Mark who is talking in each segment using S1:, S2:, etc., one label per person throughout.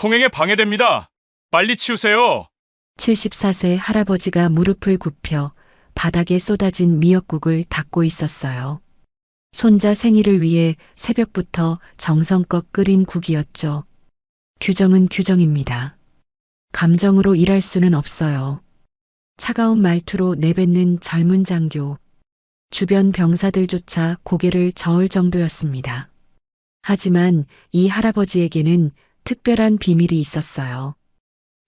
S1: 통행에 방해됩니다. 빨리 치우세요.
S2: 74세 할아버지가 무릎을 굽혀 바닥에 쏟아진 미역국을 닦고 있었어요. 손자 생일을 위해 새벽부터 정성껏 끓인 국이었죠. 규정은 규정입니다. 감정으로 일할 수는 없어요. 차가운 말투로 내뱉는 젊은 장교. 주변 병사들조차 고개를 저을 정도였습니다. 하지만 이 할아버지에게는 특별한 비밀이 있었어요.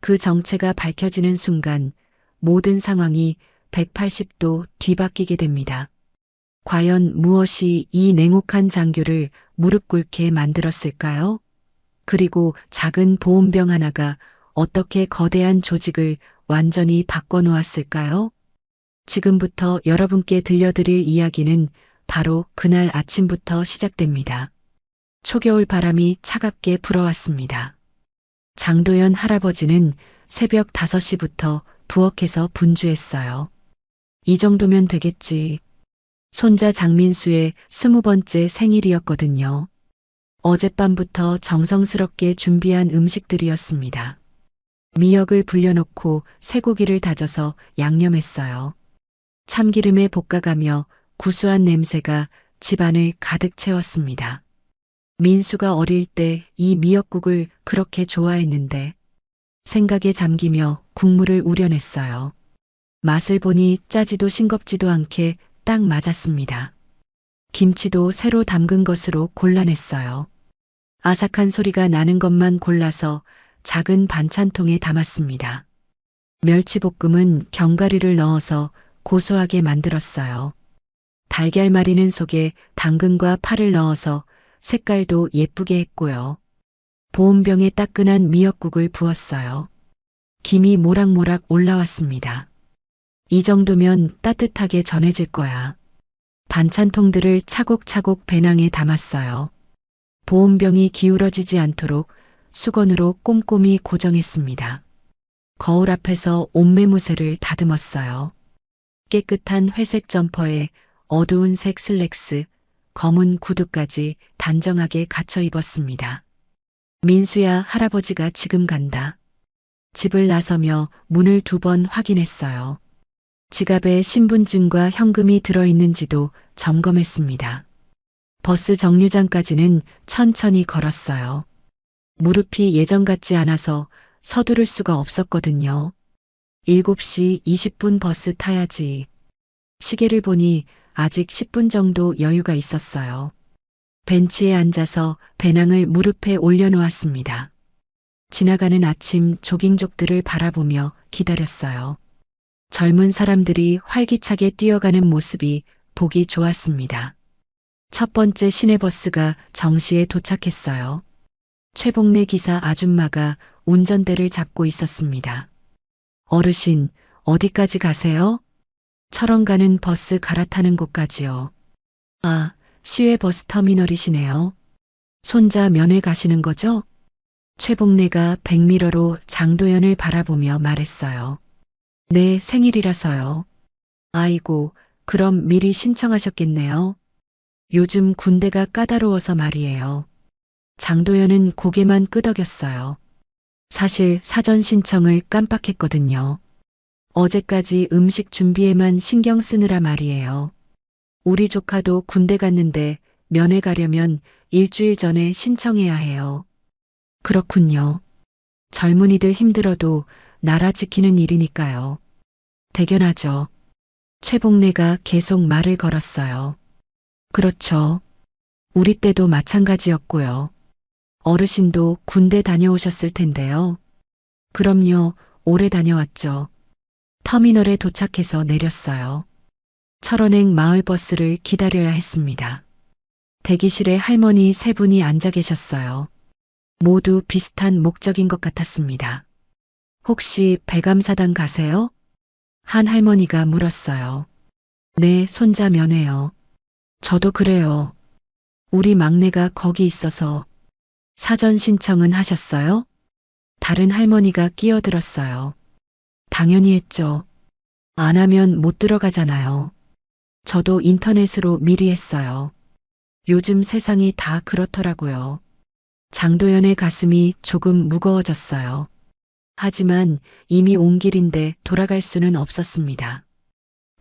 S2: 그 정체가 밝혀지는 순간 모든 상황이 180도 뒤바뀌게 됩니다. 과연 무엇이 이 냉혹한 장교를 무릎 꿇게 만들었을까요? 그리고 작은 보온병 하나가 어떻게 거대한 조직을 완전히 바꿔놓았을까요? 지금부터 여러분께 들려드릴 이야기는 바로 그날 아침부터 시작됩니다. 초겨울 바람이 차갑게 불어왔습니다. 장도연 할아버지는 새벽 5시부터 부엌에서 분주했어요. 이 정도면 되겠지. 손자 장민수의 20번째 생일이었거든요. 어젯밤부터 정성스럽게 준비한 음식들이었습니다. 미역을 불려놓고 쇠고기를 다져서 양념했어요. 참기름에 볶아가며 구수한 냄새가 집안을 가득 채웠습니다. 민수가 어릴 때 이 미역국을 그렇게 좋아했는데 생각에 잠기며 국물을 우려냈어요. 맛을 보니 짜지도 싱겁지도 않게 딱 맞았습니다. 김치도 새로 담근 것으로 골라냈어요. 아삭한 소리가 나는 것만 골라서 작은 반찬통에 담았습니다. 멸치볶음은 견과류를 넣어서 고소하게 만들었어요. 달걀말이는 속에 당근과 파를 넣어서 색깔도 예쁘게 했고요. 보온병에 따끈한 미역국을 부었어요. 김이 모락모락 올라왔습니다. 이 정도면 따뜻하게 전해질 거야. 반찬통들을 차곡차곡 배낭에 담았어요. 보온병이 기울어지지 않도록 수건으로 꼼꼼히 고정했습니다. 거울 앞에서 옷매무새를 다듬었어요. 깨끗한 회색 점퍼에 어두운 색 슬랙스, 검은 구두까지 단정하게 갖춰 입었습니다. 민수야, 할아버지가 지금 간다. 집을 나서며 문을 2번 확인했어요. 지갑에 신분증과 현금이 들어있는지도 점검했습니다. 버스 정류장까지는 천천히 걸었어요. 무릎이 예전 같지 않아서 서두를 수가 없었거든요. 7시 20분 버스 타야지. 시계를 보니 아직 10분 정도 여유가 있었어요. 벤치에 앉아서 배낭을 무릎에 올려놓았습니다. 지나가는 아침 조깅족들을 바라보며 기다렸어요. 젊은 사람들이 활기차게 뛰어가는 모습이 보기 좋았습니다. 첫 번째 시내버스가 정시에 도착했어요. 최복래 기사 아줌마가 운전대를 잡고 있었습니다. 어르신, 어디까지 가세요? 철원 가는 버스 갈아타는 곳까지요. 아, 시외 버스 터미널이시네요. 손자 면회 가시는 거죠? 최복래가 백미러로 장도연을 바라보며 말했어요. 네, 생일이라서요. 아이고, 그럼 미리 신청하셨겠네요. 요즘 군대가 까다로워서 말이에요. 장도연은 고개만 끄덕였어요. 사실 사전 신청을 깜빡했거든요. 어제까지 음식 준비에만 신경 쓰느라 말이에요. 우리 조카도 군대 갔는데 면회 가려면 일주일 전에 신청해야 해요. 그렇군요. 젊은이들 힘들어도 나라 지키는 일이니까요. 대견하죠. 최복래가 계속 말을 걸었어요. 그렇죠. 우리 때도 마찬가지였고요. 어르신도 군대 다녀오셨을 텐데요. 그럼요, 오래 다녀왔죠. 터미널에 도착해서 내렸어요. 철원행 마을버스를 기다려야 했습니다. 대기실에 할머니 3분이 앉아 계셨어요. 모두 비슷한 목적인 것 같았습니다. 혹시 배감사당 가세요? 한 할머니가 물었어요. 네, 손자 면회요. 저도 그래요. 우리 막내가 거기 있어서. 사전 신청은 하셨어요? 다른 할머니가 끼어들었어요. 당연히 했죠. 안 하면 못 들어가잖아요. 저도 인터넷으로 미리 했어요. 요즘 세상이 다 그렇더라고요. 장도연의 가슴이 조금 무거워졌어요. 하지만 이미 온 길인데 돌아갈 수는 없었습니다.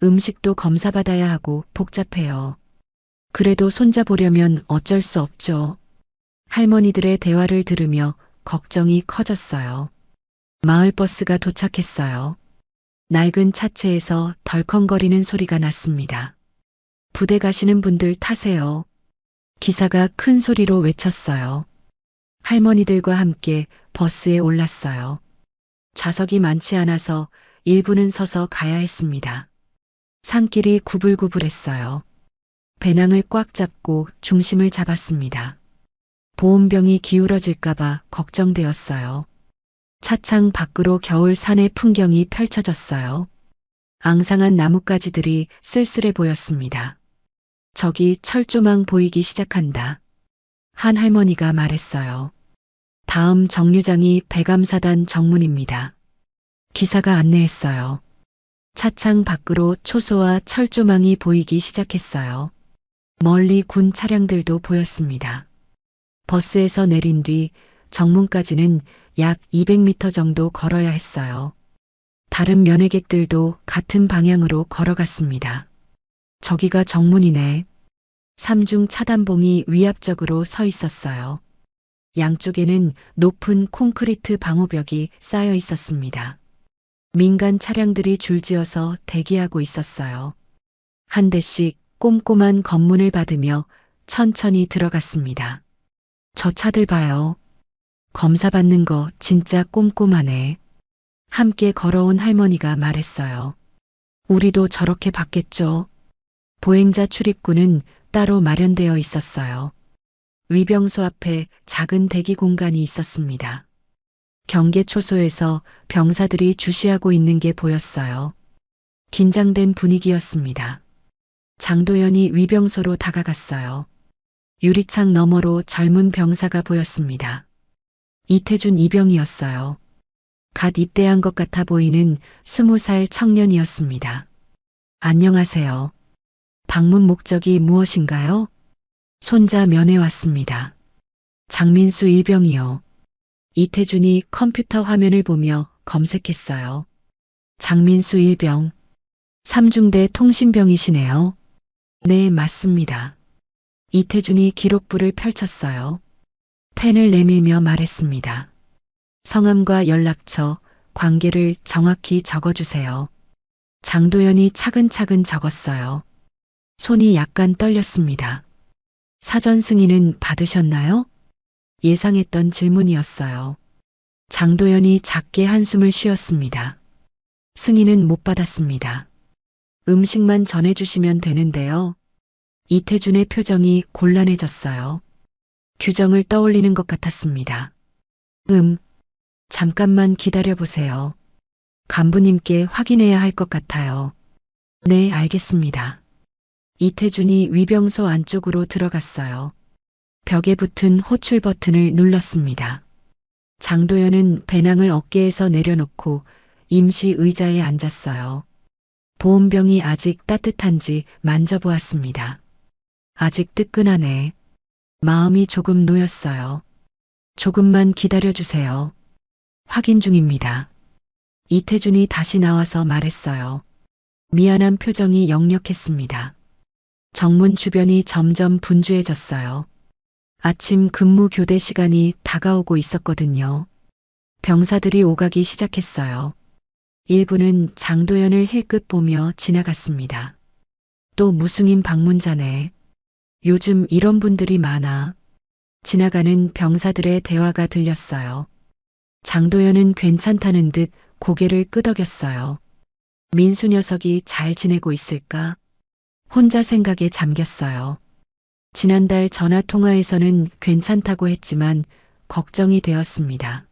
S2: 음식도 검사받아야 하고 복잡해요. 그래도 손잡으려면 어쩔 수 없죠. 할머니들의 대화를 들으며 걱정이 커졌어요. 마을버스가 도착했어요. 낡은 차체에서 덜컹거리는 소리가 났습니다. 부대 가시는 분들 타세요. 기사가 큰 소리로 외쳤어요. 할머니들과 함께 버스에 올랐어요. 좌석이 많지 않아서 일부는 서서 가야 했습니다. 산길이 구불구불했어요. 배낭을 꽉 잡고 중심을 잡았습니다. 보온병이 기울어질까봐 걱정되었어요. 차창 밖으로 겨울 산의 풍경이 펼쳐졌어요. 앙상한 나뭇가지들이 쓸쓸해 보였습니다. 저기 철조망 보이기 시작한다. 한 할머니가 말했어요. 다음 정류장이 백암사단 정문입니다. 기사가 안내했어요. 차창 밖으로 초소와 철조망이 보이기 시작했어요. 멀리 군 차량들도 보였습니다. 버스에서 내린 뒤 정문까지는 약 200m 정도 걸어야 했어요. 다른 면회객들도 같은 방향으로 걸어갔습니다. 저기가 정문이네. 삼중 차단봉이 위압적으로 서 있었어요. 양쪽에는 높은 콘크리트 방호벽이 쌓여 있었습니다. 민간 차량들이 줄지어서 대기하고 있었어요. 한 대씩 꼼꼼한 검문을 받으며 천천히 들어갔습니다. 저 차들 봐요. 검사받는 거 진짜 꼼꼼하네. 함께 걸어온 할머니가 말했어요. 우리도 저렇게 받겠죠. 보행자 출입구는 따로 마련되어 있었어요. 위병소 앞에 작은 대기 공간이 있었습니다. 경계초소에서 병사들이 주시하고 있는 게 보였어요. 긴장된 분위기였습니다. 장도연이 위병소로 다가갔어요. 유리창 너머로 젊은 병사가 보였습니다. 이태준 이병이었어요. 갓 입대한 것 같아 보이는 20살 청년이었습니다. 안녕하세요. 방문 목적이 무엇인가요? 손자 면회 왔습니다. 장민수 일병이요. 이태준이 컴퓨터 화면을 보며 검색했어요. 장민수 일병. 삼중대 통신병이시네요. 네, 맞습니다. 이태준이 기록부를 펼쳤어요. 펜을 내밀며 말했습니다. 성함과 연락처, 관계를 정확히 적어주세요. 장도연이 차근차근 적었어요. 손이 약간 떨렸습니다. 사전 승인은 받으셨나요? 예상했던 질문이었어요. 장도연이 작게 한숨을 쉬었습니다. 승인은 못 받았습니다. 음식만 전해주시면 되는데요. 이태준의 표정이 곤란해졌어요. 규정을 떠올리는 것 같았습니다. 잠깐만 기다려보세요. 간부님께 확인해야 할 것 같아요. 네, 알겠습니다. 이태준이 위병소 안쪽으로 들어갔어요. 벽에 붙은 호출 버튼을 눌렀습니다. 장도연은 배낭을 어깨에서 내려놓고 임시 의자에 앉았어요. 보온병이 아직 따뜻한지 만져보았습니다. 아직 뜨끈하네. 마음이 조금 놓였어요. 조금만 기다려주세요. 확인 중입니다. 이태준이 다시 나와서 말했어요. 미안한 표정이 역력했습니다. 정문 주변이 점점 분주해졌어요. 아침 근무 교대 시간이 다가오고 있었거든요. 병사들이 오가기 시작했어요. 일부는 장도연을 힐끗 보며 지나갔습니다. 또 무승인 방문자네. 요즘 이런 분들이 많아. 지나가는 병사들의 대화가 들렸어요. 장도연은 괜찮다는 듯 고개를 끄덕였어요. 민수 녀석이 잘 지내고 있을까? 혼자 생각에 잠겼어요. 지난달 전화통화에서는 괜찮다고 했지만 걱정이 되었습니다.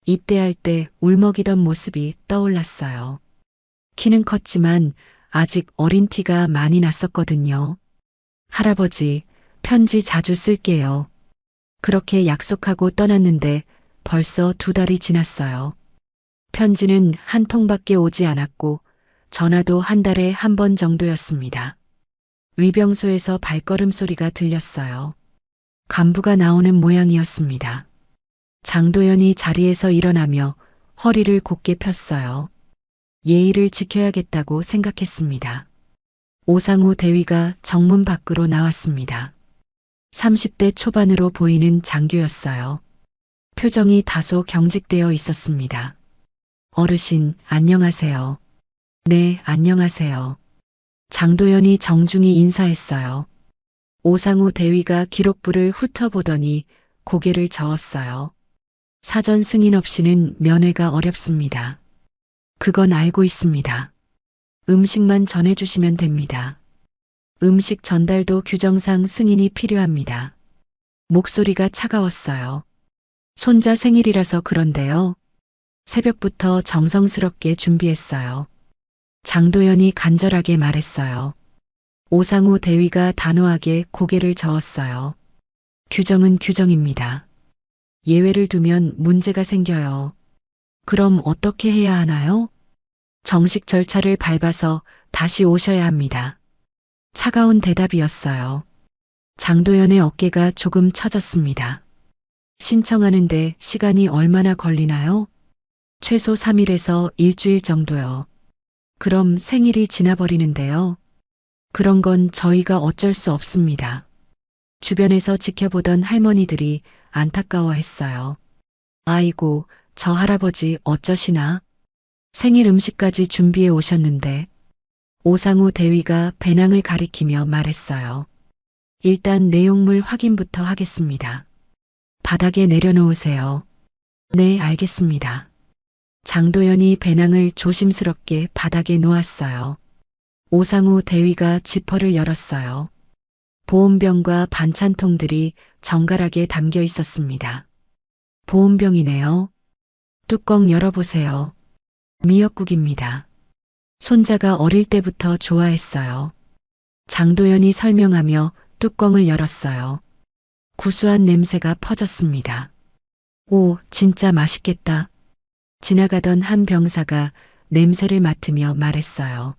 S2: 입대할 때 울먹이던 모습이 떠올랐어요. 키는 컸지만 아직 어린 티가 많이 났었거든요. 할아버지, 편지 자주 쓸게요. 그렇게 약속하고 떠났는데 벌써 2달이 지났어요. 편지는 한 통밖에 오지 않았고 전화도 한 달에 한 번 정도였습니다. 위병소에서 발걸음 소리가 들렸어요. 간부가 나오는 모양이었습니다. 장도연이 자리에서 일어나며 허리를 곧게 폈어요. 예의를 지켜야겠다고 생각했습니다. 오상우 대위가 정문 밖으로 나왔습니다. 30대 초반으로 보이는 장교였어요. 표정이 다소 경직되어 있었습니다. 어르신, 안녕하세요. 네, 안녕하세요. 장도연이 정중히 인사했어요. 오상우 대위가 기록부를 훑어보더니 고개를 저었어요. 사전 승인 없이는 면회가 어렵습니다. 그건 알고 있습니다. 음식만 전해주시면 됩니다. 음식 전달도 규정상 승인이 필요합니다. 목소리가 차가웠어요. 손자 생일이라서 그런데요. 새벽부터 정성스럽게 준비했어요. 장도연이 간절하게 말했어요. 오상우 대위가 단호하게 고개를 저었어요. 규정은 규정입니다. 예외를 두면 문제가 생겨요. 그럼 어떻게 해야 하나요? 정식 절차를 밟아서 다시 오셔야 합니다. 차가운 대답이었어요. 장도연의 어깨가 조금 처졌습니다. 신청하는데 시간이 얼마나 걸리나요? 최소 3일에서 일주일 정도요. 그럼 생일이 지나버리는데요. 그런 건 저희가 어쩔 수 없습니다. 주변에서 지켜보던 할머니들이 안타까워했어요. 아이고, 저 할아버지 어쩌시나? 생일 음식까지 준비해 오셨는데. 오상우 대위가 배낭을 가리키며 말했어요. 일단 내용물 확인부터 하겠습니다. 바닥에 내려놓으세요. 네, 알겠습니다. 장도연이 배낭을 조심스럽게 바닥에 놓았어요. 오상우 대위가 지퍼를 열었어요. 보온병과 반찬통들이 정갈하게 담겨 있었습니다. 보온병이네요. 뚜껑 열어보세요. 미역국입니다. 손자가 어릴 때부터 좋아했어요. 장도연이 설명하며 뚜껑을 열었어요. 구수한 냄새가 퍼졌습니다. 오, 진짜 맛있겠다. 지나가던 한 병사가 냄새를 맡으며 말했어요.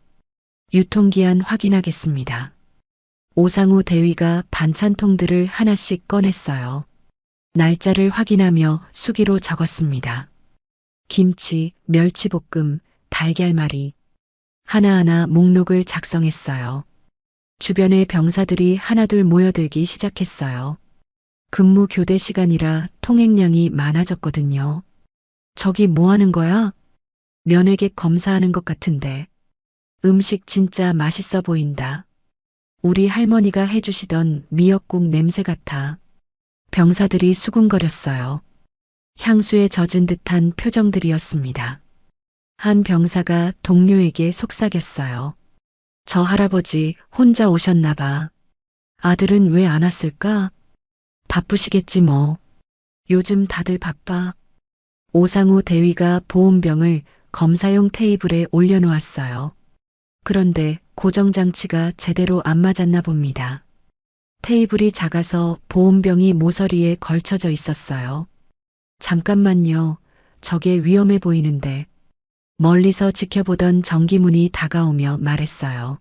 S2: 유통기한 확인하겠습니다. 오상우 대위가 반찬통들을 하나씩 꺼냈어요. 날짜를 확인하며 수기로 적었습니다. 김치, 멸치볶음, 달걀말이. 하나하나 목록을 작성했어요. 주변의 병사들이 하나둘 모여들기 시작했어요. 근무 교대 시간이라 통행량이 많아졌거든요. 저기 뭐 하는 거야? 면회객 검사하는 것 같은데. 음식 진짜 맛있어 보인다. 우리 할머니가 해주시던 미역국 냄새 같아. 병사들이 수군거렸어요. 향수에 젖은 듯한 표정들이었습니다. 한 병사가 동료에게 속삭였어요. 저 할아버지 혼자 오셨나 봐. 아들은 왜 안 왔을까? 바쁘시겠지 뭐. 요즘 다들 바빠. 오상우 대위가 보온병을 검사용 테이블에 올려놓았어요. 그런데 고정장치가 제대로 안 맞았나 봅니다. 테이블이 작아서 보온병이 모서리에 걸쳐져 있었어요. 잠깐만요. 저게 위험해 보이는데. 멀리서 지켜보던 정기문이 다가오며 말했어요.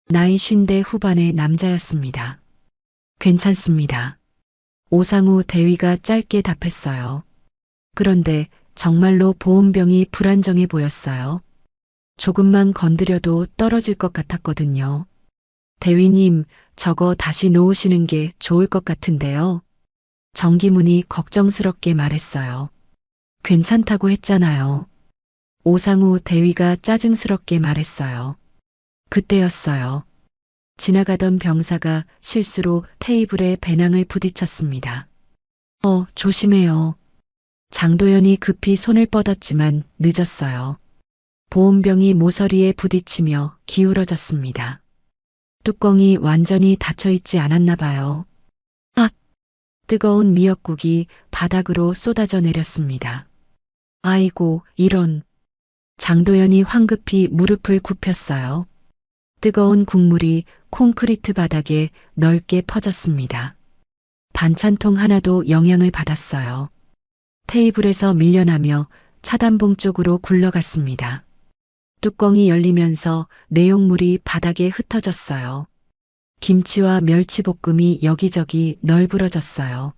S2: 나이 50대 후반의 남자였습니다. 괜찮습니다. 오상우 대위가 짧게 답했어요. 그런데 정말로 보온병이 불안정해 보였어요. 조금만 건드려도 떨어질 것 같았거든요. 대위님, 저거 다시 놓으시는 게 좋을 것 같은데요. 정기문이 걱정스럽게 말했어요. 괜찮다고 했잖아요. 오상우 대위가 짜증스럽게 말했어요. 그때였어요. 지나가던 병사가 실수로 테이블에 배낭을 부딪혔습니다. 조심해요. 장도연이 급히 손을 뻗었지만 늦었어요. 보온병이 모서리에 부딪히며 기울어졌습니다. 뚜껑이 완전히 닫혀있지 않았나 봐요. 아! 뜨거운 미역국이 바닥으로 쏟아져 내렸습니다. 아이고, 이런. 장도연이 황급히 무릎을 굽혔어요. 뜨거운 국물이 콘크리트 바닥에 넓게 퍼졌습니다. 반찬통 하나도 영향을 받았어요. 테이블에서 밀려나며 차단봉 쪽으로 굴러갔습니다. 뚜껑이 열리면서 내용물이 바닥에 흩어졌어요. 김치와 멸치볶음이 여기저기 널브러졌어요.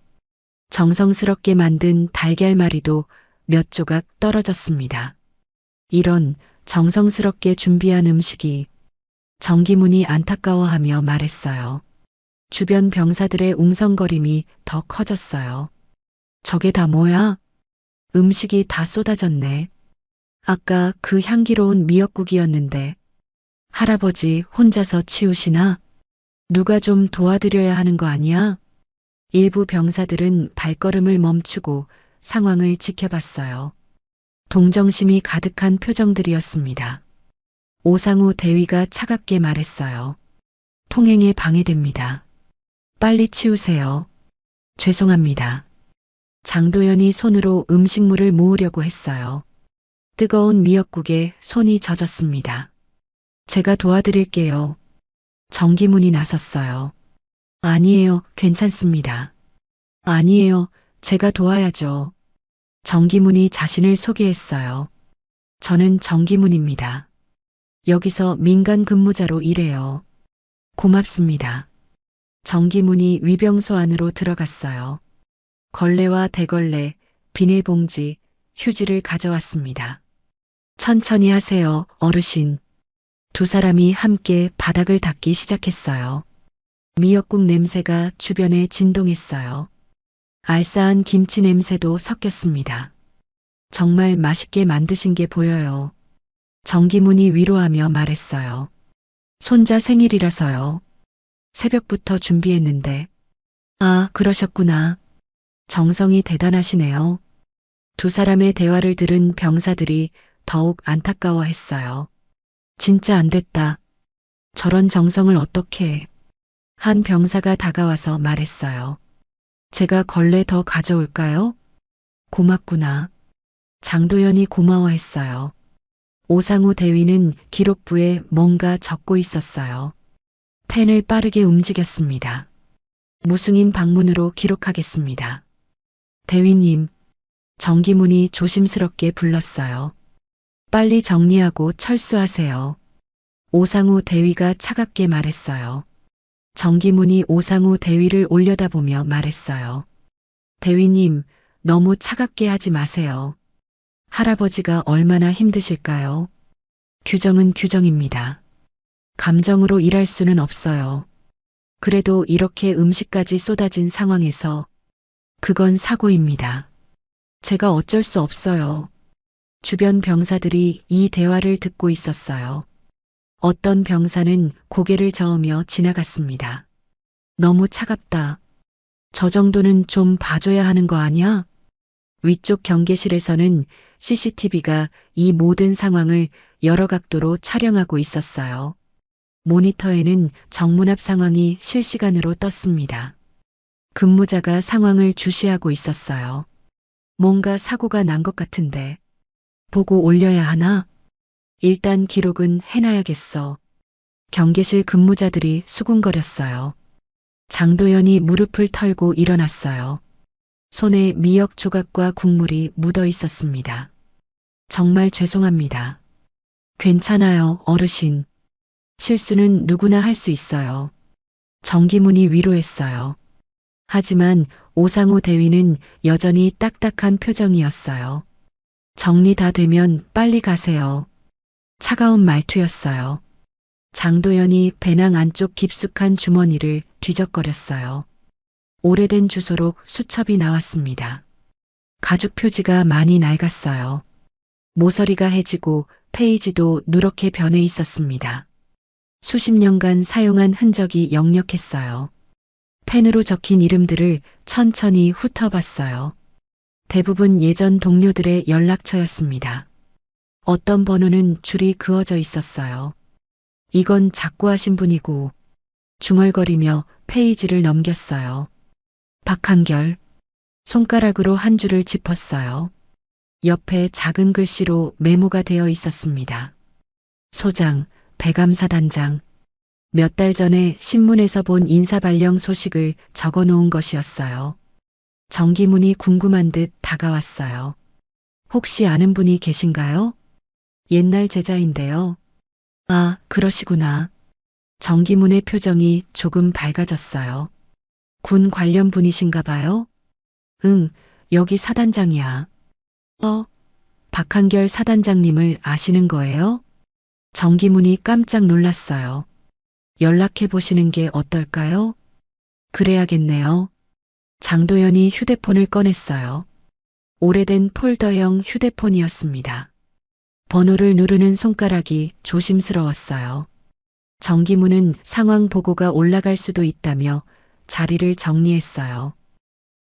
S2: 정성스럽게 만든 달걀말이도 몇 조각 떨어졌습니다. 이런 정성스럽게 준비한 음식이 정기문이 안타까워하며 말했어요. 주변 병사들의 웅성거림이 더 커졌어요. 저게 다 뭐야? 음식이 다 쏟아졌네. 아까 그 향기로운 미역국이었는데 할아버지 혼자서 치우시나? 누가 좀 도와드려야 하는 거 아니야? 일부 병사들은 발걸음을 멈추고 상황을 지켜봤어요. 동정심이 가득한 표정들이었습니다. 오상우 대위가 차갑게 말했어요. 통행에 방해됩니다. 빨리 치우세요. 죄송합니다. 장도연이 손으로 음식물을 모으려고 했어요. 뜨거운 미역국에 손이 젖었습니다. 제가 도와드릴게요. 정기문이 나섰어요. 아니에요, 괜찮습니다. 아니에요, 제가 도와야죠. 정기문이 자신을 소개했어요. 저는 정기문입니다. 여기서 민간 근무자로 일해요. 고맙습니다. 정기문이 위병소 안으로 들어갔어요. 걸레와 대걸레, 비닐봉지, 휴지를 가져왔습니다. 천천히 하세요, 어르신. 두 사람이 함께 바닥을 닦기 시작했어요. 미역국 냄새가 주변에 진동했어요. 알싸한 김치 냄새도 섞였습니다. 정말 맛있게 만드신 게 보여요. 정기문이 위로하며 말했어요. 손자 생일이라서요. 새벽부터 준비했는데. 아, 그러셨구나. 정성이 대단하시네요. 두 사람의 대화를 들은 병사들이 더욱 안타까워했어요. 진짜 안 됐다. 저런 정성을 어떻게 해. 한 병사가 다가와서 말했어요. 제가 걸레 더 가져올까요? 고맙구나. 장도연이 고마워했어요. 오상우 대위는 기록부에 뭔가 적고 있었어요. 펜을 빠르게 움직였습니다. 무승인 방문으로 기록하겠습니다. 대위님, 정기문이 조심스럽게 불렀어요. 빨리 정리하고 철수하세요. 오상우 대위가 차갑게 말했어요. 정기문이 오상우 대위를 올려다보며 말했어요. 대위님, 너무 차갑게 하지 마세요. 할아버지가 얼마나 힘드실까요? 규정은 규정입니다. 감정으로 일할 수는 없어요. 그래도 이렇게 음식까지 쏟아진 상황에서 그건 사고입니다. 제가 어쩔 수 없어요. 주변 병사들이 이 대화를 듣고 있었어요. 어떤 병사는 고개를 저으며 지나갔습니다. 너무 차갑다. 저 정도는 좀 봐줘야 하는 거 아니야? 위쪽 경계실에서는 CCTV가 이 모든 상황을 여러 각도로 촬영하고 있었어요. 모니터에는 정문 앞 상황이 실시간으로 떴습니다. 근무자가 상황을 주시하고 있었어요. 뭔가 사고가 난 것 같은데. 보고 올려야 하나? 일단 기록은 해놔야겠어. 경계실 근무자들이 수군거렸어요. 장도연이 무릎을 털고 일어났어요. 손에 미역 조각과 국물이 묻어 있었습니다. 정말 죄송합니다. 괜찮아요, 어르신. 실수는 누구나 할 수 있어요. 정기문이 위로했어요. 하지만 오상우 대위는 여전히 딱딱한 표정이었어요. 정리 다 되면 빨리 가세요. 차가운 말투였어요. 장도연이 배낭 안쪽 깊숙한 주머니를 뒤적거렸어요. 오래된 주소록 수첩이 나왔습니다. 가죽 표지가 많이 낡았어요. 모서리가 해지고 페이지도 누렇게 변해 있었습니다. 수십 년간 사용한 흔적이 역력했어요. 펜으로 적힌 이름들을 천천히 훑어봤어요. 대부분 예전 동료들의 연락처였습니다. 어떤 번호는 줄이 그어져 있었어요. 이건 작고하신 분이고 중얼거리며 페이지를 넘겼어요. 박한결. 손가락으로 한 줄을 짚었어요. 옆에 작은 글씨로 메모가 되어 있었습니다. 소장, 배감사단장. 몇 달 전에 신문에서 본 인사발령 소식을 적어 놓은 것이었어요. 정기문이 궁금한 듯 다가왔어요. 혹시 아는 분이 계신가요? 옛날 제자인데요. 아, 그러시구나. 정기문의 표정이 조금 밝아졌어요. 군 관련 분이신가 봐요? 응, 여기 사단장이야. 박한결 사단장님을 아시는 거예요? 정기문이 깜짝 놀랐어요. 연락해 보시는 게 어떨까요? 그래야겠네요. 장도연이 휴대폰을 꺼냈어요. 오래된 폴더형 휴대폰이었습니다. 번호를 누르는 손가락이 조심스러웠어요. 정기문은 상황 보고가 올라갈 수도 있다며 자리를 정리했어요.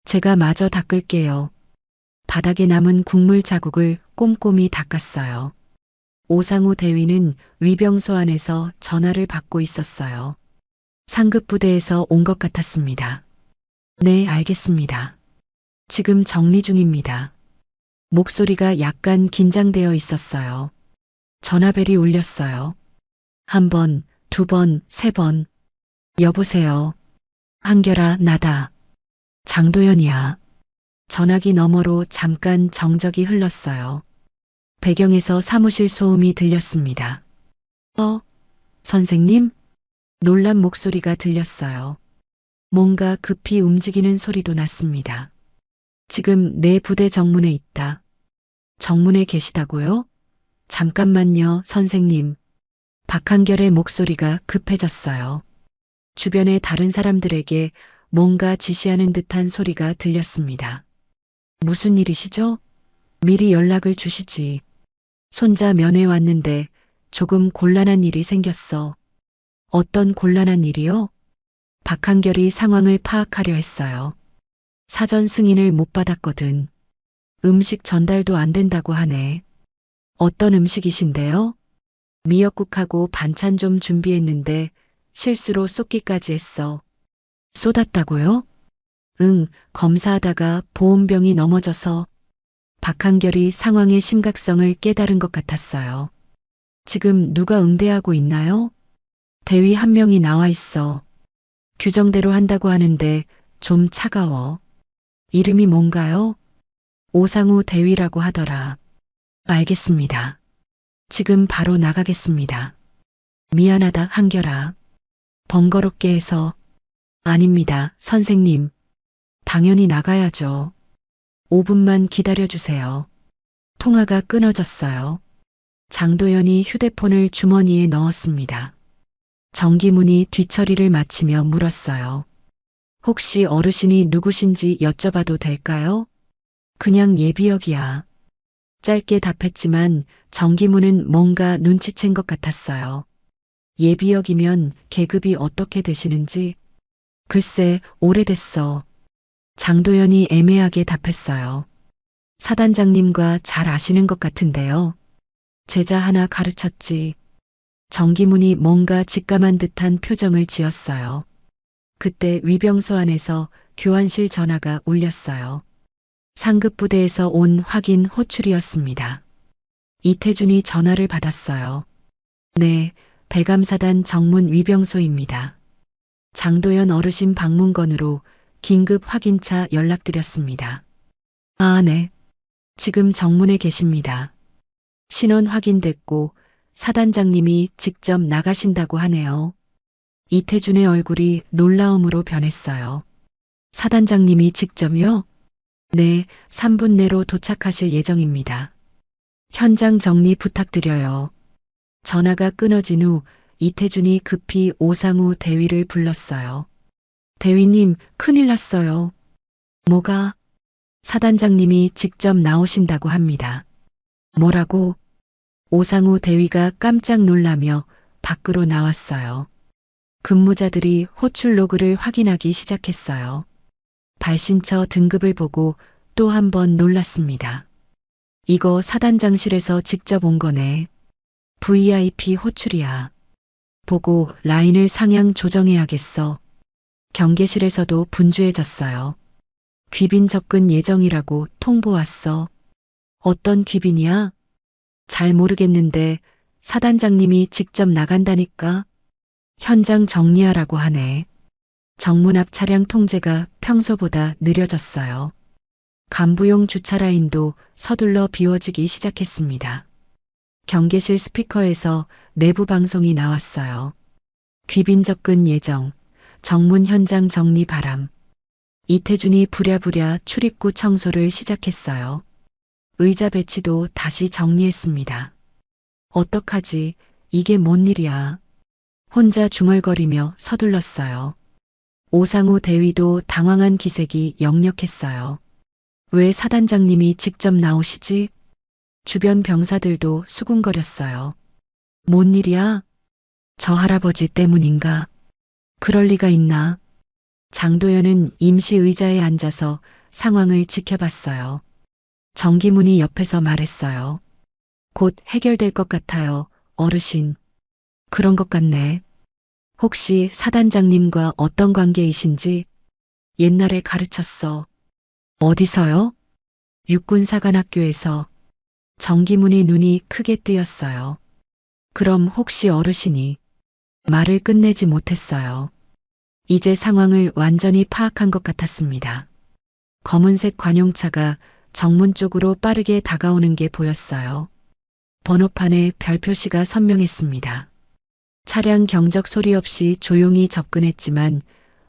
S2: 제가 마저 닦을게요. 바닥에 남은 국물 자국을 꼼꼼히 닦았어요. 오상우 대위는 위병소 안에서 전화를 받고 있었어요. 상급 부대에서 온 것 같았습니다. 네, 알겠습니다. 지금 정리 중입니다. 목소리가 약간 긴장되어 있었어요. 전화벨이 울렸어요. 한 번, 두 번, 세 번. 여보세요. 한결아, 나다. 장도연이야. 전화기 너머로 잠깐 정적이 흘렀어요. 배경에서 사무실 소음이 들렸습니다. 선생님? 놀란 목소리가 들렸어요. 뭔가 급히 움직이는 소리도 났습니다. 지금 내 부대 정문에 있다. 정문에 계시다고요? 잠깐만요, 선생님. 박한결의 목소리가 급해졌어요. 주변의 다른 사람들에게 뭔가 지시하는 듯한 소리가 들렸습니다. 무슨 일이시죠? 미리 연락을 주시지. 손자 면회 왔는데 조금 곤란한 일이 생겼어. 어떤 곤란한 일이요? 박한결이 상황을 파악하려 했어요. 사전 승인을 못 받았거든. 음식 전달도 안 된다고 하네. 어떤 음식이신데요? 미역국하고 반찬 좀 준비했는데 실수로 쏟기까지 했어. 쏟았다고요? 응, 검사하다가 보온병이 넘어져서. 박한결이 상황의 심각성을 깨달은 것 같았어요. 지금 누가 응대하고 있나요? 대위 한 명이 나와 있어. 규정대로 한다고 하는데 좀 차가워. 이름이 뭔가요? 오상우 대위라고 하더라. 알겠습니다. 지금 바로 나가겠습니다. 미안하다, 한결아. 번거롭게 해서. 아닙니다, 선생님. 당연히 나가야죠. 5분만 기다려주세요. 통화가 끊어졌어요. 장도연이 휴대폰을 주머니에 넣었습니다. 정기문이 뒤처리를 마치며 물었어요. 혹시 어르신이 누구신지 여쭤봐도 될까요? 그냥 예비역이야. 짧게 답했지만 정기문은 뭔가 눈치챈 것 같았어요. 예비역이면 계급이 어떻게 되시는지? 글쎄, 오래됐어. 장도연이 애매하게 답했어요. 사단장님과 잘 아시는 것 같은데요. 제자 하나 가르쳤지. 정기문이 뭔가 직감한 듯한 표정을 지었어요. 그때 위병소 안에서 교환실 전화가 울렸어요. 상급 부대에서 온 확인 호출이었습니다. 이태준이 전화를 받았어요. 네, 배감사단 정문 위병소입니다. 장도연 어르신 방문건으로 긴급 확인차 연락드렸습니다. 아, 네. 지금 정문에 계십니다. 신원 확인됐고 사단장님이 직접 나가신다고 하네요. 이태준의 얼굴이 놀라움으로 변했어요. 사단장님이 직접요? 네, 3분 내로 도착하실 예정입니다. 현장 정리 부탁드려요. 전화가 끊어진 후 이태준이 급히 오상우 대위를 불렀어요. 대위님, 큰일 났어요. 뭐가? 사단장님이 직접 나오신다고 합니다. 뭐라고? 오상우 대위가 깜짝 놀라며 밖으로 나왔어요. 근무자들이 호출 로그를 확인하기 시작했어요. 발신처 등급을 보고 또 한 번 놀랐습니다. 이거 사단장실에서 직접 온 거네. VIP 호출이야. 보고 라인을 상향 조정해야겠어. 경계실에서도 분주해졌어요. 귀빈 접근 예정이라고 통보 왔어. 어떤 귀빈이야? 잘 모르겠는데 사단장님이 직접 나간다니까. 현장 정리하라고 하네. 정문 앞 차량 통제가 평소보다 느려졌어요. 간부용 주차 라인도 서둘러 비워지기 시작했습니다. 경계실 스피커에서 내부 방송이 나왔어요. 귀빈 접근 예정, 정문 현장 정리 바람. 이태준이 부랴부랴 출입구 청소를 시작했어요. 의자 배치도 다시 정리했습니다. 어떡하지? 이게 뭔 일이야? 혼자 중얼거리며 서둘렀어요. 오상우 대위도 당황한 기색이 역력했어요. 왜 사단장님이 직접 나오시지? 주변 병사들도 수군거렸어요. 뭔 일이야? 저 할아버지 때문인가? 그럴 리가 있나? 장도연은 임시 의자에 앉아서 상황을 지켜봤어요. 정기문이 옆에서 말했어요. 곧 해결될 것 같아요, 어르신. 그런 것 같네. 혹시 사단장님과 어떤 관계이신지? 옛날에 가르쳤어. 어디서요? 육군사관학교에서. 정기문이 눈이 크게 뜨였어요. 그럼 혹시 어르신이 말을 끝내지 못했어요. 이제 상황을 완전히 파악한 것 같았습니다. 검은색 관용차가 정문 쪽으로 빠르게 다가오는 게 보였어요. 번호판에 별 표시가 선명했습니다. 차량 경적 소리 없이 조용히 접근했지만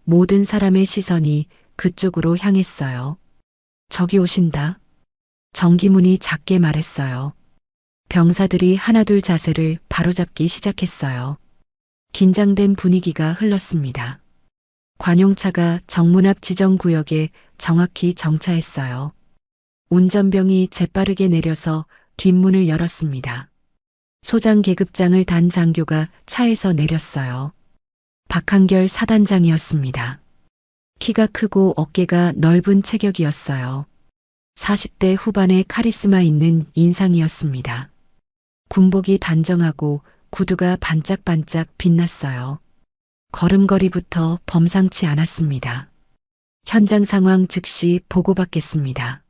S2: 모든 사람의 시선이 그쪽으로 향했어요. 저기 오신다. 정기문이 작게 말했어요. 병사들이 하나둘 자세를 바로잡기 시작했어요. 긴장된 분위기가 흘렀습니다. 관용차가 정문 앞 지정구역에 정확히 정차했어요. 운전병이 재빠르게 내려서 뒷문을 열었습니다. 소장 계급장을 단 장교가 차에서 내렸어요. 박한결 사단장이었습니다. 키가 크고 어깨가 넓은 체격이었어요. 40대 후반의 카리스마 있는 인상이었습니다. 군복이 단정하고 구두가 반짝반짝 빛났어요. 걸음걸이부터 범상치 않았습니다. 현장 상황 즉시 보고받겠습니다.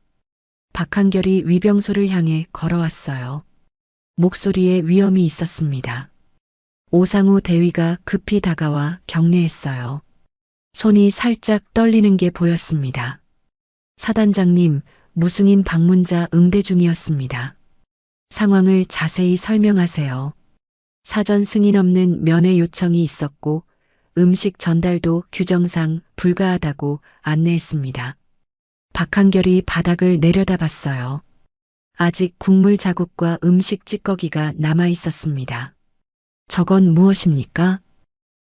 S2: 박한결이 위병소를 향해 걸어왔어요. 목소리에 위험이 있었습니다. 오상우 대위가 급히 다가와 경례했어요. 손이 살짝 떨리는 게 보였습니다. 사단장님, 무승인 방문자 응대 중이었습니다. 상황을 자세히 설명하세요. 사전 승인 없는 면회 요청이 있었고 음식 전달도 규정상 불가하다고 안내했습니다. 박한결이 바닥을 내려다봤어요. 아직 국물 자국과 음식 찌꺼기가 남아 있었습니다. 저건 무엇입니까?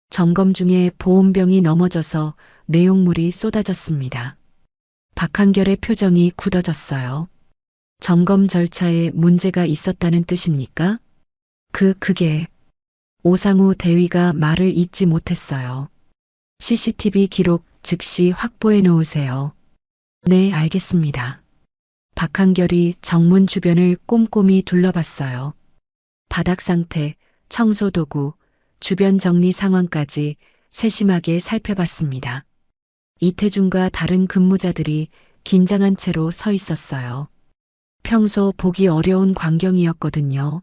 S2: 점검 중에 보온병이 넘어져서 내용물이 쏟아졌습니다. 박한결의 표정이 굳어졌어요. 점검 절차에 문제가 있었다는 뜻입니까? 그게 오상우 대위가 말을 잇지 못했어요. CCTV 기록 즉시 확보해 놓으세요. 네, 알겠습니다. 박한결이 정문 주변을 꼼꼼히 둘러봤어요. 바닥 상태, 청소 도구, 주변 정리 상황까지 세심하게 살펴봤습니다. 이태준과 다른 근무자들이 긴장한 채로 서 있었어요. 평소 보기 어려운 광경이었거든요.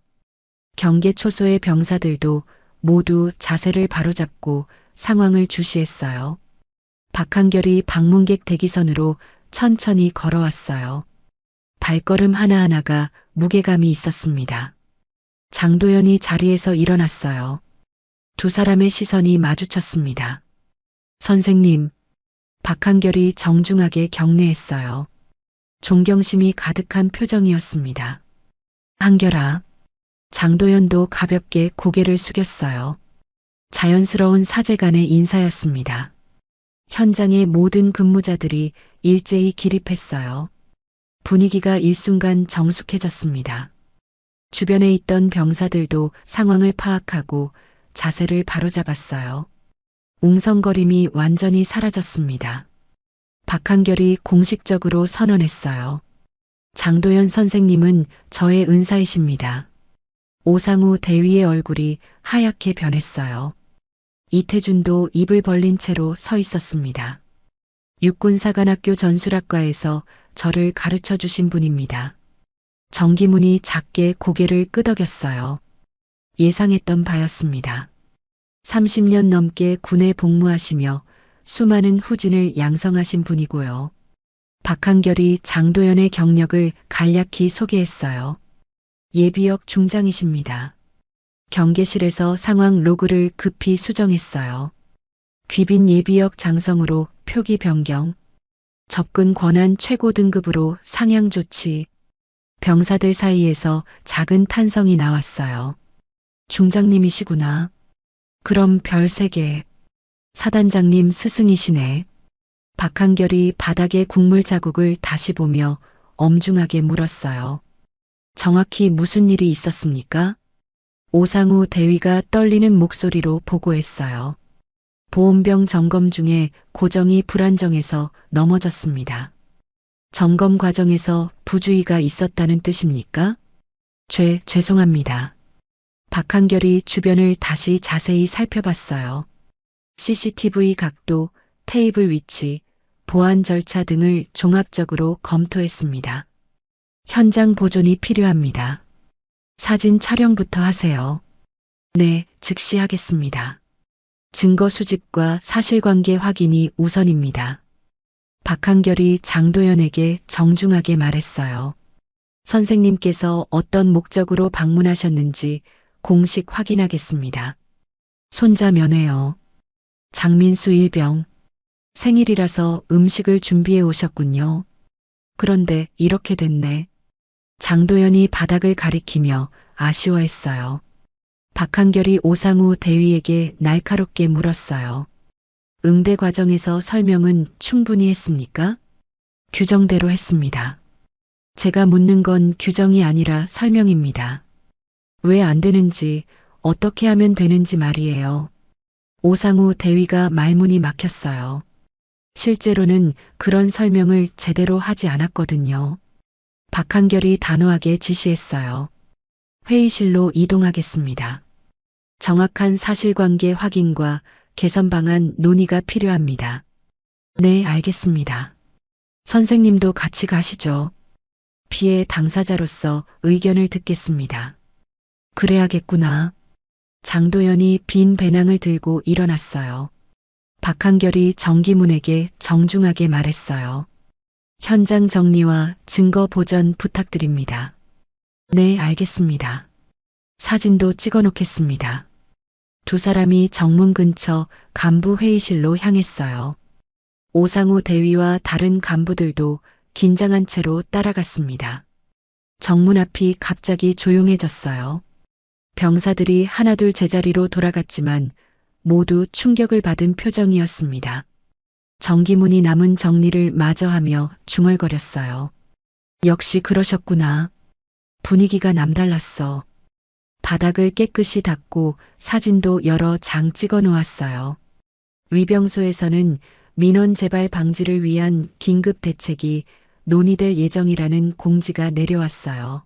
S2: 경계 초소의 병사들도 모두 자세를 바로잡고 상황을 주시했어요. 박한결이 방문객 대기선으로 천천히 걸어왔어요. 발걸음 하나하나가 무게감이 있었습니다. 장도연이 자리에서 일어났어요. 두 사람의 시선이 마주쳤습니다. 선생님, 박한결이 정중하게 경례했어요. 존경심이 가득한 표정이었습니다. 한결아, 장도연도 가볍게 고개를 숙였어요. 자연스러운 사제간의 인사였습니다. 현장의 모든 근무자들이 일제히 기립했어요. 분위기가 일순간 정숙해졌습니다. 주변에 있던 병사들도 상황을 파악하고 자세를 바로잡았어요. 웅성거림이 완전히 사라졌습니다. 박한결이 공식적으로 선언했어요. 장도연 선생님은 저의 은사이십니다. 오상우 대위의 얼굴이 하얗게 변했어요. 이태준도 입을 벌린 채로 서 있었습니다. 육군사관학교 전술학과에서 저를 가르쳐 주신 분입니다. 정기문이 작게 고개를 끄덕였어요. 예상했던 바였습니다. 30년 넘게 군에 복무하시며 수많은 후진을 양성하신 분이고요. 박한결이 장도연의 경력을 간략히 소개했어요. 예비역 중장이십니다. 경계실에서 상황 로그를 급히 수정했어요. 귀빈 예비역 장성으로 표기 변경, 접근 권한 최고 등급으로 상향 조치, 병사들 사이에서 작은 탄성이 나왔어요. 중장님이시구나. 그럼 별 3개. 사단장님 스승이시네. 박한결이 바닥의 국물 자국을 다시 보며 엄중하게 물었어요. 정확히 무슨 일이 있었습니까? 오상우 대위가 떨리는 목소리로 보고했어요. 보온병 점검 중에 고정이 불안정해서 넘어졌습니다. 점검 과정에서 부주의가 있었다는 뜻입니까? 죄송합니다. 박한결이 주변을 다시 자세히 살펴봤어요. CCTV 각도, 테이블 위치, 보안 절차 등을 종합적으로 검토했습니다. 현장 보존이 필요합니다. 사진 촬영부터 하세요. 네, 즉시 하겠습니다. 증거 수집과 사실관계 확인이 우선입니다. 박한결이 장도연에게 정중하게 말했어요. 선생님께서 어떤 목적으로 방문하셨는지 공식 확인하겠습니다. 손자 면회요. 장민수 일병. 생일이라서 음식을 준비해 오셨군요. 그런데 이렇게 됐네. 장도연이 바닥을 가리키며 아쉬워했어요. 박한결이 오상우 대위에게 날카롭게 물었어요. 응대 과정에서 설명은 충분히 했습니까? 규정대로 했습니다. 제가 묻는 건 규정이 아니라 설명입니다. 왜 안 되는지, 어떻게 하면 되는지 말이에요. 오상우 대위가 말문이 막혔어요. 실제로는 그런 설명을 제대로 하지 않았거든요. 박한결이 단호하게 지시했어요. 회의실로 이동하겠습니다. 정확한 사실관계 확인과 개선 방안 논의가 필요합니다. 네, 알겠습니다. 선생님도 같이 가시죠. 피해 당사자로서 의견을 듣겠습니다. 그래야겠구나. 장도연이 빈 배낭을 들고 일어났어요. 박한결이 정기문에게 정중하게 말했어요. 현장 정리와 증거 보전 부탁드립니다. 네, 알겠습니다. 사진도 찍어 놓겠습니다. 두 사람이 정문 근처 간부 회의실로 향했어요. 오상우 대위와 다른 간부들도 긴장한 채로 따라갔습니다. 정문 앞이 갑자기 조용해졌어요. 병사들이 하나둘 제자리로 돌아갔지만 모두 충격을 받은 표정이었습니다. 정기문이 남은 정리를 마저 하며 중얼거렸어요. 역시 그러셨구나. 분위기가 남달랐어. 바닥을 깨끗이 닦고 사진도 여러 장 찍어 놓았어요. 위병소에서는 민원 재발 방지를 위한 긴급 대책이 논의될 예정이라는 공지가 내려왔어요.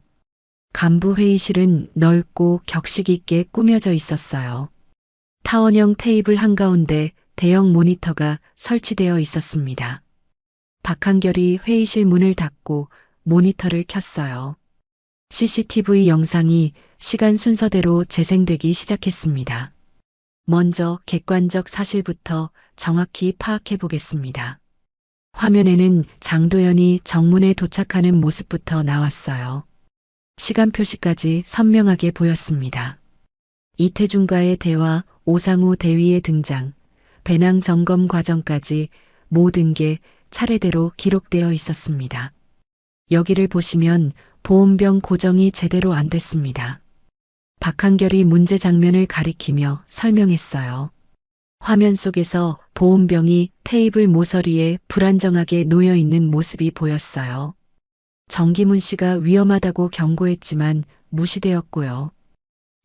S2: 간부 회의실은 넓고 격식 있게 꾸며져 있었어요. 타원형 테이블 한가운데 대형 모니터가 설치되어 있었습니다. 박한결이 회의실 문을 닫고 모니터를 켰어요. CCTV 영상이 시간 순서대로 재생되기 시작했습니다. 먼저 객관적 사실부터 정확히 파악해 보겠습니다. 화면에는 장도연이 정문에 도착하는 모습부터 나왔어요. 시간 표시까지 선명하게 보였습니다. 이태준과의 대화, 오상우 대위의 등장, 배낭 점검 과정까지 모든 게 차례대로 기록되어 있었습니다. 여기를 보시면 보온병 고정이 제대로 안 됐습니다. 박한결이 문제 장면을 가리키며 설명했어요. 화면 속에서 보온병이 테이블 모서리에 불안정하게 놓여 있는 모습이 보였어요. 정기문 씨가 위험하다고 경고했지만 무시되었고요.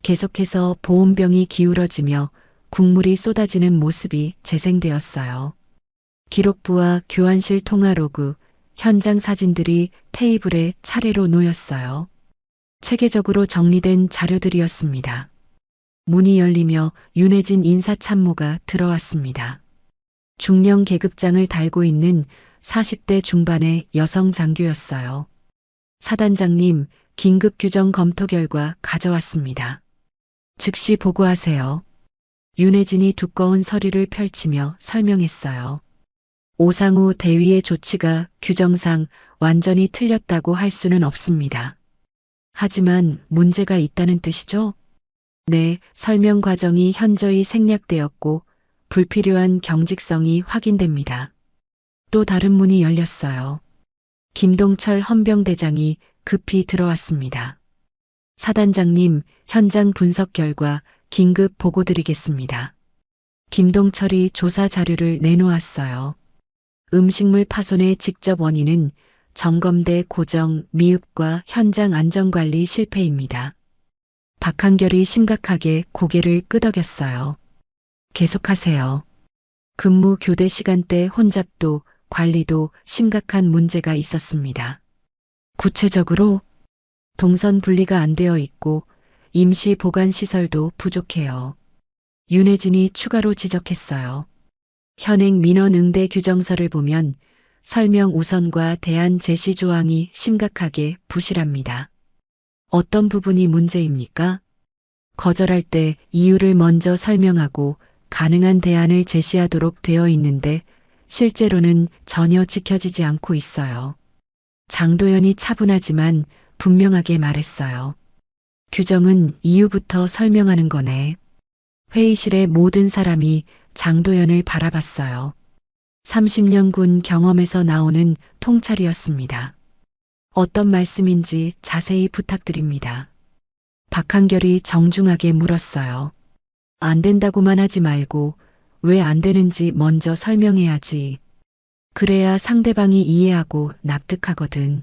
S2: 계속해서 보온병이 기울어지며 국물이 쏟아지는 모습이 재생되었어요. 기록부와 교환실 통화 로그, 현장 사진들이 테이블에 차례로 놓였어요. 체계적으로 정리된 자료들이었습니다. 문이 열리며 윤혜진 인사참모가 들어왔습니다. 중령 계급장을 달고 있는 40대 중반의 여성 장교였어요. 사단장님, 긴급 규정 검토 결과 가져왔습니다. 즉시 보고하세요. 윤혜진이 두꺼운 서류를 펼치며 설명했어요. 오상우 대위의 조치가 규정상 완전히 틀렸다고 할 수는 없습니다. 하지만 문제가 있다는 뜻이죠? 네, 설명 과정이 현저히 생략되었고 불필요한 경직성이 확인됩니다. 또 다른 문이 열렸어요. 김동철 헌병대장이 급히 들어왔습니다. 사단장님, 현장 분석 결과 긴급 보고드리겠습니다. 김동철이 조사 자료를 내놓았어요. 음식물 파손의 직접 원인은 점검대 고정, 미흡과 현장 안전관리 실패입니다. 박한결이 심각하게 고개를 끄덕였어요. 계속하세요. 근무 교대 시간대 혼잡도, 관리도 심각한 문제가 있었습니다. 구체적으로 동선 분리가 안 되어 있고 임시 보관 시설도 부족해요. 윤혜진이 추가로 지적했어요. 현행 민원 응대 규정서를 보면 설명 우선과 대안 제시 조항이 심각하게 부실합니다. 어떤 부분이 문제입니까? 거절할 때 이유를 먼저 설명하고 가능한 대안을 제시하도록 되어 있는데 실제로는 전혀 지켜지지 않고 있어요. 장도연이 차분하지만 분명하게 말했어요. 규정은 이유부터 설명하는 거네. 회의실의 모든 사람이 장도연을 바라봤어요. 30년 군 경험에서 나오는 통찰이었습니다. 어떤 말씀인지 자세히 부탁드립니다. 박한결이 정중하게 물었어요. 안 된다고만 하지 말고 왜 안 되는지 먼저 설명해야지. 그래야 상대방이 이해하고 납득하거든.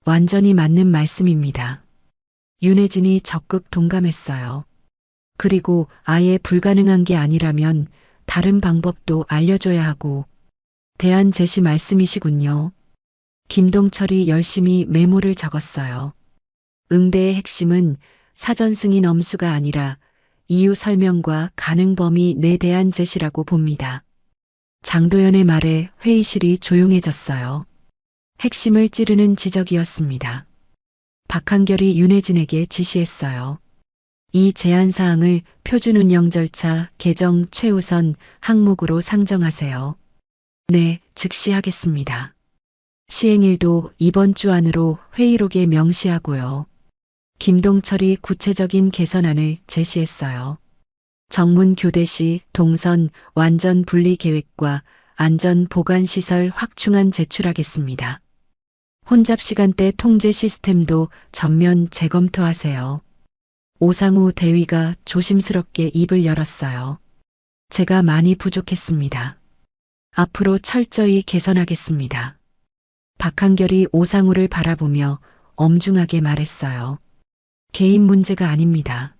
S2: 완전히 맞는 말씀입니다. 윤혜진이 적극 동감했어요. 그리고 아예 불가능한 게 아니라면 다른 방법도 알려줘야 하고 대안 제시 말씀이시군요. 김동철이 열심히 메모를 적었어요. 응대의 핵심은 사전 승인 엄수가 아니라 이유 설명과 가능 범위 내 대안 제시라고 봅니다. 장도연의 말에 회의실이 조용해졌어요. 핵심을 찌르는 지적이었습니다. 박한결이 윤혜진에게 지시했어요. 이 제안 사항을 표준 운영 절차 개정 최우선 항목으로 상정하세요. 네, 즉시 하겠습니다. 시행일도 이번 주 안으로 회의록에 명시하고요. 김동철이 구체적인 개선안을 제시했어요. 정문 교대 시 동선 완전 분리 계획과 안전 보관 시설 확충안 제출하겠습니다. 혼잡 시간대 통제 시스템도 전면 재검토하세요. 오상우 대위가 조심스럽게 입을 열었어요. 제가 많이 부족했습니다. 앞으로 철저히 개선하겠습니다. 박한결이 오상우를 바라보며 엄중하게 말했어요. 개인 문제가 아닙니다.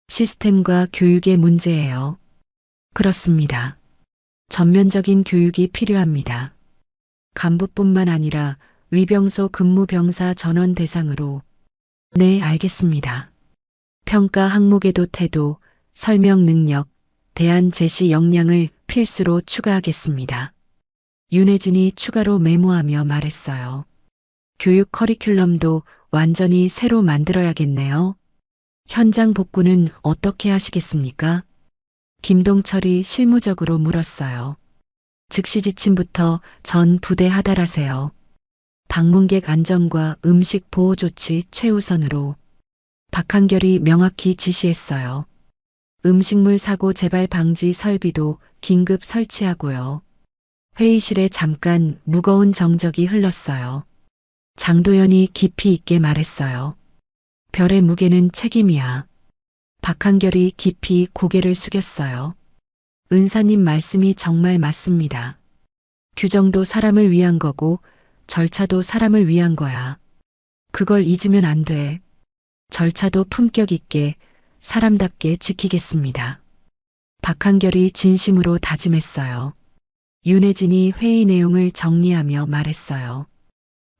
S2: 시스템과 교육의 문제예요. 그렇습니다. 전면적인 교육이 필요합니다. 간부뿐만 아니라 위병소 근무병사 전원 대상으로. 네, 알겠습니다. 평가 항목에도 태도, 설명 능력, 대안 제시 역량을 필수로 추가하겠습니다. 윤혜진이 추가로 메모하며 말했어요. 교육 커리큘럼도 완전히 새로 만들어야겠네요. 현장 복구는 어떻게 하시겠습니까? 김동철이 실무적으로 물었어요. 즉시 지침부터 전 부대 하달하세요. 방문객 안전과 음식 보호 조치 최우선으로. 박한결이 명확히 지시했어요. 음식물 사고 재발 방지 설비도 긴급 설치하고요. 회의실에 잠깐 무거운 정적이 흘렀어요. 장도연이 깊이 있게 말했어요. 별의 무게는 책임이야. 박한결이 깊이 고개를 숙였어요. 은사님 말씀이 정말 맞습니다. 규정도 사람을 위한 거고 절차도 사람을 위한 거야. 그걸 잊으면 안 돼. 절차도 품격 있게 사람답게 지키겠습니다. 박한결이 진심으로 다짐했어요. 윤혜진이 회의 내용을 정리하며 말했어요.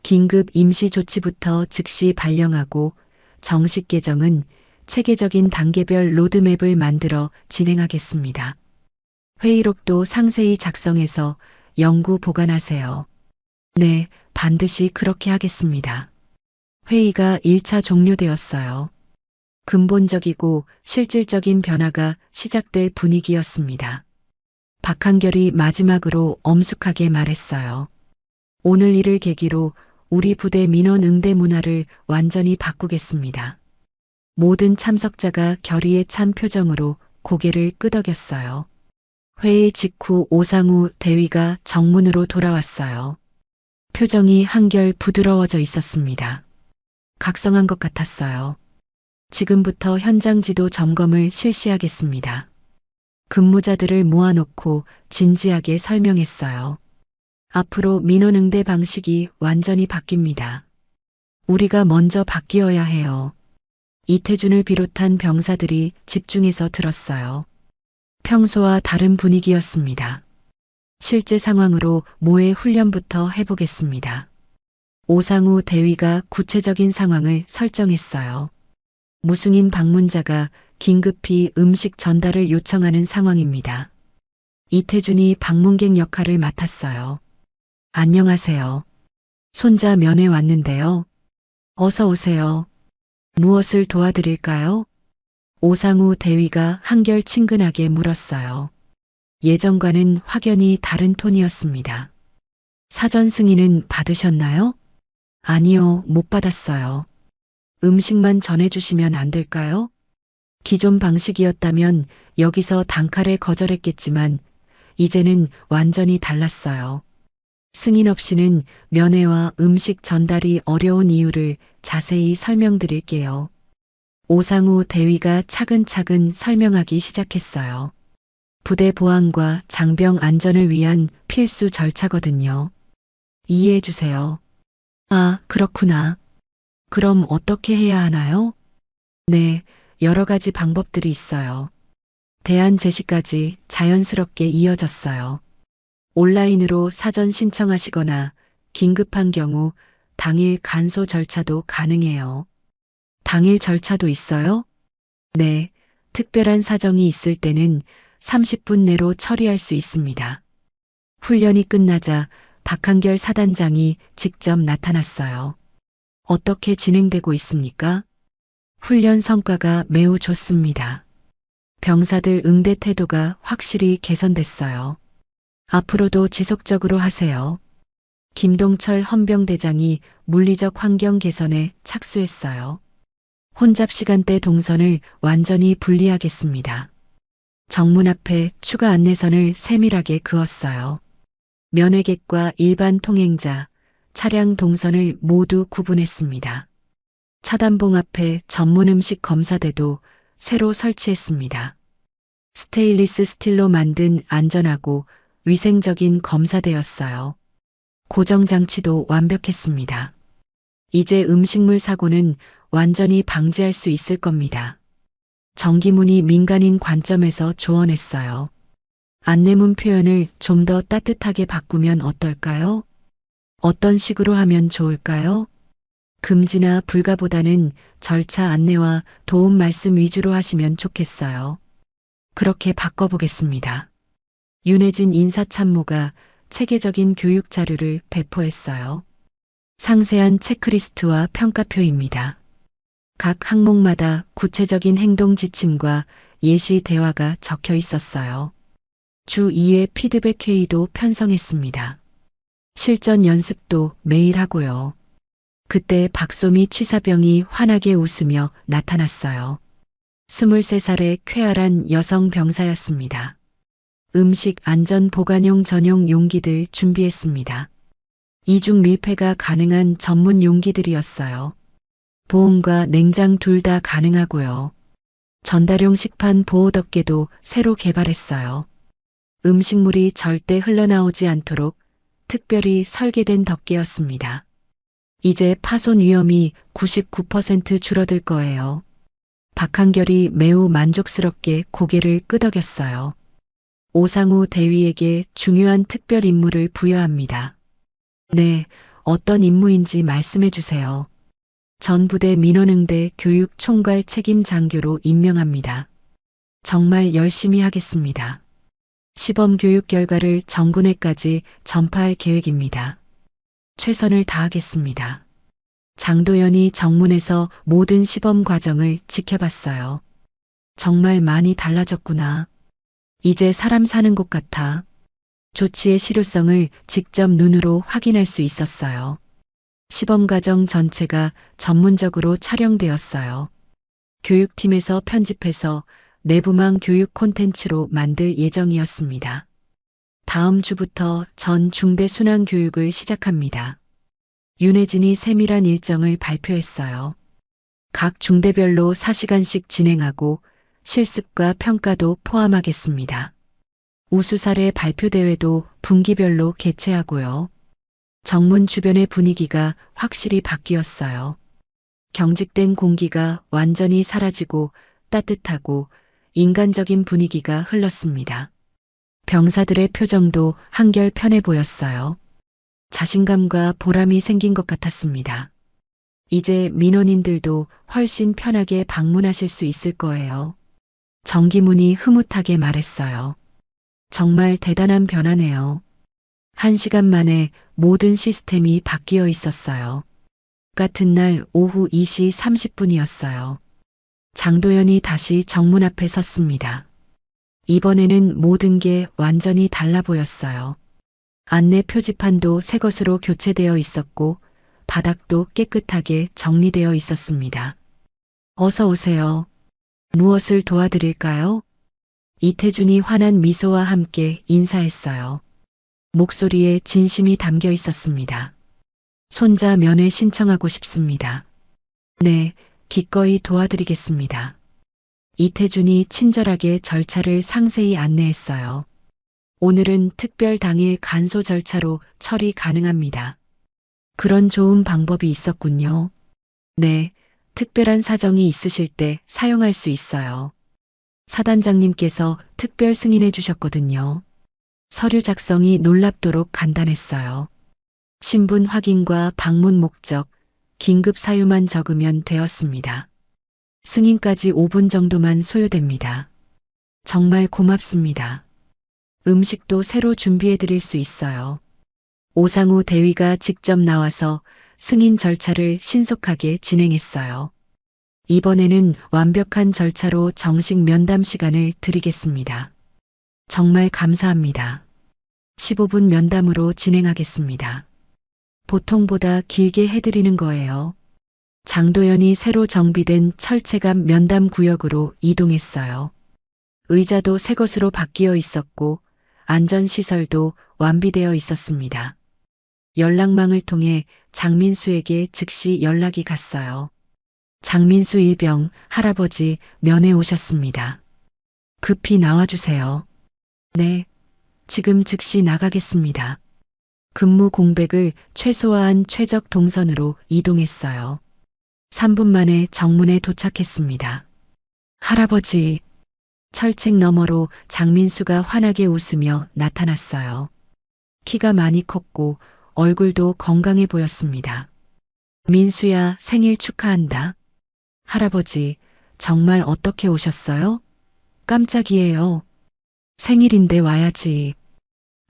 S2: 긴급 임시 조치부터 즉시 발령하고 정식 개정은 체계적인 단계별 로드맵을 만들어 진행하겠습니다. 회의록도 상세히 작성해서 영구 보관하세요. 네, 반드시 그렇게 하겠습니다. 회의가 1차 종료되었어요. 근본적이고 실질적인 변화가 시작될 분위기였습니다. 박한결이 마지막으로 엄숙하게 말했어요. 오늘 일을 계기로 우리 부대 민원 응대 문화를 완전히 바꾸겠습니다. 모든 참석자가 결의에 찬 표정으로 고개를 끄덕였어요. 회의 직후 오상우 대위가 정문으로 돌아왔어요. 표정이 한결 부드러워져 있었습니다. 각성한 것 같았어요. 지금부터 현장 지도 점검을 실시하겠습니다. 근무자들을 모아놓고 진지하게 설명했어요. 앞으로 민원응대 방식이 완전히 바뀝니다. 우리가 먼저 바뀌어야 해요. 이태준을 비롯한 병사들이 집중해서 들었어요. 평소와 다른 분위기였습니다. 실제 상황으로 모의 훈련부터 해보겠습니다. 오상우 대위가 구체적인 상황을 설정했어요. 무승인 방문자가 긴급히 음식 전달을 요청하는 상황입니다. 이태준이 방문객 역할을 맡았어요. 안녕하세요. 손자 면회 왔는데요. 어서 오세요. 무엇을 도와드릴까요? 오상우 대위가 한결 친근하게 물었어요. 예전과는 확연히 다른 톤이었습니다. 사전 승인은 받으셨나요? 아니요, 못 받았어요. 음식만 전해주시면 안 될까요? 기존 방식이었다면 여기서 단칼에 거절했겠지만 이제는 완전히 달랐어요. 승인 없이는 면회와 음식 전달이 어려운 이유를 자세히 설명드릴게요. 오상우 대위가 차근차근 설명하기 시작했어요. 부대 보안과 장병 안전을 위한 필수 절차거든요. 이해해 주세요. 아, 그렇구나. 그럼 어떻게 해야 하나요? 네, 여러 가지 방법들이 있어요. 대안 제시까지 자연스럽게 이어졌어요. 온라인으로 사전 신청하시거나 긴급한 경우 당일 간소 절차도 가능해요. 당일 절차도 있어요? 네, 특별한 사정이 있을 때는 30분 내로 처리할 수 있습니다. 훈련이 끝나자 박한결 사단장이 직접 나타났어요. 어떻게 진행되고 있습니까? 훈련 성과가 매우 좋습니다. 병사들 응대 태도가 확실히 개선됐어요. 앞으로도 지속적으로 하세요. 김동철 헌병대장이 물리적 환경 개선에 착수했어요. 혼잡 시간대 동선을 완전히 분리하겠습니다. 정문 앞에 추가 안내선을 세밀하게 그었어요. 면회객과 일반 통행자, 차량 동선을 모두 구분했습니다. 차단봉 앞에 전문 음식 검사대도 새로 설치했습니다. 스테인리스 스틸로 만든 안전하고 위생적인 검사대였어요. 고정 장치도 완벽했습니다. 이제 음식물 사고는 완전히 방지할 수 있을 겁니다. 전기문이 민간인 관점에서 조언했어요. 안내문 표현을 좀 더 따뜻하게 바꾸면 어떨까요? 어떤 식으로 하면 좋을까요? 금지나 불가보다는 절차 안내와 도움 말씀 위주로 하시면 좋겠어요. 그렇게 바꿔보겠습니다. 윤혜진 인사참모가 체계적인 교육 자료를 배포했어요. 상세한 체크리스트와 평가표입니다. 각 항목마다 구체적인 행동 지침과 예시 대화가 적혀 있었어요. 주 2회 피드백 회의도 편성했습니다. 실전 연습도 매일 하고요. 그때 박소미 취사병이 환하게 웃으며 나타났어요. 23살의 쾌활한 여성 병사였습니다. 음식 안전 보관용 전용 용기들 준비했습니다. 이중 밀폐가 가능한 전문 용기들이었어요. 보온과 냉장 둘 다 가능하고요. 전달용 식판 보호 덮개도 새로 개발했어요. 음식물이 절대 흘러나오지 않도록 특별히 설계된 덮개였습니다. 이제 파손 위험이 99% 줄어들 거예요. 박한결이 매우 만족스럽게 고개를 끄덕였어요. 오상우 대위에게 중요한 특별 임무를 부여합니다. 네, 어떤 임무인지 말씀해 주세요. 전 부대 민원응대 교육 총괄 책임 장교로 임명합니다. 정말 열심히 하겠습니다. 시범 교육 결과를 전군에까지 전파할 계획입니다. 최선을 다하겠습니다. 장도연이 정문에서 모든 시범 과정을 지켜봤어요. 정말 많이 달라졌구나. 이제 사람 사는 곳 같아. 조치의 실효성을 직접 눈으로 확인할 수 있었어요. 시범 과정 전체가 전문적으로 촬영되었어요. 교육팀에서 편집해서 내부망 교육 콘텐츠로 만들 예정이었습니다. 다음 주부터 전 중대 순환 교육을 시작합니다. 윤혜진이 세밀한 일정을 발표했어요. 각 중대별로 4시간씩 진행하고 실습과 평가도 포함하겠습니다. 우수 사례 발표 대회도 분기별로 개최하고요. 정문 주변의 분위기가 확실히 바뀌었어요. 경직된 공기가 완전히 사라지고 따뜻하고 인간적인 분위기가 흘렀습니다. 병사들의 표정도 한결 편해 보였어요. 자신감과 보람이 생긴 것 같았습니다. 이제 민원인들도 훨씬 편하게 방문하실 수 있을 거예요. 정기문이 흐뭇하게 말했어요. 정말 대단한 변화네요. 1시간 만에 모든 시스템이 바뀌어 있었어요. 같은 날 오후 2시 30분이었어요. 장도연이 다시 정문 앞에 섰습니다. 이번에는 모든 게 완전히 달라 보였어요. 안내 표지판도 새 것으로 교체되어 있었고 바닥도 깨끗하게 정리되어 있었습니다. 어서 오세요. 무엇을 도와드릴까요? 이태준이 환한 미소와 함께 인사했어요. 목소리에 진심이 담겨 있었습니다. 손자 면회 신청하고 싶습니다. 네, 기꺼이 도와드리겠습니다. 이태준이 친절하게 절차를 상세히 안내했어요. 오늘은 특별 당일 간소 절차로 처리 가능합니다. 그런 좋은 방법이 있었군요. 네, 특별한 사정이 있으실 때 사용할 수 있어요. 사단장님께서 특별 승인해 주셨거든요. 서류 작성이 놀랍도록 간단했어요. 신분 확인과 방문 목적, 긴급 사유만 적으면 되었습니다. 승인까지 5분 정도만 소요됩니다. 정말 고맙습니다. 음식도 새로 준비해 드릴 수 있어요. 오상우 대위가 직접 나와서 승인 절차를 신속하게 진행했어요. 이번에는 완벽한 절차로 정식 면담 시간을 드리겠습니다. 정말 감사합니다. 15분 면담으로 진행하겠습니다. 보통보다 길게 해드리는 거예요. 장도연이 새로 정비된 철체감 면담 구역으로 이동했어요. 의자도 새 것으로 바뀌어 있었고 안전시설도 완비되어 있었습니다. 연락망을 통해 장민수에게 즉시 연락이 갔어요. 장민수 일병 할아버지 면회 오셨습니다. 급히 나와주세요. 네, 지금 즉시 나가겠습니다. 근무 공백을 최소화한 최적 동선으로 이동했어요. 3분 만에 정문에 도착했습니다. 할아버지, 철책 너머로 장민수가 환하게 웃으며 나타났어요. 키가 많이 컸고 얼굴도 건강해 보였습니다. 민수야, 생일 축하한다. 할아버지, 정말 어떻게 오셨어요? 깜짝이에요. 생일인데 와야지.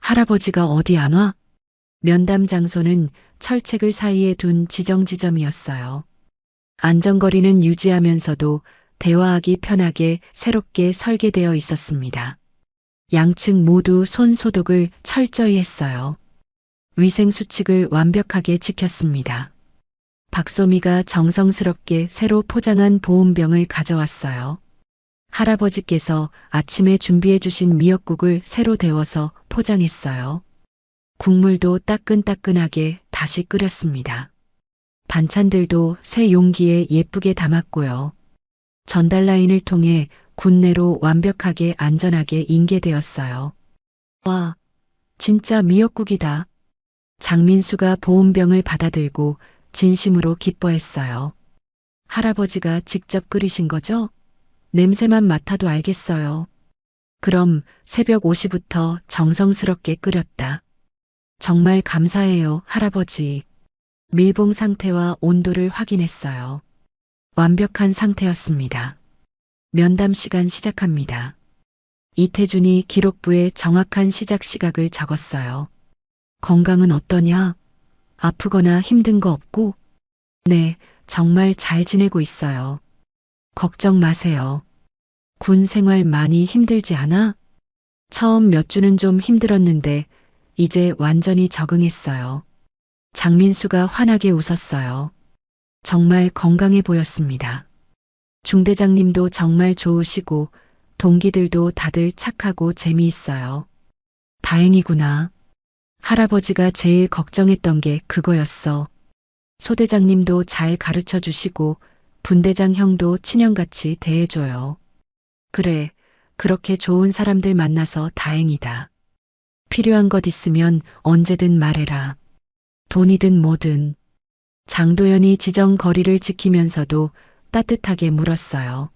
S2: 할아버지가 어디 안 와? 면담 장소는 철책을 사이에 둔 지점이었어요. 안전거리는 유지하면서도 대화하기 편하게 새롭게 설계되어 있었습니다. 양측 모두 손 소독을 철저히 했어요. 위생 수칙을 완벽하게 지켰습니다. 박소미가 정성스럽게 새로 포장한 보온병을 가져왔어요. 할아버지께서 아침에 준비해 주신 미역국을 새로 데워서 포장했어요. 국물도 따끈따끈하게 다시 끓였습니다. 반찬들도 새 용기에 예쁘게 담았고요. 전달 라인을 통해 군내로 완벽하게 안전하게 인계되었어요. 와, 진짜 미역국이다. 장민수가 보온병을 받아들고 진심으로 기뻐했어요. 할아버지가 직접 끓이신 거죠? 냄새만 맡아도 알겠어요. 그럼 새벽 5시부터 정성스럽게 끓였다. 정말 감사해요, 할아버지. 밀봉 상태와 온도를 확인했어요. 완벽한 상태였습니다. 면담 시간 시작합니다. 이태준이 기록부에 정확한 시작 시각을 적었어요. 건강은 어떠냐? 아프거나 힘든 거 없고? 네, 정말 잘 지내고 있어요. 걱정 마세요. 군 생활 많이 힘들지 않아? 처음 몇 주는 좀 힘들었는데 이제 완전히 적응했어요. 장민수가 환하게 웃었어요. 정말 건강해 보였습니다. 중대장님도 정말 좋으시고 동기들도 다들 착하고 재미있어요. 다행이구나. 할아버지가 제일 걱정했던 게 그거였어. 소대장님도 잘 가르쳐 주시고 분대장 형도 친형같이 대해줘요. 그래, 그렇게 좋은 사람들 만나서 다행이다. 필요한 것 있으면 언제든 말해라. 돈이든 뭐든. 장도연이 지정 거리를 지키면서도 따뜻하게 물었어요.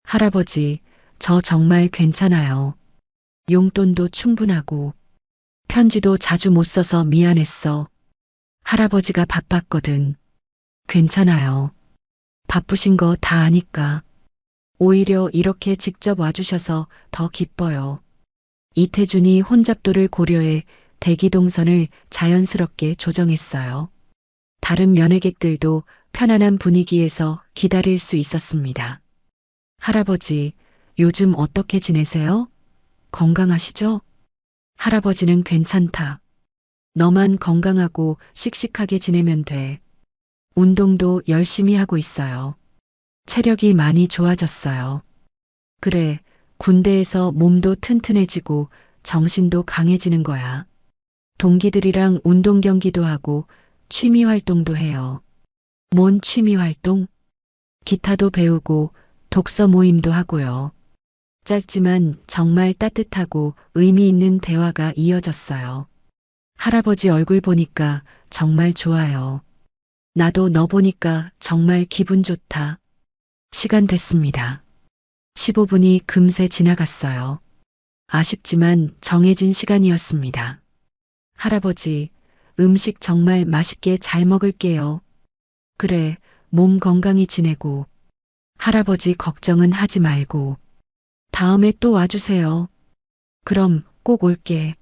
S2: 할아버지, 저 정말 괜찮아요. 용돈도 충분하고 편지도 자주 못 써서 미안했어. 할아버지가 바빴거든. 괜찮아요. 바쁘신 거 다 아니까. 오히려 이렇게 직접 와주셔서 더 기뻐요. 이태준이 혼잡도를 고려해 대기동선을 자연스럽게 조정했어요. 다른 면회객들도 편안한 분위기에서 기다릴 수 있었습니다. 할아버지, 요즘 어떻게 지내세요? 건강하시죠? 할아버지는 괜찮다. 너만 건강하고 씩씩하게 지내면 돼. 운동도 열심히 하고 있어요. 체력이 많이 좋아졌어요. 그래, 군대에서 몸도 튼튼해지고 정신도 강해지는 거야. 동기들이랑 운동 경기도 하고 취미 활동도 해요. 뭔 취미 활동? 기타도 배우고 독서 모임도 하고요. 짧지만 정말 따뜻하고 의미 있는 대화가 이어졌어요. 할아버지 얼굴 보니까 정말 좋아요. 나도 너 보니까 정말 기분 좋다. 시간 됐습니다. 15분이 금세 지나갔어요. 아쉽지만 정해진 시간이었습니다. 할아버지, 음식 정말 맛있게 잘 먹을게요. 그래, 몸 건강히 지내고. 할아버지 걱정은 하지 말고. 다음에 또 와주세요. 그럼 꼭 올게.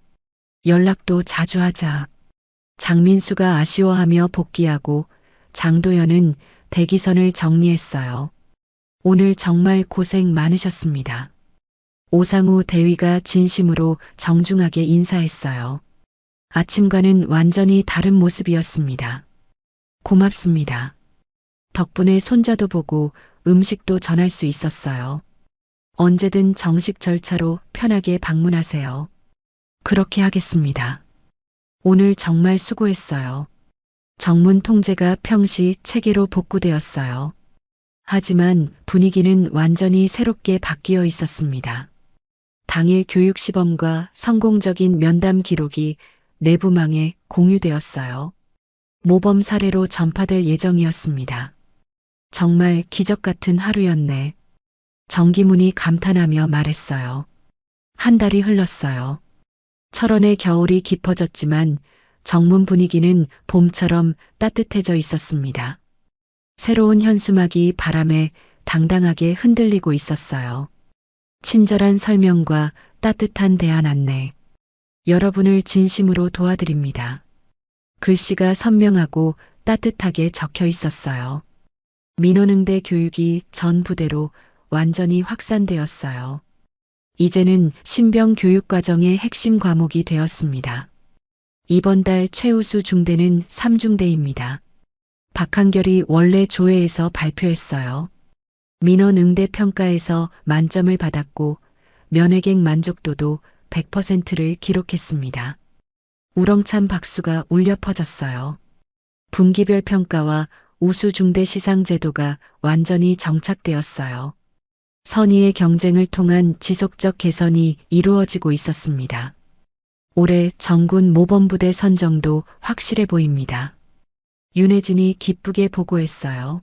S2: 연락도 자주 하자. 장민수가 아쉬워하며 복귀하고 장도연은 대기선을 정리했어요. 오늘 정말 고생 많으셨습니다. 오상우 대위가 진심으로 정중하게 인사했어요. 아침과는 완전히 다른 모습이었습니다. 고맙습니다. 덕분에 손자도 보고 음식도 전할 수 있었어요. 언제든 정식 절차로 편하게 방문하세요. 그렇게 하겠습니다. 오늘 정말 수고했어요. 정문 통제가 평시 체계로 복구되었어요. 하지만 분위기는 완전히 새롭게 바뀌어 있었습니다. 당일 교육 시범과 성공적인 면담 기록이 내부망에 공유되었어요. 모범 사례로 전파될 예정이었습니다. 정말 기적 같은 하루였네. 정기문이 감탄하며 말했어요. 한 달이 흘렀어요. 철원의 겨울이 깊어졌지만 정문 분위기는 봄처럼 따뜻해져 있었습니다. 새로운 현수막이 바람에 당당하게 흔들리고 있었어요. 친절한 설명과 따뜻한 대안 안내. 여러분을 진심으로 도와드립니다. 글씨가 선명하고 따뜻하게 적혀 있었어요. 민원응대 교육이 전 부대로 완전히 확산되었어요. 이제는 신병 교육 과정의 핵심 과목이 되었습니다. 이번 달 최우수 중대는 3중대입니다. 박한결이 원래 조회에서 발표했어요. 민원 응대 평가에서 만점을 받았고 면회객 만족도도 100%를 기록했습니다. 우렁찬 박수가 울려 퍼졌어요. 분기별 평가와 우수 중대 시상 제도가 완전히 정착되었어요. 선의의 경쟁을 통한 지속적 개선이 이루어지고 있었습니다. 올해 정군 모범부대 선정도 확실해 보입니다. 윤혜진이 기쁘게 보고했어요.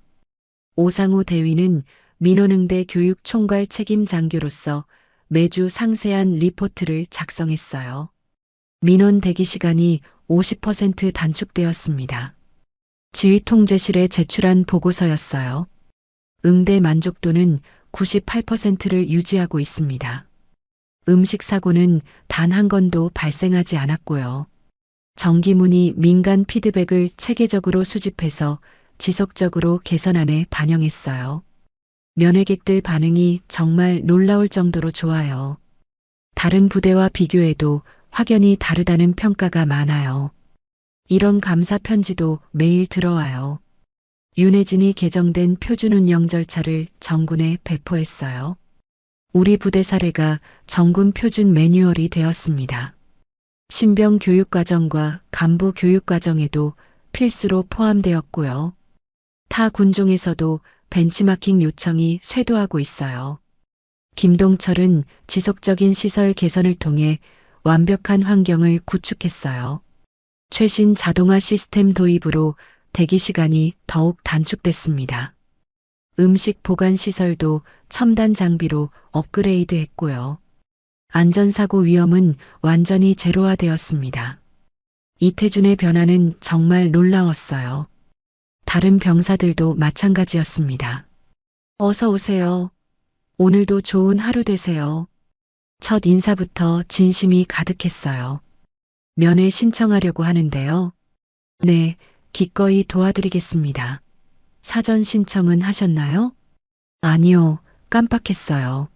S2: 오상우 대위는 민원응대 교육 총괄 책임 장교로서 매주 상세한 리포트를 작성했어요. 민원 대기 시간이 50% 단축되었습니다. 지휘 통제실에 제출한 보고서였어요. 응대 만족도는 98%를 유지하고 있습니다. 음식 사고는 단 한 건도 발생하지 않았고요. 정기문이 민간 피드백을 체계적으로 수집해서 지속적으로 개선안에 반영했어요. 면회객들 반응이 정말 놀라울 정도로 좋아요. 다른 부대와 비교해도 확연히 다르다는 평가가 많아요. 이런 감사 편지도 매일 들어와요. 윤혜진이 개정된 표준 운영 절차를 정군에 배포했어요. 우리 부대 사례가 정군 표준 매뉴얼이 되었습니다. 신병 교육과정과 간부 교육과정에도 필수로 포함되었고요. 타 군종에서도 벤치마킹 요청이 쇄도하고 있어요. 김동철은 지속적인 시설 개선을 통해 완벽한 환경을 구축했어요. 최신 자동화 시스템 도입으로 대기 시간이 더욱 단축됐습니다. 음식 보관 시설도 첨단 장비로 업그레이드 했고요. 안전사고 위험은 완전히 제로화되었습니다. 이태준의 변화는 정말 놀라웠어요. 다른 병사들도 마찬가지였습니다. 어서 오세요. 오늘도 좋은 하루 되세요. 첫 인사부터 진심이 가득했어요. 면회 신청하려고 하는데요. 네, 기꺼이 도와드리겠습니다. 사전 신청은 하셨나요? 아니요, 깜빡했어요.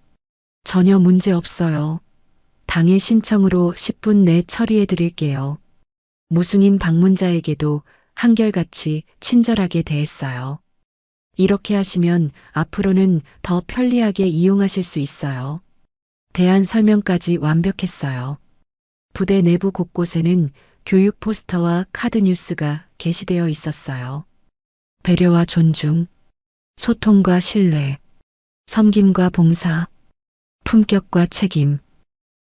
S2: 전혀 문제 없어요. 당일 신청으로 10분 내 처리해 드릴게요. 무승인 방문자에게도 한결같이 친절하게 대했어요. 이렇게 하시면 앞으로는 더 편리하게 이용하실 수 있어요. 대안 설명까지 완벽했어요. 부대 내부 곳곳에는 교육 포스터와 카드 뉴스가 게시되어 있었어요. 배려와 존중, 소통과 신뢰, 섬김과 봉사, 품격과 책임,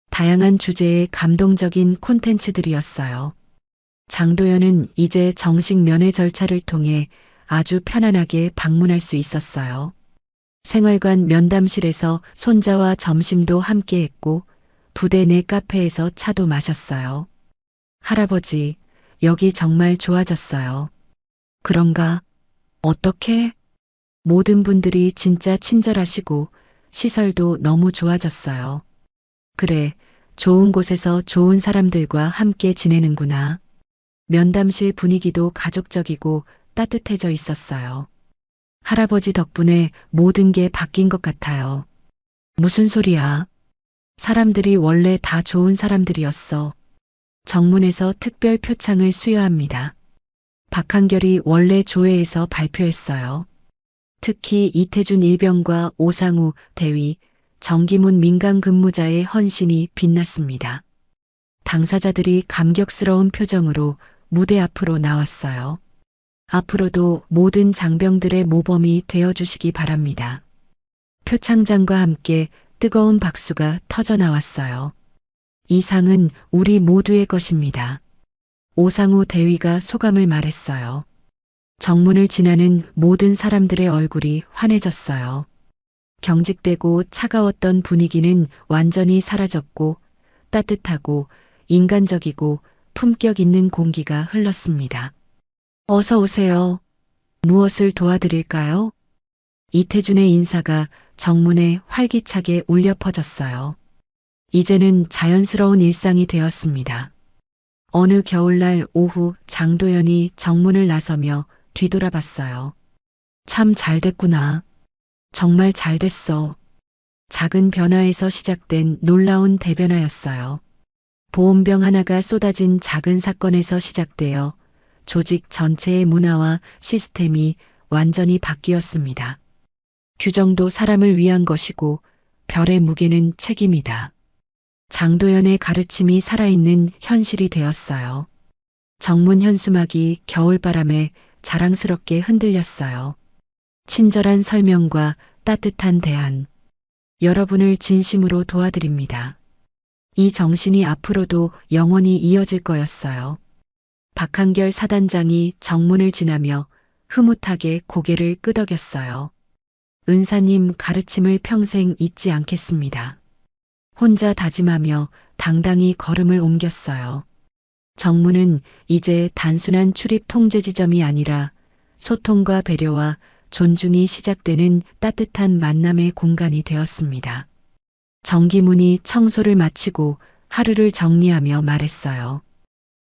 S2: 다양한 주제의 감동적인 콘텐츠들이었어요. 장도연은 이제 정식 면회 절차를 통해 아주 편안하게 방문할 수 있었어요. 생활관 면담실에서 손자와 점심도 함께 했고 부대 내 카페에서 차도 마셨어요. 할아버지, 여기 정말 좋아졌어요. 그런가? 어떻게? 모든 분들이 진짜 친절하시고 시설도 너무 좋아졌어요. 그래, 좋은 곳에서 좋은 사람들과 함께 지내는구나. 면담실 분위기도 가족적이고 따뜻해져 있었어요. 할아버지 덕분에 모든 게 바뀐 것 같아요. 무슨 소리야? 사람들이 원래 다 좋은 사람들이었어. 정문에서 특별 표창을 수여합니다. 박한결이 원래 조회에서 발표했어요. 특히 이태준 일병과 오상우 대위, 정기문 민간 근무자의 헌신이 빛났습니다. 당사자들이 감격스러운 표정으로 무대 앞으로 나왔어요. 앞으로도 모든 장병들의 모범이 되어주시기 바랍니다. 표창장과 함께 뜨거운 박수가 터져 나왔어요. 이 상은 우리 모두의 것입니다. 오상우 대위가 소감을 말했어요. 정문을 지나는 모든 사람들의 얼굴이 환해졌어요. 경직되고 차가웠던 분위기는 완전히 사라졌고 따뜻하고 인간적이고 품격 있는 공기가 흘렀습니다. 어서 오세요. 무엇을 도와드릴까요? 이태준의 인사가 정문에 활기차게 울려 퍼졌어요. 이제는 자연스러운 일상이 되었습니다. 어느 겨울날 오후 장도연이 정문을 나서며 뒤돌아봤어요. 참 잘됐구나. 정말 잘됐어. 작은 변화에서 시작된 놀라운 대변화였어요. 보온병 하나가 쏟아진 작은 사건에서 시작되어 조직 전체의 문화와 시스템이 완전히 바뀌었습니다. 규정도 사람을 위한 것이고 별의 무게는 책임이다. 장도연의 가르침이 살아있는 현실이 되었어요. 정문 현수막이 겨울바람에 자랑스럽게 흔들렸어요. 친절한 설명과 따뜻한 대안. 여러분을 진심으로 도와드립니다. 이 정신이 앞으로도 영원히 이어질 거였어요. 박한결 사단장이 정문을 지나며 흐뭇하게 고개를 끄덕였어요. 은사님 가르침을 평생 잊지 않겠습니다. 혼자 다짐하며 당당히 걸음을 옮겼어요. 정문은 이제 단순한 출입 통제 지점이 아니라 소통과 배려와 존중이 시작되는 따뜻한 만남의 공간이 되었습니다. 정기문이 청소를 마치고 하루를 정리하며 말했어요.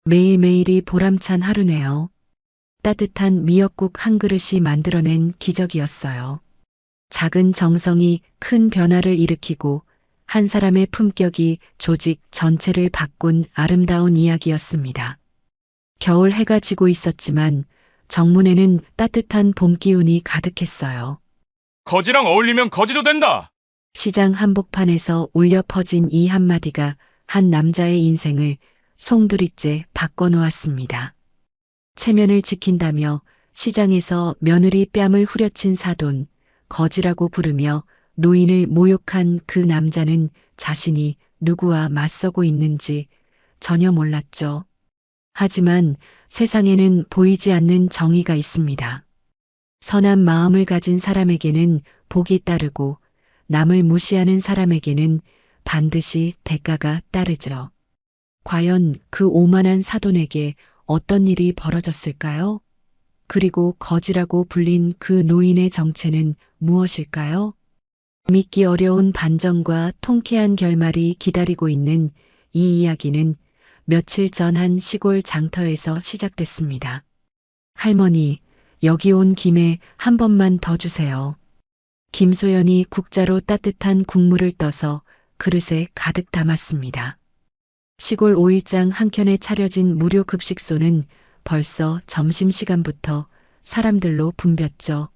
S2: 매일매일이 보람찬 하루네요. 따뜻한 미역국 한 그릇이 만들어낸 기적이었어요. 작은 정성이 큰 변화를 일으키고 한 사람의 품격이 조직 전체를 바꾼 아름다운 이야기였습니다. 겨울 해가 지고 있었지만 정문에는 따뜻한 봄 기운이 가득했어요.
S1: 거지랑 어울리면 거지도 된다.
S2: 시장 한복판에서 울려 퍼진 이 한마디가 한 남자의 인생을 송두리째 바꿔놓았습니다. 체면을 지킨다며 시장에서 며느리 뺨을 후려친 사돈, 거지라고 부르며 노인을 모욕한 그 남자는 자신이 누구와 맞서고 있는지 전혀 몰랐죠. 하지만 세상에는 보이지 않는 정의가 있습니다. 선한 마음을 가진 사람에게는 복이 따르고 남을 무시하는 사람에게는 반드시 대가가 따르죠. 과연 그 오만한 사돈에게 어떤 일이 벌어졌을까요? 그리고 거지라고 불린 그 노인의 정체는 무엇일까요? 믿기 어려운 반전과 통쾌한 결말이 기다리고 있는 이 이야기는 며칠 전 한 시골 장터에서 시작됐습니다. 할머니, 여기 온 김에 한 번만 더 주세요. 김소연이 국자로 따뜻한 국물을 떠서 그릇에 가득 담았습니다. 시골 5일장 한켠에 차려진 무료 급식소는 벌써 점심시간부터 사람들로 붐볐죠.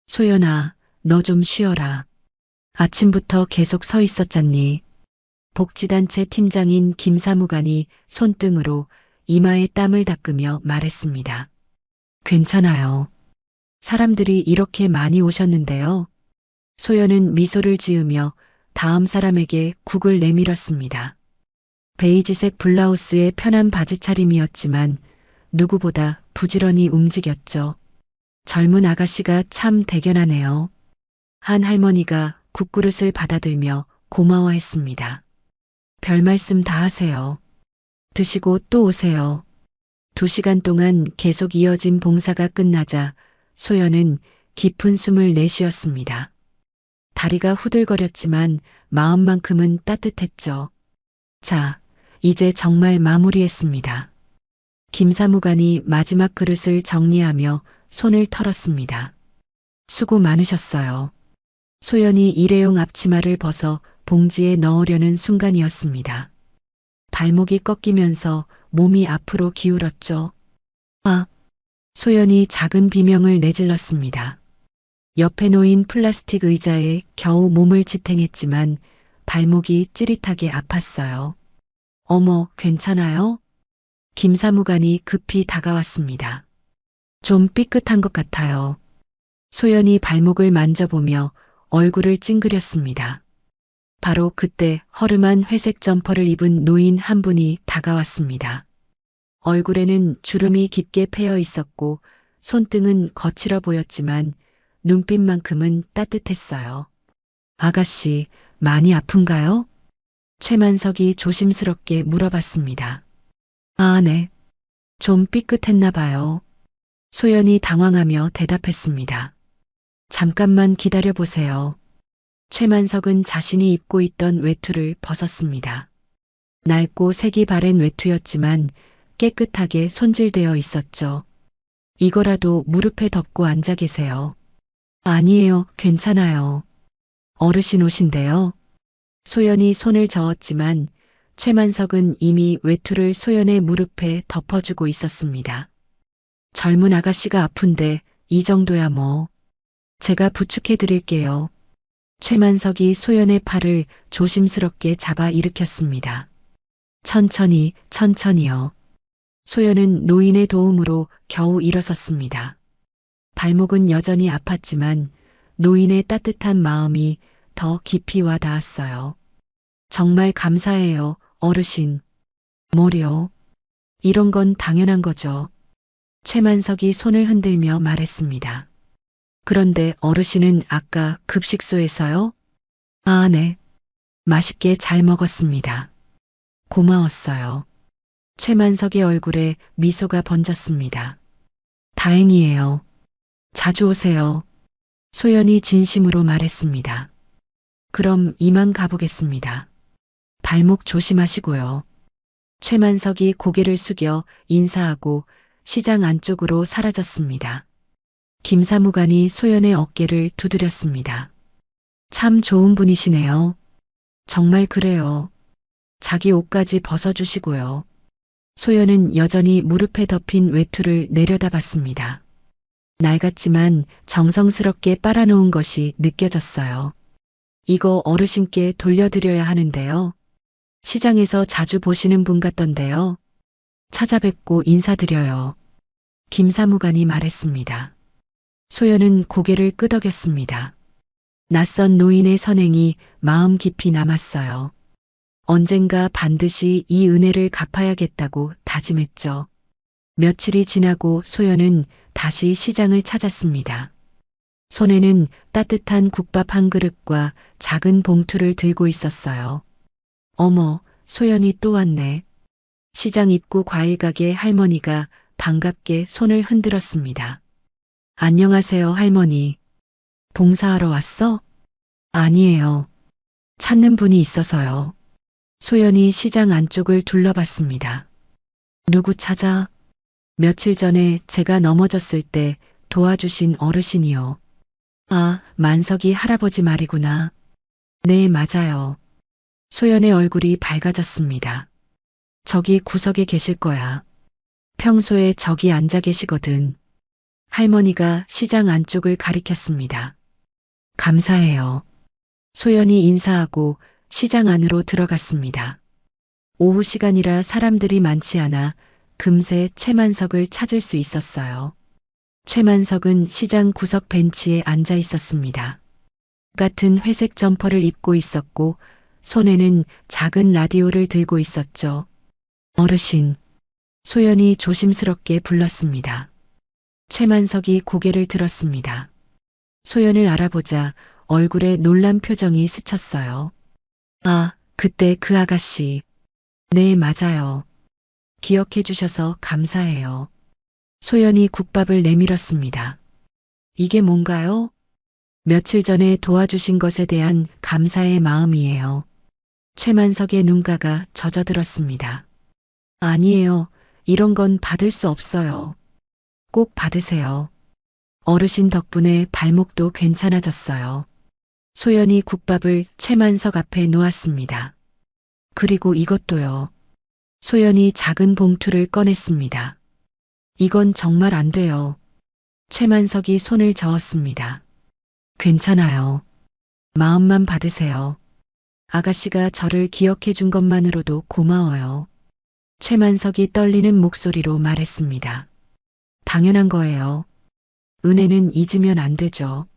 S2: 소연아, 너 좀 쉬어라. 아침부터 계속 서 있었잖니. 복지단체 팀장인 김사무관이 손등으로 이마에 땀을 닦으며 말했습니다. 괜찮아요. 사람들이 이렇게 많이 오셨는데요. 소연은 미소를 지으며 다음 사람에게 국을 내밀었습니다. 베이지색 블라우스에 편한 바지 차림이었지만 누구보다 부지런히 움직였죠. 젊은 아가씨가 참 대견하네요. 한 할머니가 국그릇을 받아들며 고마워했습니다. 별 말씀 다 하세요. 드시고 또 오세요. 2시간 동안 계속 이어진 봉사가 끝나자 소연은 깊은 숨을 내쉬었습니다. 다리가 후들거렸지만 마음만큼은 따뜻했죠. 자, 이제 정말 마무리했습니다. 김사무관이 마지막 그릇을 정리하며 손을 털었습니다. 수고 많으셨어요. 소연이 일회용 앞치마를 벗어 봉지에 넣으려는 순간이었습니다. 발목이 꺾이면서 몸이 앞으로 기울었죠. 아! 소연이 작은 비명을 내질렀습니다. 옆에 놓인 플라스틱 의자에 겨우 몸을 지탱했지만 발목이 찌릿하게 아팠어요. 어머, 괜찮아요? 김사무관이 급히 다가왔습니다. 좀 삐끗한 것 같아요. 소연이 발목을 만져보며 얼굴을 찡그렸습니다. 바로 그때 허름한 회색 점퍼를 입은 노인 한 분이 다가왔습니다. 얼굴에는 주름이 깊게 패여 있었고 손등은 거칠어 보였지만 눈빛만큼은 따뜻했어요. 아가씨, 많이 아픈가요? 최만석이 조심스럽게 물어봤습니다. 아, 네. 좀 삐끗했나 봐요. 소연이 당황하며 대답했습니다. 잠깐만 기다려보세요. 최만석은 자신이 입고 있던 외투를 벗었습니다. 낡고 색이 바랜 외투였지만 깨끗하게 손질되어 있었죠. 이거라도 무릎에 덮고 앉아 계세요. 아니에요, 괜찮아요. 어르신 옷인데요. 소연이 손을 저었지만 최만석은 이미 외투를 소연의 무릎에 덮어주고 있었습니다. 젊은 아가씨가 아픈데 이 정도야 뭐. 제가 부축해 드릴게요. 최만석이 소연의 팔을 조심스럽게 잡아 일으켰습니다. 천천히, 천천히요. 소연은 노인의 도움으로 겨우 일어섰습니다. 발목은 여전히 아팠지만 노인의 따뜻한 마음이 더 깊이 와 닿았어요. 정말 감사해요, 어르신. 뭐려? 이런 건 당연한 거죠. 최만석이 손을 흔들며 말했습니다. 그런데 어르신은 아까 급식소에서요? 아, 네. 맛있게 잘 먹었습니다. 고마웠어요. 최만석의 얼굴에 미소가 번졌습니다. 다행이에요. 자주 오세요. 소연이 진심으로 말했습니다. 그럼 이만 가보겠습니다. 발목 조심하시고요. 최만석이 고개를 숙여 인사하고 시장 안쪽으로 사라졌습니다. 김사무관이 소연의 어깨를 두드렸습니다. 참 좋은 분이시네요. 정말 그래요. 자기 옷까지 벗어주시고요. 소연은 여전히 무릎에 덮인 외투를 내려다봤습니다. 낡았지만 정성스럽게 빨아놓은 것이 느껴졌어요. 이거 어르신께 돌려드려야 하는데요. 시장에서 자주 보시는 분 같던데요. 찾아뵙고 인사드려요. 김사무관이 말했습니다. 소연은 고개를 끄덕였습니다. 낯선 노인의 선행이 마음 깊이 남았어요. 언젠가 반드시 이 은혜를 갚아야겠다고 다짐했죠. 며칠이 지나고 소연은 다시 시장을 찾았습니다. 손에는 따뜻한 국밥 한 그릇과 작은 봉투를 들고 있었어요. 어머, 소연이 또 왔네. 시장 입구 과일 가게 할머니가 반갑게 손을 흔들었습니다. 안녕하세요, 할머니. 봉사하러 왔어? 아니에요. 찾는 분이 있어서요. 소연이 시장 안쪽을 둘러봤습니다. 누구 찾아? 며칠 전에 제가 넘어졌을 때 도와주신 어르신이요. 아, 만석이 할아버지 말이구나. 네, 맞아요. 소연의 얼굴이 밝아졌습니다. 저기 구석에 계실 거야. 평소에 저기 앉아 계시거든. 할머니가 시장 안쪽을 가리켰습니다. 감사해요. 소연이 인사하고 시장 안으로 들어갔습니다. 오후 시간이라 사람들이 많지 않아 금세 최만석을 찾을 수 있었어요. 최만석은 시장 구석 벤치에 앉아 있었습니다. 같은 회색 점퍼를 입고 있었고 손에는 작은 라디오를 들고 있었죠. 어르신. 소연이 조심스럽게 불렀습니다. 최만석이 고개를 들었습니다. 소연을 알아보자 얼굴에 놀란 표정이 스쳤어요. 아, 그때 그 아가씨. 네, 맞아요. 기억해 주셔서 감사해요. 소연이 국밥을 내밀었습니다. 이게 뭔가요? 며칠 전에 도와주신 것에 대한 감사의 마음이에요. 최만석의 눈가가 젖어들었습니다. 아니에요. 이런 건 받을 수 없어요. 꼭 받으세요. 어르신 덕분에 발목도 괜찮아졌어요. 소연이 국밥을 최만석 앞에 놓았습니다. 그리고 이것도요. 소연이 작은 봉투를 꺼냈습니다. 이건 정말 안 돼요. 최만석이 손을 저었습니다. 괜찮아요. 마음만 받으세요. 아가씨가 저를 기억해 준 것만으로도 고마워요. 최만석이 떨리는 목소리로 말했습니다. 당연한 거예요. 은혜는 잊으면 안 되죠.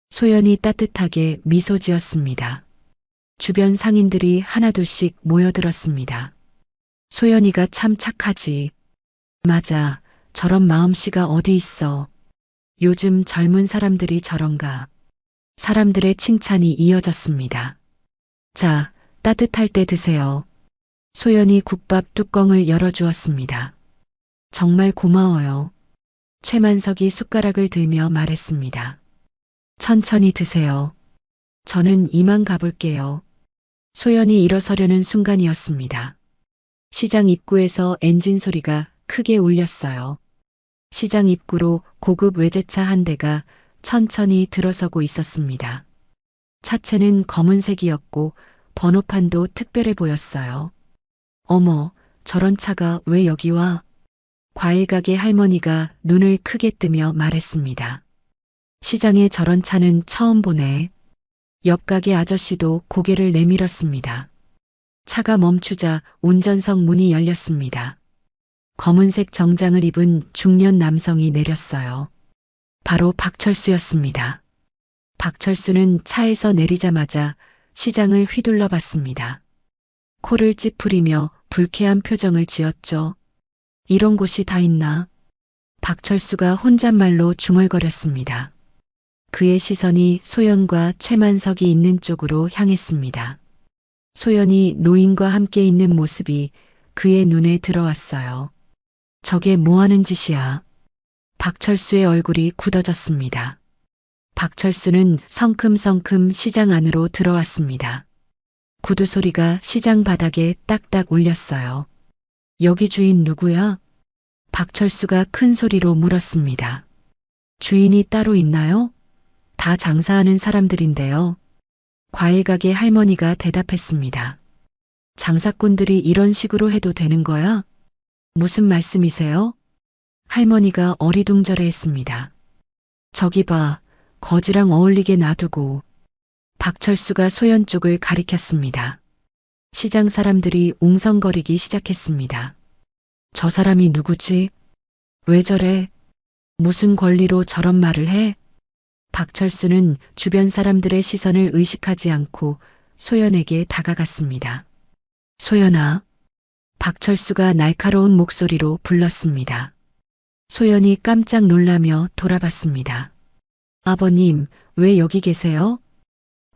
S2: 소연이 따뜻하게 미소 지었습니다. 주변 상인들이 하나둘씩 모여들었습니다. 소연이가 참 착하지. 맞아. 저런 마음씨가 어디 있어. 요즘 젊은 사람들이 저런가. 사람들의 칭찬이 이어졌습니다. 자, 따뜻할 때 드세요. 소연이 국밥 뚜껑을 열어주었습니다. 정말 고마워요. 최만석이 숟가락을 들며 말했습니다. 천천히 드세요. 저는 이만 가볼게요. 소연이 일어서려는 순간이었습니다. 시장 입구에서 엔진 소리가 크게 울렸어요. 시장 입구로 고급 외제차 한 대가 천천히 들어서고 있었습니다. 차체는 검은색이었고 번호판도 특별해 보였어요. 어머, 저런 차가 왜 여기 와? 과일 가게 할머니가 눈을 크게 뜨며 말했습니다. 시장에 저런 차는 처음 보네. 옆 가게 아저씨도 고개를 내밀었습니다. 차가 멈추자 운전석 문이 열렸습니다. 검은색 정장을 입은 중년 남성이 내렸어요. 바로 박철수였습니다. 박철수는 차에서 내리자마자 시장을 휘둘러 봤습니다. 코를 찌푸리며 불쾌한 표정을 지었죠. 이런 곳이 다 있나? 박철수가 혼잣말로 중얼거렸습니다. 그의 시선이 소연과 최만석이 있는 쪽으로 향했습니다. 소연이 노인과 함께 있는 모습이 그의 눈에 들어왔어요. 저게 뭐 하는 짓이야? 박철수의 얼굴이 굳어졌습니다. 박철수는 성큼성큼 시장 안으로 들어왔습니다. 구두 소리가 시장 바닥에 딱딱 울렸어요. 여기 주인 누구야? 박철수가 큰 소리로 물었습니다. 주인이 따로 있나요? 다 장사하는 사람들인데요. 과일 가게 할머니가 대답했습니다. 장사꾼들이 이런 식으로 해도 되는 거야? 무슨 말씀이세요? 할머니가 어리둥절해했습니다. 저기 봐, 거지랑 어울리게 놔두고. 박철수가 소연 쪽을 가리켰습니다. 시장 사람들이 웅성거리기 시작했습니다. 저 사람이 누구지? 왜 저래? 무슨 권리로 저런 말을 해? 박철수는 주변 사람들의 시선을 의식하지 않고 소연에게 다가갔습니다. 소연아. 박철수가 날카로운 목소리로 불렀습니다. 소연이 깜짝 놀라며 돌아봤습니다. 아버님, 왜 여기 계세요?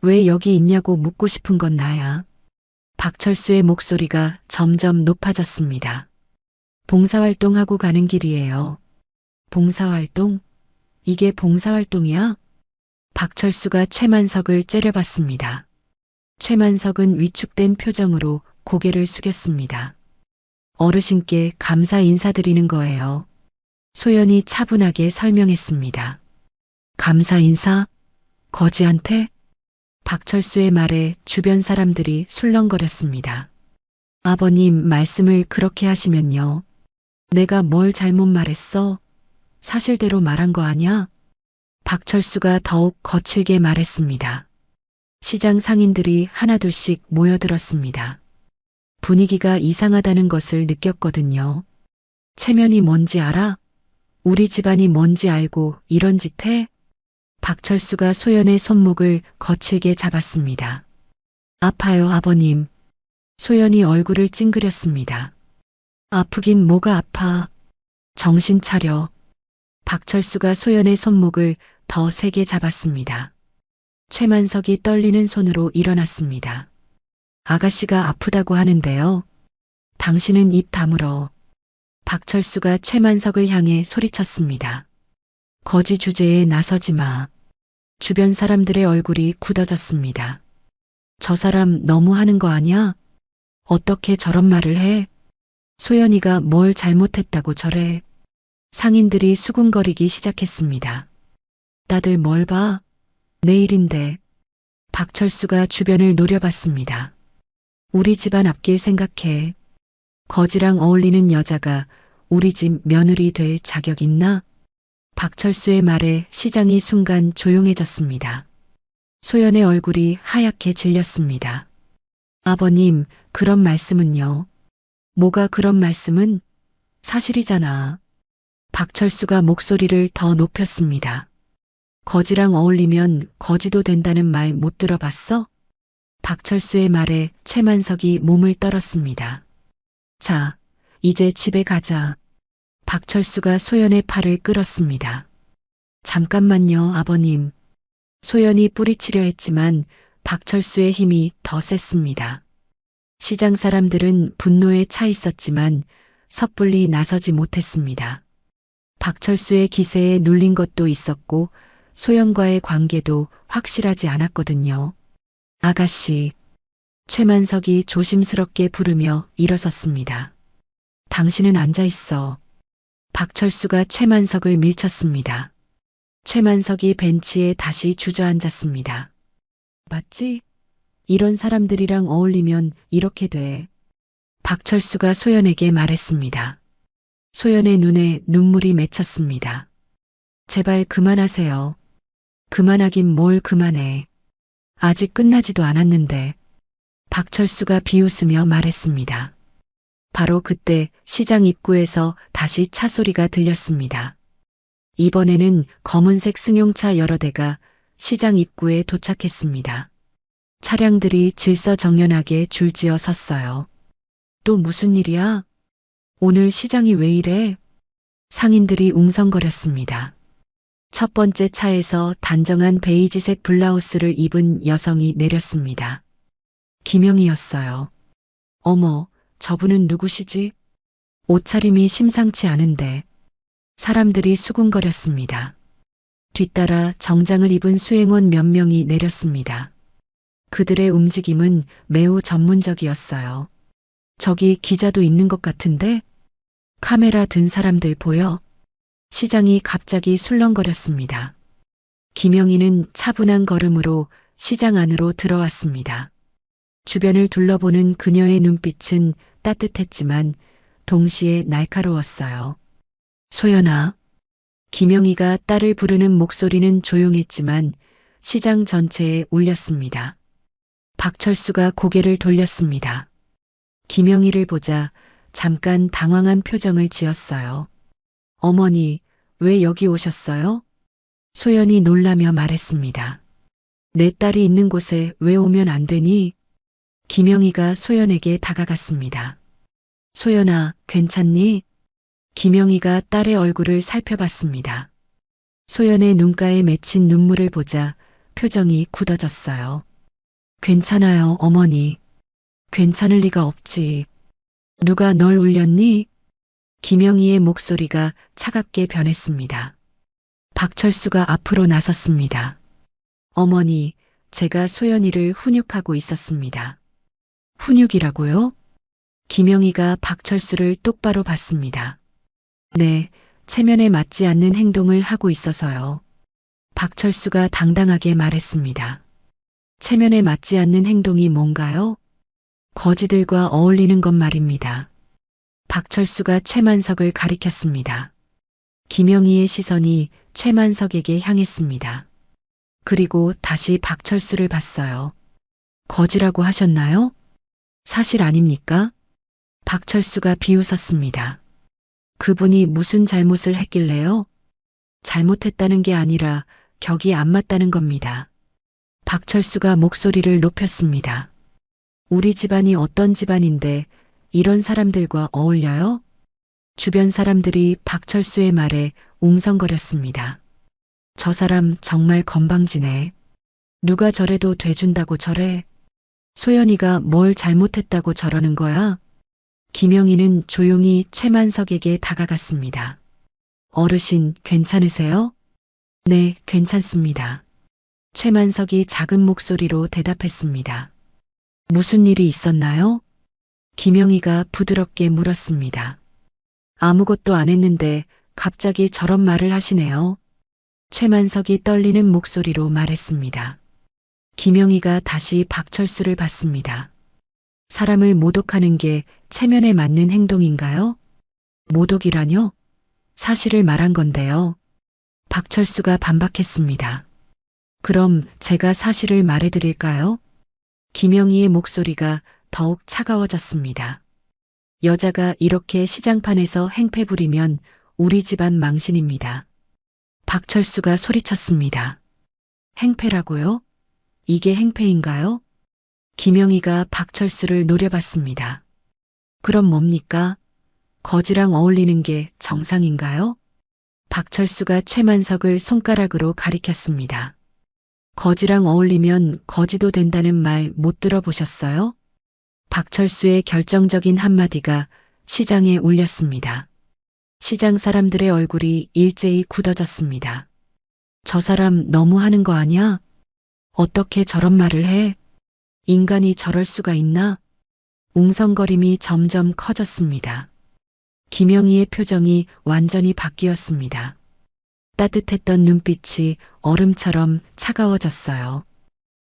S2: 왜 여기 있냐고 묻고 싶은 건 나야. 박철수의 목소리가 점점 높아졌습니다. 봉사활동하고 가는 길이에요. 봉사활동? 이게 봉사활동이야? 박철수가 최만석을 째려봤습니다. 최만석은 위축된 표정으로 고개를 숙였습니다. 어르신께 감사 인사드리는 거예요. 소연이 차분하게 설명했습니다. 감사 인사? 거지한테? 박철수의 말에 주변 사람들이 술렁거렸습니다. 아버님 말씀을 그렇게 하시면요. 내가 뭘 잘못 말했어? 사실대로 말한 거 아냐? 박철수가 더욱 거칠게 말했습니다. 시장 상인들이 하나둘씩 모여들었습니다. 분위기가 이상하다는 것을 느꼈거든요. 체면이 뭔지 알아? 우리 집안이 뭔지 알고 이런 짓 해? 박철수가 소연의 손목을 거칠게 잡았습니다. 아파요, 아버님. 소연이 얼굴을 찡그렸습니다. 아프긴 뭐가 아파. 정신 차려. 박철수가 소연의 손목을 더 세게 잡았습니다. 최만석이 떨리는 손으로 일어났습니다. 아가씨가 아프다고 하는데요. 당신은 입 다물어. 박철수가 최만석을 향해 소리쳤습니다. 거지 주제에 나서지 마. 주변 사람들의 얼굴이 굳어졌습니다. 저 사람 너무 하는 거 아니야? 어떻게 저런 말을 해? 소연이가 뭘 잘못했다고 저래? 상인들이 수군거리기 시작했습니다. 다들 뭘 봐? 내일인데. 박철수가 주변을 노려봤습니다. 우리 집안 앞길 생각해. 거지랑 어울리는 여자가 우리 집 며느리 될 자격 있나? 박철수의 말에 시장이 순간 조용해졌습니다. 소연의 얼굴이 하얗게 질렸습니다. 아버님, 그런 말씀은요? 뭐가 그런 말씀은? 사실이잖아. 박철수가 목소리를 더 높였습니다. 거지랑 어울리면 거지도 된다는 말 못 들어봤어? 박철수의 말에 최만석이 몸을 떨었습니다. 자, 이제 집에 가자. 박철수가 소연의 팔을 끌었습니다. 잠깐만요, 아버님. 소연이 뿌리치려 했지만 박철수의 힘이 더 셌습니다. 시장 사람들은 분노에 차 있었지만 섣불리 나서지 못했습니다. 박철수의 기세에 눌린 것도 있었고 소연과의 관계도 확실하지 않았거든요. 아가씨. 최만석이 조심스럽게 부르며 일어섰습니다. 당신은 앉아 있어. 박철수가 최만석을 밀쳤습니다. 최만석이 벤치에 다시 주저앉았습니다. 맞지? 이런 사람들이랑 어울리면 이렇게 돼. 박철수가 소연에게 말했습니다. 소연의 눈에 눈물이 맺혔습니다. 제발 그만하세요. 그만하긴 뭘 그만해. 아직 끝나지도 않았는데. 박철수가 비웃으며 말했습니다. 바로 그때 시장 입구에서 다시 차 소리가 들렸습니다. 이번에는 검은색 승용차 여러 대가 시장 입구에 도착했습니다. 차량들이 질서정연하게 줄지어 섰어요. 또 무슨 일이야? 오늘 시장이 왜 이래? 상인들이 웅성거렸습니다. 첫 번째 차에서 단정한 베이지색 블라우스를 입은 여성이 내렸습니다. 김영희였어요. 어머, 저분은 누구시지? 옷차림이 심상치 않은데. 사람들이 수군거렸습니다. 뒤따라 정장을 입은 수행원 몇 명이 내렸습니다. 그들의 움직임은 매우 전문적이었어요. 저기 기자도 있는 것 같은데? 카메라 든 사람들 보여? 시장이 갑자기 술렁거렸습니다. 김영희는 차분한 걸음으로 시장 안으로 들어왔습니다. 주변을 둘러보는 그녀의 눈빛은 따뜻했지만 동시에 날카로웠어요. 소연아. 김영희가 딸을 부르는 목소리는 조용했지만 시장 전체에 울렸습니다. 박철수가 고개를 돌렸습니다. 김영희를 보자 잠깐 당황한 표정을 지었어요. 어머니, 왜 여기 오셨어요? 소연이 놀라며 말했습니다. 내 딸이 있는 곳에 왜 오면 안 되니? 김영희가 소연에게 다가갔습니다. 소연아, 괜찮니? 김영희가 딸의 얼굴을 살펴봤습니다. 소연의 눈가에 맺힌 눈물을 보자 표정이 굳어졌어요. 괜찮아요, 어머니. 괜찮을 리가 없지. 누가 널 울렸니? 김영희의 목소리가 차갑게 변했습니다. 박철수가 앞으로 나섰습니다. 어머니, 제가 소연이를 훈육하고 있었습니다. 훈육이라고요? 김영희가 박철수를 똑바로 봤습니다. 네, 체면에 맞지 않는 행동을 하고 있어서요. 박철수가 당당하게 말했습니다. 체면에 맞지 않는 행동이 뭔가요? 거지들과 어울리는 것 말입니다. 박철수가 최만석을 가리켰습니다. 김영희의 시선이 최만석에게 향했습니다. 그리고 다시 박철수를 봤어요. 거지라고 하셨나요? 사실 아닙니까? 박철수가 비웃었습니다. 그분이 무슨 잘못을 했길래요? 잘못했다는 게 아니라 격이 안 맞다는 겁니다. 박철수가 목소리를 높였습니다. 우리 집안이 어떤 집안인데 이런 사람들과 어울려요? 주변 사람들이 박철수의 말에 웅성거렸습니다. 저 사람 정말 건방지네. 누가 저래도 돼준다고 저래? 소연이가 뭘 잘못했다고 저러는 거야? 김영희는 조용히 최만석에게 다가갔습니다. 어르신, 괜찮으세요? 네, 괜찮습니다. 최만석이 작은 목소리로 대답했습니다. 무슨 일이 있었나요? 김영희가 부드럽게 물었습니다. 아무것도 안 했는데 갑자기 저런 말을 하시네요. 최만석이 떨리는 목소리로 말했습니다. 김영희가 다시 박철수를 봤습니다. 사람을 모독하는 게 체면에 맞는 행동인가요? 모독이라뇨? 사실을 말한 건데요. 박철수가 반박했습니다. 그럼 제가 사실을 말해드릴까요? 김영희의 목소리가 더욱 차가워졌습니다. 여자가 이렇게 시장판에서 행패 부리면 우리 집안 망신입니다. 박철수가 소리쳤습니다. 행패라고요? 이게 행패인가요? 김영희가 박철수를 노려봤습니다. 그럼 뭡니까? 거지랑 어울리는 게 정상인가요? 박철수가 최만석을 손가락으로 가리켰습니다. 거지랑 어울리면 거지도 된다는 말 못 들어보셨어요? 박철수의 결정적인 한마디가 시장에 울렸습니다. 시장 사람들의 얼굴이 일제히 굳어졌습니다. 저 사람 너무하는 거 아니야? 어떻게 저런 말을 해? 인간이 저럴 수가 있나? 웅성거림이 점점 커졌습니다. 김영희의 표정이 완전히 바뀌었습니다. 따뜻했던 눈빛이 얼음처럼 차가워졌어요.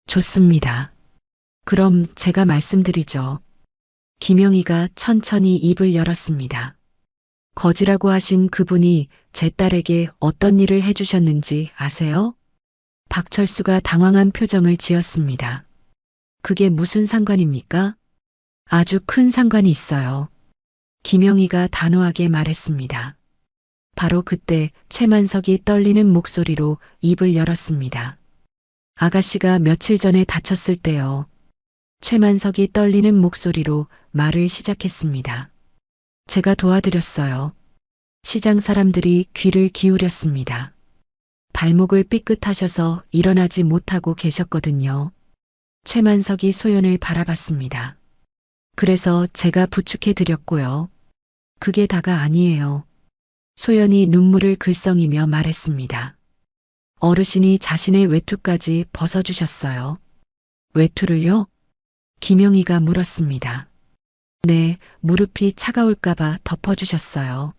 S2: 좋습니다. 그럼 제가 말씀드리죠. 김영희가 천천히 입을 열었습니다. 거지라고 하신 그분이 제 딸에게 어떤 일을 해주셨는지 아세요? 박철수가 당황한 표정을 지었습니다. 그게 무슨 상관입니까? 아주 큰 상관이 있어요. 김영희가 단호하게 말했습니다. 바로 그때 최만석이 떨리는 목소리로 입을 열었습니다. 아가씨가 며칠 전에 다쳤을 때요. 최만석이 떨리는 목소리로 말을 시작했습니다. 제가 도와드렸어요. 시장 사람들이 귀를 기울였습니다. 발목을 삐끗하셔서 일어나지 못하고 계셨거든요. 최만석이 소연을 바라봤습니다. 그래서 제가 부축해 드렸고요. 그게 다가 아니에요. 소연이 눈물을 글썽이며 말했습니다. 어르신이 자신의 외투까지 벗어주셨어요. 외투를요? 김영희가 물었습니다. 네, 무릎이 차가울까봐 덮어주셨어요.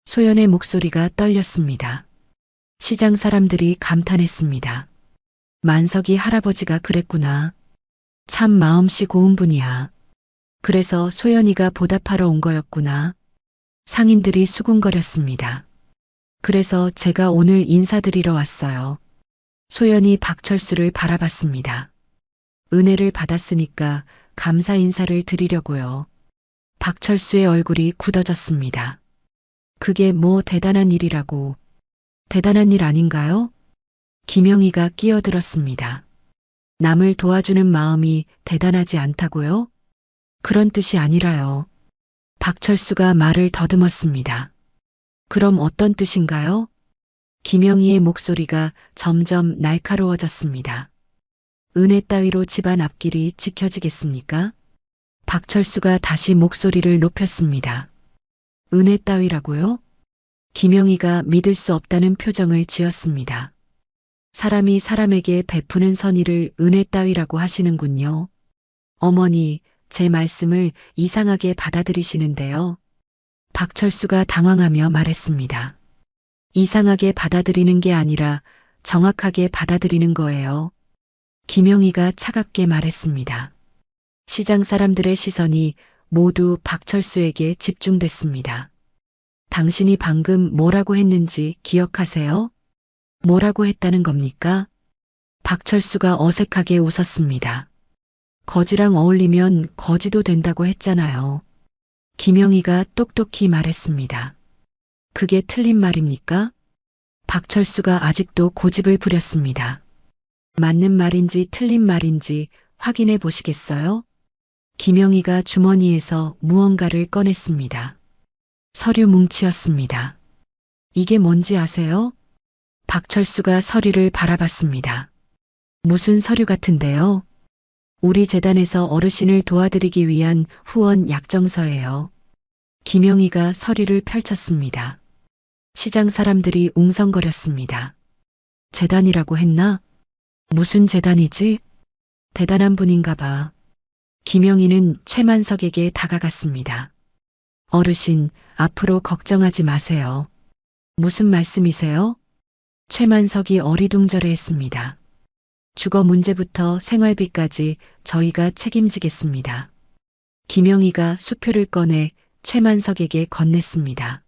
S2: 소연의 목소리가 떨렸습니다. 시장 사람들이 감탄했습니다. 만석이 할아버지가 그랬구나. 참 마음씨 고운 분이야. 그래서 소연이가 보답하러 온 거였구나. 상인들이 수군거렸습니다. 그래서 제가 오늘 인사드리러 왔어요. 소연이 박철수를 바라봤습니다. 은혜를 받았으니까 감사 인사를 드리려고요. 박철수의 얼굴이 굳어졌습니다. 그게 뭐 대단한 일이라고. 대단한 일 아닌가요? 김영희가 끼어들었습니다. 남을 도와주는 마음이 대단하지 않다고요? 그런 뜻이 아니라요. 박철수가 말을 더듬었습니다. 그럼 어떤 뜻인가요? 김영희의 목소리가 점점 날카로워졌습니다. 은혜 따위로 집안 앞길이 지켜지겠습니까? 박철수가 다시 목소리를 높였습니다. 은혜 따위라고요? 김영희가 믿을 수 없다는 표정을 지었습니다. 사람이 사람에게 베푸는 선의를 은혜 따위라고 하시는군요. 어머니, 제 말씀을 이상하게 받아들이시는데요. 박철수가 당황하며 말했습니다. 이상하게 받아들이는 게 아니라 정확하게 받아들이는 거예요. 김영희가 차갑게 말했습니다. 시장 사람들의 시선이 모두 박철수에게 집중됐습니다. 당신이 방금 뭐라고 했는지 기억하세요? 뭐라고 했다는 겁니까? 박철수가 어색하게 웃었습니다. 거지랑 어울리면 거지도 된다고 했잖아요. 김영희가 똑똑히 말했습니다. 그게 틀린 말입니까? 박철수가 아직도 고집을 부렸습니다. 맞는 말인지 틀린 말인지 확인해 보시겠어요? 김영희가 주머니에서 무언가를 꺼냈습니다. 서류 뭉치였습니다. 이게 뭔지 아세요? 박철수가 서류를 바라봤습니다. 무슨 서류 같은데요? 우리 재단에서 어르신을 도와드리기 위한 후원 약정서예요. 김영희가 서류를 펼쳤습니다. 시장 사람들이 웅성거렸습니다. 재단이라고 했나? 무슨 재단이지? 대단한 분인가 봐. 김영희는 최만석에게 다가갔습니다. 어르신, 앞으로 걱정하지 마세요. 무슨 말씀이세요? 최만석이 어리둥절해했습니다. 주거 문제부터 생활비까지 저희가 책임지겠습니다. 김영희가 수표를 꺼내 최만석에게 건넸습니다.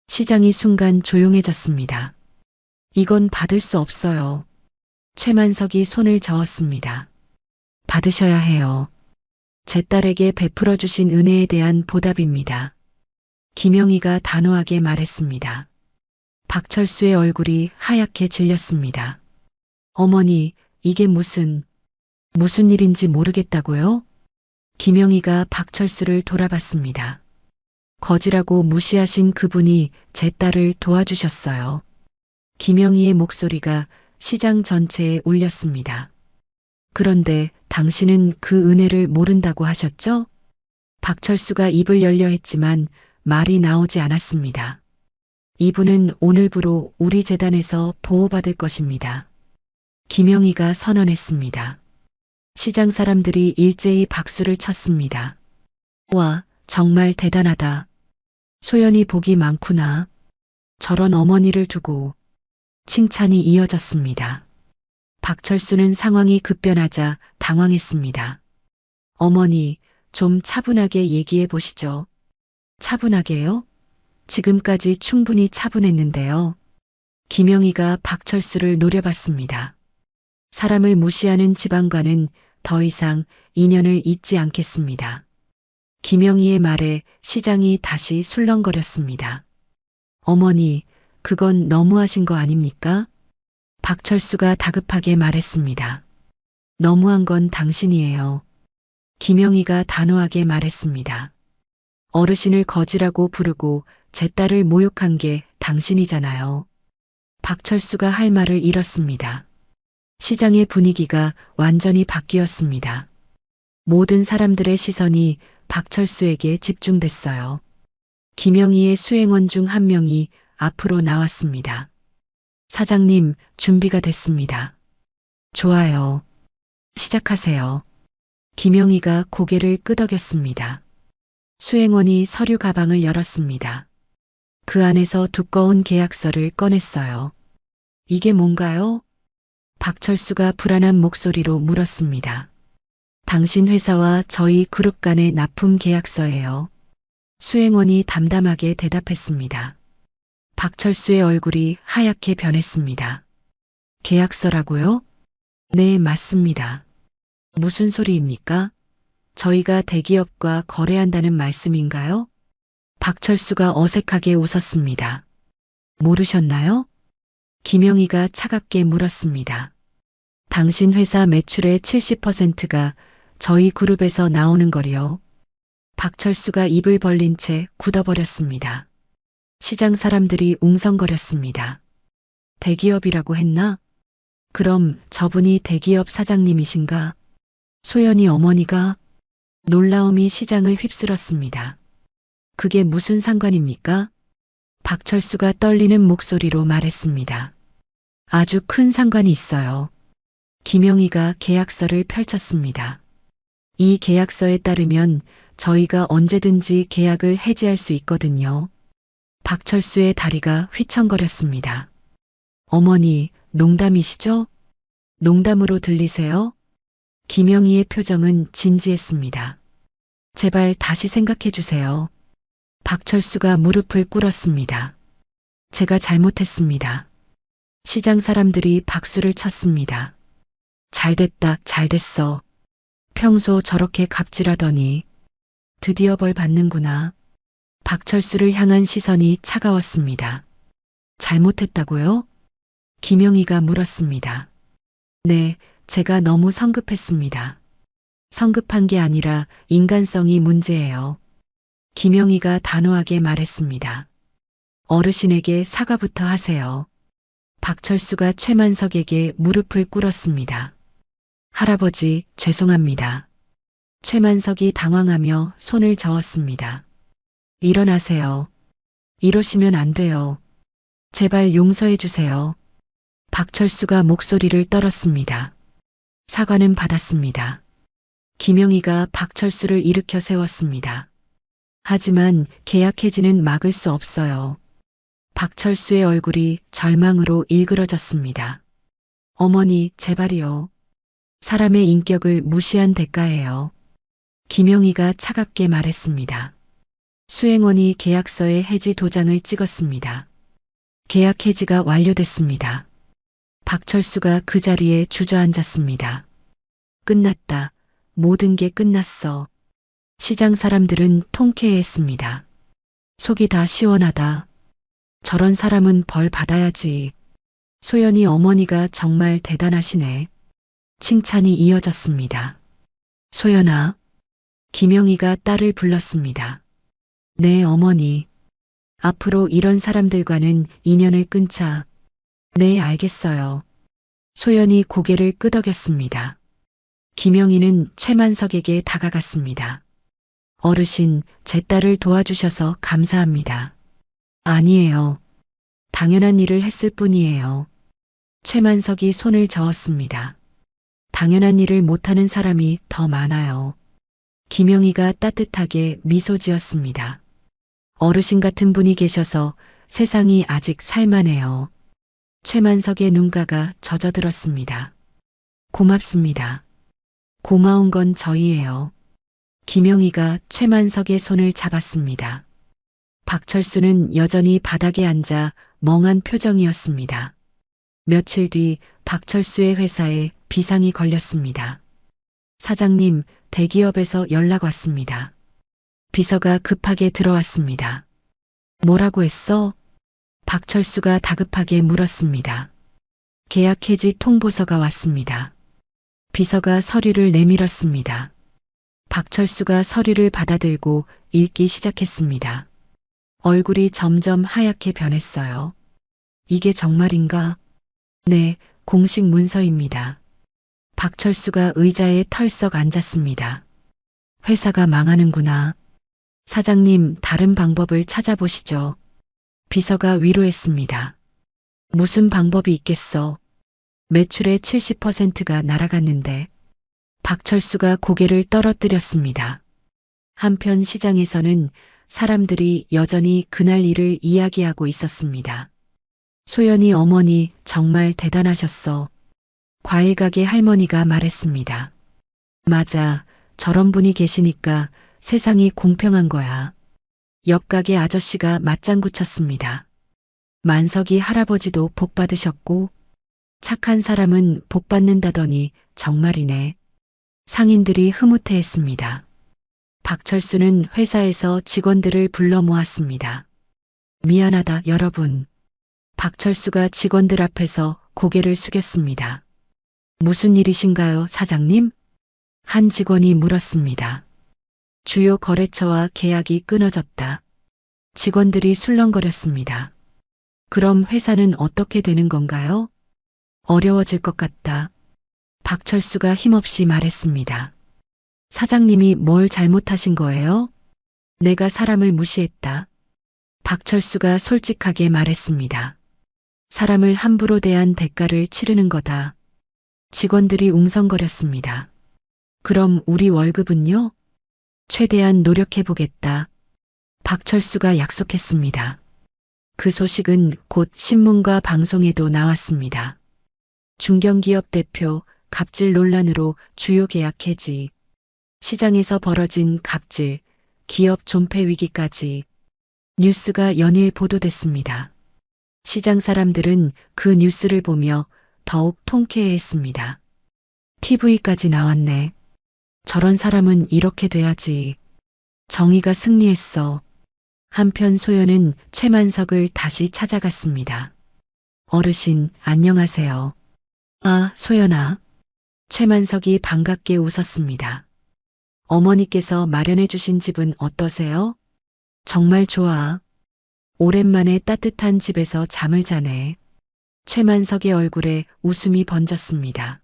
S2: 시장이 순간 조용해졌습니다. 이건 받을 수 없어요. 최만석이 손을 저었습니다. 받으셔야 해요. 제 딸에게 베풀어 주신 은혜에 대한 보답입니다. 김영희가 단호하게 말했습니다. 박철수의 얼굴이 하얗게 질렸습니다. 어머니, 이게 무슨 일인지 모르겠다고요? 김영희가 박철수를 돌아봤습니다. 거지라고 무시하신 그분이 제 딸을 도와주셨어요. 김영희의 목소리가 시장 전체에 울렸습니다. 그런데 당신은 그 은혜를 모른다고 하셨죠? 박철수가 입을 열려 했지만 말이 나오지 않았습니다. 이분은 오늘부로 우리 재단에서 보호받을 것입니다. 김영희가 선언했습니다. 시장 사람들이 일제히 박수를 쳤습니다. 와, 정말 대단하다. 소연이 복이 많구나. 저런 어머니를 두고 칭찬이 이어졌습니다. 박철수는 상황이 급변하자 당황했습니다. 어머니, 좀 차분하게 얘기해 보시죠. 차분하게요? 지금까지 충분히 차분했는데요. 김영희가 박철수를 노려봤습니다. 사람을 무시하는 지방과는 더 이상 인연을 잇지 않겠습니다. 김영희의 말에 시장이 다시 술렁거렸습니다. 어머니, 그건 너무하신 거 아닙니까? 박철수가 다급하게 말했습니다. 너무한 건 당신이에요. 김영희가 단호하게 말했습니다. 어르신을 거지라고 부르고 제 딸을 모욕한 게 당신이잖아요. 박철수가 할 말을 잃었습니다. 시장의 분위기가 완전히 바뀌었습니다. 모든 사람들의 시선이 박철수에게 집중됐어요. 김영희의 수행원 중 한 명이 앞으로 나왔습니다. 사장님, 준비가 됐습니다. 좋아요. 시작하세요. 김영희가 고개를 끄덕였습니다. 수행원이 서류 가방을 열었습니다. 그 안에서 두꺼운 계약서를 꺼냈어요. 이게 뭔가요? 박철수가 불안한 목소리로 물었습니다. 당신 회사와 저희 그룹 간의 납품 계약서예요. 수행원이 담담하게 대답했습니다. 박철수의 얼굴이 하얗게 변했습니다. 계약서라고요? 네, 맞습니다. 무슨 소리입니까? 저희가 대기업과 거래한다는 말씀인가요? 박철수가 어색하게 웃었습니다. 모르셨나요? 김영희가 차갑게 물었습니다. 당신 회사 매출의 70%가 저희 그룹에서 나오는 거리요. 박철수가 입을 벌린 채 굳어버렸습니다. 시장 사람들이 웅성거렸습니다. 대기업이라고 했나? 그럼 저분이 대기업 사장님이신가? 소연이 어머니가? 놀라움이 시장을 휩쓸었습니다. 그게 무슨 상관입니까? 박철수가 떨리는 목소리로 말했습니다. 아주 큰 상관이 있어요. 김영희가 계약서를 펼쳤습니다. 이 계약서에 따르면 저희가 언제든지 계약을 해지할 수 있거든요. 박철수의 다리가 휘청거렸습니다. 어머니, 농담이시죠? 농담으로 들리세요? 김영희의 표정은 진지했습니다. 제발 다시 생각해 주세요. 박철수가 무릎을 꿇었습니다. 제가 잘못했습니다. 시장 사람들이 박수를 쳤습니다. 잘됐다, 잘됐어. 평소 저렇게 갑질하더니 드디어 벌 받는구나. 박철수를 향한 시선이 차가웠습니다. 잘못했다고요? 김영희가 물었습니다. 네, 제가 너무 성급했습니다. 성급한 게 아니라 인간성이 문제예요. 김영희가 단호하게 말했습니다. 어르신에게 사과부터 하세요. 박철수가 최만석에게 무릎을 꿇었습니다. 할아버지, 죄송합니다. 최만석이 당황하며 손을 저었습니다. 일어나세요. 이러시면 안 돼요. 제발 용서해 주세요. 박철수가 목소리를 떨었습니다. 사과는 받았습니다. 김영희가 박철수를 일으켜 세웠습니다. 하지만 계약 해지는 막을 수 없어요. 박철수의 얼굴이 절망으로 일그러졌습니다. 어머니, 제발이요. 사람의 인격을 무시한 대가예요. 김영희가 차갑게 말했습니다. 수행원이 계약서에 해지 도장을 찍었습니다. 계약 해지가 완료됐습니다. 박철수가 그 자리에 주저앉았습니다. 끝났다. 모든 게 끝났어. 시장 사람들은 통쾌해했습니다. 속이 다 시원하다. 저런 사람은 벌 받아야지. 소연이 어머니가 정말 대단하시네. 칭찬이 이어졌습니다. 소연아. 김영희가 딸을 불렀습니다. 네, 어머니. 앞으로 이런 사람들과는 인연을 끊자. 네, 알겠어요. 소연이 고개를 끄덕였습니다. 김영희는 최만석에게 다가갔습니다. 어르신, 제 딸을 도와주셔서 감사합니다. 아니에요. 당연한 일을 했을 뿐이에요. 최만석이 손을 저었습니다. 당연한 일을 못하는 사람이 더 많아요. 김영희가 따뜻하게 미소 지었습니다. 어르신 같은 분이 계셔서 세상이 아직 살만해요. 최만석의 눈가가 젖어들었습니다. 고맙습니다. 고마운 건 저희예요. 김영희가 최만석의 손을 잡았습니다. 박철수는 여전히 바닥에 앉아 멍한 표정이었습니다. 며칠 뒤 박철수의 회사에 비상이 걸렸습니다. 사장님, 대기업에서 연락 왔습니다. 비서가 급하게 들어왔습니다. 뭐라고 했어? 박철수가 다급하게 물었습니다. 계약 해지 통보서가 왔습니다. 비서가 서류를 내밀었습니다. 박철수가 서류를 받아들고 읽기 시작했습니다. 얼굴이 점점 하얗게 변했어요. 이게 정말인가? 네, 공식 문서입니다. 박철수가 의자에 털썩 앉았습니다. 회사가 망하는구나. 사장님, 다른 방법을 찾아보시죠. 비서가 위로했습니다. 무슨 방법이 있겠어. 매출의 70%가 날아갔는데. 박철수가 고개를 떨어뜨렸습니다. 한편 시장에서는 사람들이 여전히 그날 일을 이야기하고 있었습니다. 소연이 어머니 정말 대단하셨어. 과일 가게 할머니가 말했습니다. 맞아. 저런 분이 계시니까 세상이 공평한 거야. 옆 가게 아저씨가 맞장구 쳤습니다. 만석이 할아버지도 복 받으셨고 착한 사람은 복 받는다더니 정말이네. 상인들이 흐뭇해했습니다. 박철수는 회사에서 직원들을 불러 모았습니다. 미안하다 여러분. 박철수가 직원들 앞에서 고개를 숙였습니다. 무슨 일이신가요, 사장님? 한 직원이 물었습니다. 주요 거래처와 계약이 끊어졌다. 직원들이 술렁거렸습니다. 그럼 회사는 어떻게 되는 건가요? 어려워질 것 같다. 박철수가 힘없이 말했습니다. 사장님이 뭘 잘못하신 거예요? 내가 사람을 무시했다. 박철수가 솔직하게 말했습니다. 사람을 함부로 대한 대가를 치르는 거다. 직원들이 웅성거렸습니다. 그럼 우리 월급은요? 최대한 노력해보겠다. 박철수가 약속했습니다. 그 소식은 곧 신문과 방송에도 나왔습니다. 중견기업 대표 갑질 논란으로 주요 계약 해지, 시장에서 벌어진 갑질, 기업 존폐 위기까지 뉴스가 연일 보도됐습니다. 시장 사람들은 그 뉴스를 보며 더욱 통쾌해했습니다. TV까지 나왔네. 저런 사람은 이렇게 돼야지. 정의가 승리했어. 한편 소연은 최만석을 다시 찾아갔습니다. 어르신, 안녕하세요. 아, 소연아. 최만석이 반갑게 웃었습니다. 어머니께서 마련해 주신 집은 어떠세요? 정말 좋아. 오랜만에 따뜻한 집에서 잠을 자네. 최만석의 얼굴에 웃음이 번졌습니다.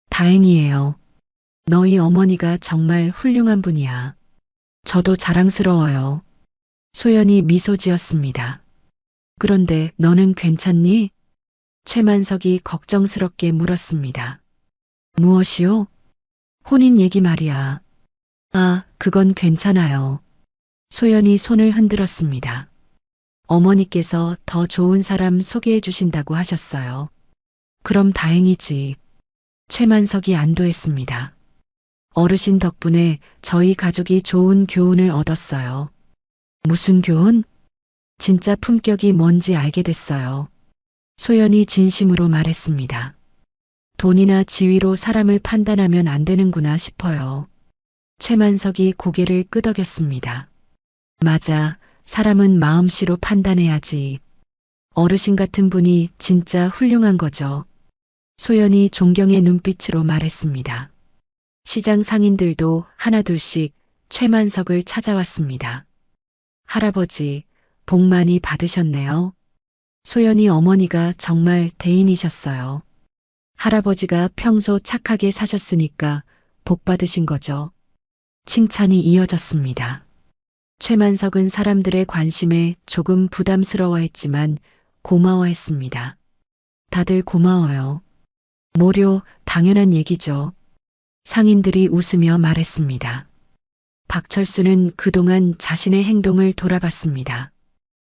S2: 다행이에요. 너희 어머니가 정말 훌륭한 분이야. 저도 자랑스러워요. 소연이 미소 지었습니다. 그런데 너는 괜찮니? 최만석이 걱정스럽게 물었습니다. 무엇이요? 혼인 얘기 말이야. 아, 그건 괜찮아요. 소연이 손을 흔들었습니다. 어머니께서 더 좋은 사람 소개해 주신다고 하셨어요. 그럼 다행이지. 최만석이 안도했습니다. 어르신 덕분에 저희 가족이 좋은 교훈을 얻었어요. 무슨 교훈? 진짜 품격이 뭔지 알게 됐어요. 소연이 진심으로 말했습니다. 돈이나 지위로 사람을 판단하면 안 되는구나 싶어요. 최만석이 고개를 끄덕였습니다. 맞아, 사람은 마음씨로 판단해야지. 어르신 같은 분이 진짜 훌륭한 거죠. 소연이 존경의 눈빛으로 말했습니다. 시장 상인들도 하나둘씩 최만석을 찾아왔습니다. 할아버지, 복 많이 받으셨네요. 소연이 어머니가 정말 대인이셨어요. 할아버지가 평소 착하게 사셨으니까 복 받으신 거죠. 칭찬이 이어졌습니다. 최만석은 사람들의 관심에 조금 부담스러워했지만 고마워했습니다. 다들 고마워요. 모료, 당연한 얘기죠. 상인들이 웃으며 말했습니다. 박철수는 그동안 자신의 행동을 돌아봤습니다.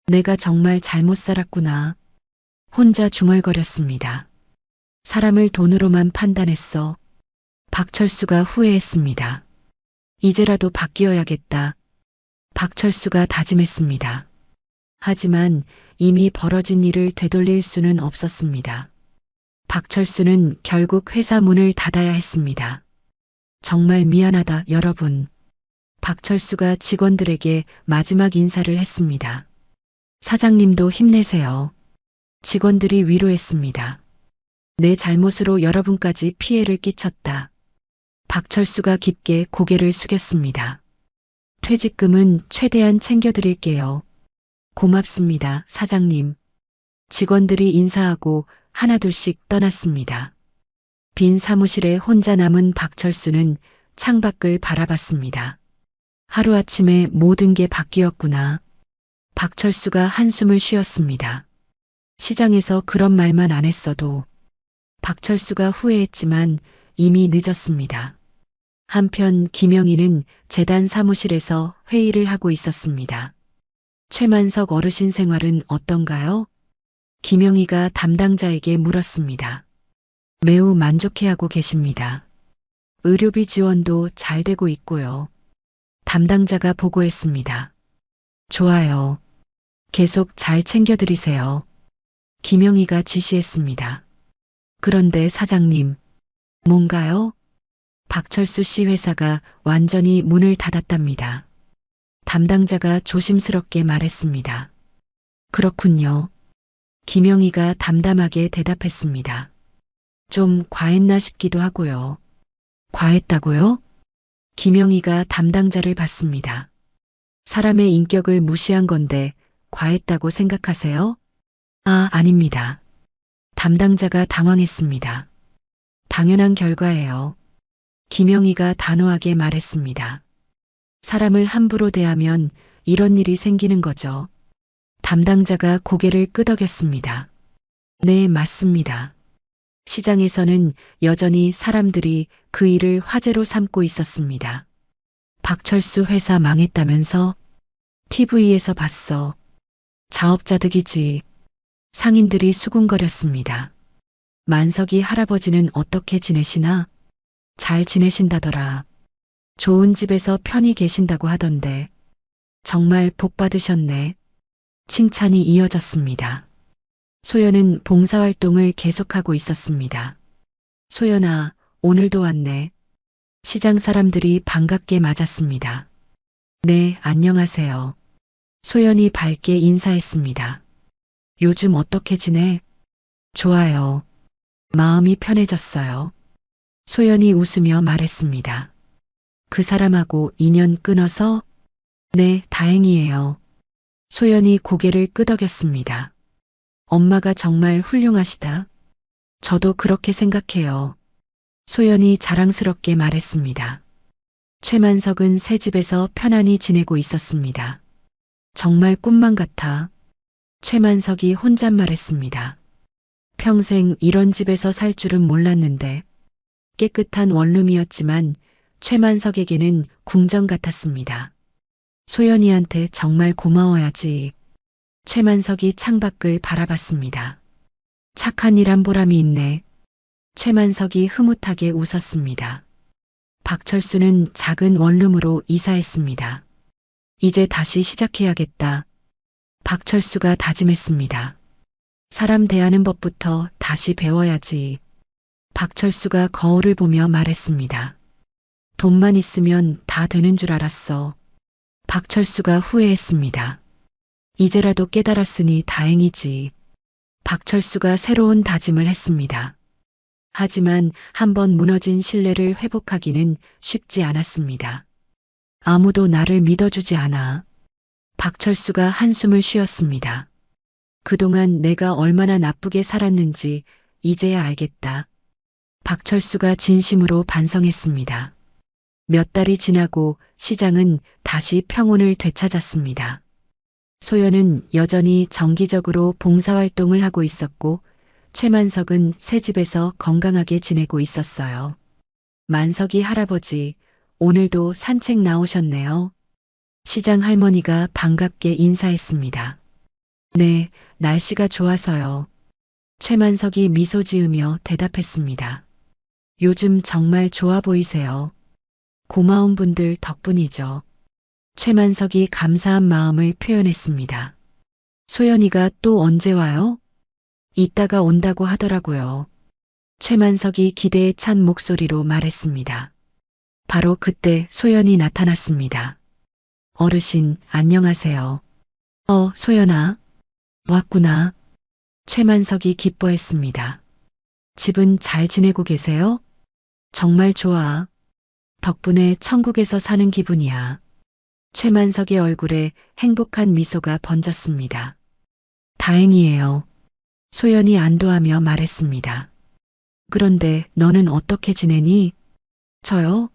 S2: 내가 정말 잘못 살았구나. 혼자 중얼거렸습니다. 사람을 돈으로만 판단했어. 박철수가 후회했습니다. 이제라도 바뀌어야겠다. 박철수가 다짐했습니다. 하지만 이미 벌어진 일을 되돌릴 수는 없었습니다. 박철수는 결국 회사 문을 닫아야 했습니다. 정말 미안하다, 여러분. 박철수가 직원들에게 마지막 인사를 했습니다. 사장님도 힘내세요. 직원들이 위로했습니다. 내 잘못으로 여러분까지 피해를 끼쳤다. 박철수가 깊게 고개를 숙였습니다. 퇴직금은 최대한 챙겨드릴게요. 고맙습니다, 사장님. 직원들이 인사하고 하나둘씩 떠났습니다. 빈 사무실에 혼자 남은 박철수는 창밖을 바라봤습니다. 하루아침에 모든 게 바뀌었구나. 박철수가 한숨을 쉬었습니다. 시장에서 그런 말만 안 했어도 박철수가 후회했지만 이미 늦었습니다. 한편 김영희는 재단 사무실에서 회의를 하고 있었습니다. 최만석 어르신 생활은 어떤가요? 김영희가 담당자에게 물었습니다. 매우 만족해하고 계십니다. 의료비 지원도 잘 되고 있고요. 담당자가 보고했습니다. 좋아요. 계속 잘 챙겨드리세요. 김영희가 지시했습니다. 그런데 사장님, 뭔가요? 박철수 씨 회사가 완전히 문을 닫았답니다. 담당자가 조심스럽게 말했습니다. 그렇군요. 김영희가 담담하게 대답했습니다. 좀 과했나 싶기도 하고요. 과했다고요? 김영희가 담당자를 봤습니다. 사람의 인격을 무시한 건데 과했다고 생각하세요? 아, 아닙니다. 담당자가 당황했습니다. 당연한 결과예요. 김영희가 단호하게 말했습니다. 사람을 함부로 대하면 이런 일이 생기는 거죠. 담당자가 고개를 끄덕였습니다. 네, 맞습니다. 시장에서는 여전히 사람들이 그 일을 화제로 삼고 있었습니다. 박철수 회사 망했다면서? TV에서 봤어. 자업자득이지. 상인들이 수군거렸습니다. 만석이 할아버지는 어떻게 지내시나? 잘 지내신다더라. 좋은 집에서 편히 계신다고 하던데. 정말 복 받으셨네. 칭찬이 이어졌습니다. 소연은 봉사활동을 계속하고 있었습니다. 소연아, 오늘도 왔네. 시장 사람들이 반갑게 맞았습니다. 네, 안녕하세요. 소연이 밝게 인사했습니다. 요즘 어떻게 지내? 좋아요. 마음이 편해졌어요. 소연이 웃으며 말했습니다. 그 사람하고 인연 끊어서? 네, 다행이에요. 소연이 고개를 끄덕였습니다. 엄마가 정말 훌륭하시다. 저도 그렇게 생각해요. 소연이 자랑스럽게 말했습니다. 최만석은 새 집에서 편안히 지내고 있었습니다. 정말 꿈만 같아. 최만석이 혼잣말했습니다. 평생 이런 집에서 살 줄은 몰랐는데 깨끗한 원룸이었지만 최만석에게는 궁전 같았습니다. 소연이한테 정말 고마워야지. 최만석이 창밖을 바라봤습니다. 착한 일 한 보람이 있네. 최만석이 흐뭇하게 웃었습니다. 박철수는 작은 원룸으로 이사했습니다. 이제 다시 시작해야겠다. 박철수가 다짐했습니다. 사람 대하는 법부터 다시 배워야지. 박철수가 거울을 보며 말했습니다. 돈만 있으면 다 되는 줄 알았어. 박철수가 후회했습니다. 이제라도 깨달았으니 다행이지. 박철수가 새로운 다짐을 했습니다. 하지만 한번 무너진 신뢰를 회복하기는 쉽지 않았습니다. 아무도 나를 믿어주지 않아. 박철수가 한숨을 쉬었습니다. 그동안 내가 얼마나 나쁘게 살았는지 이제야 알겠다. 박철수가 진심으로 반성했습니다. 몇 달이 지나고 시장은 다시 평온을 되찾았습니다. 소연은 여전히 정기적으로 봉사활동을 하고 있었고 최만석은 새 집에서 건강하게 지내고 있었어요. 만석이 할아버지, 오늘도 산책 나오셨네요. 시장 할머니가 반갑게 인사했습니다. 네, 날씨가 좋아서요. 최만석이 미소 지으며 대답했습니다. 요즘 정말 좋아 보이세요. 고마운 분들 덕분이죠. 최만석이 감사한 마음을 표현했습니다. 소연이가 또 언제 와요? 이따가 온다고 하더라고요. 최만석이 기대에 찬 목소리로 말했습니다. 바로 그때 소연이 나타났습니다. 어르신, 안녕하세요. 소연아. 왔구나. 최만석이 기뻐했습니다. 집은 잘 지내고 계세요? 정말 좋아. 덕분에 천국에서 사는 기분이야. 최만석의 얼굴에 행복한 미소가 번졌습니다. 다행이에요. 소연이 안도하며 말했습니다. 그런데 너는 어떻게 지내니? 저요?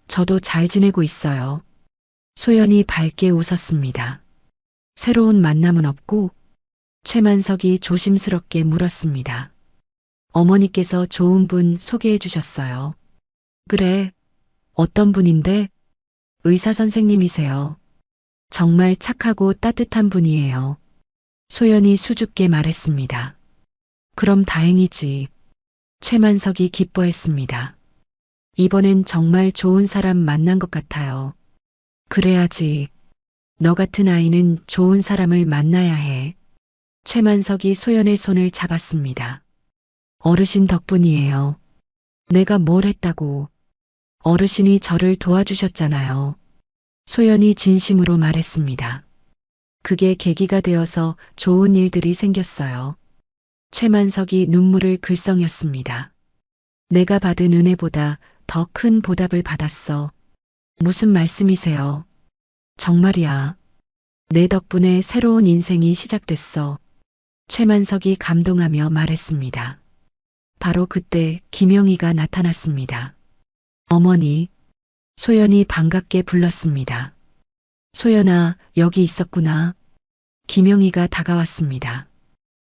S2: 저도 잘 지내고 있어요. 소연이 밝게 웃었습니다. 새로운 만남은 없고? 최만석이 조심스럽게 물었습니다. 어머니께서 좋은 분 소개해 주셨어요. 그래. 어떤 분인데? 의사 선생님이세요. 정말 착하고 따뜻한 분이에요. 소연이 수줍게 말했습니다. 그럼 다행이지. 최만석이 기뻐했습니다. 이번엔 정말 좋은 사람 만난 것 같아요. 그래야지. 너 같은 아이는 좋은 사람을 만나야 해. 최만석이 소연의 손을 잡았습니다. 어르신 덕분이에요. 내가 뭘 했다고. 어르신이 저를 도와주셨잖아요. 소연이 진심으로 말했습니다. 그게 계기가 되어서 좋은 일들이 생겼어요. 최만석이 눈물을 글썽였습니다. 내가 받은 은혜보다 더 큰 보답을 받았어. 무슨 말씀이세요? 정말이야. 내 덕분에 새로운 인생이 시작됐어. 최만석이 감동하며 말했습니다. 바로 그때 김영희가 나타났습니다. 어머니, 소연이 반갑게 불렀습니다. 소연아, 여기 있었구나. 김영희가 다가왔습니다.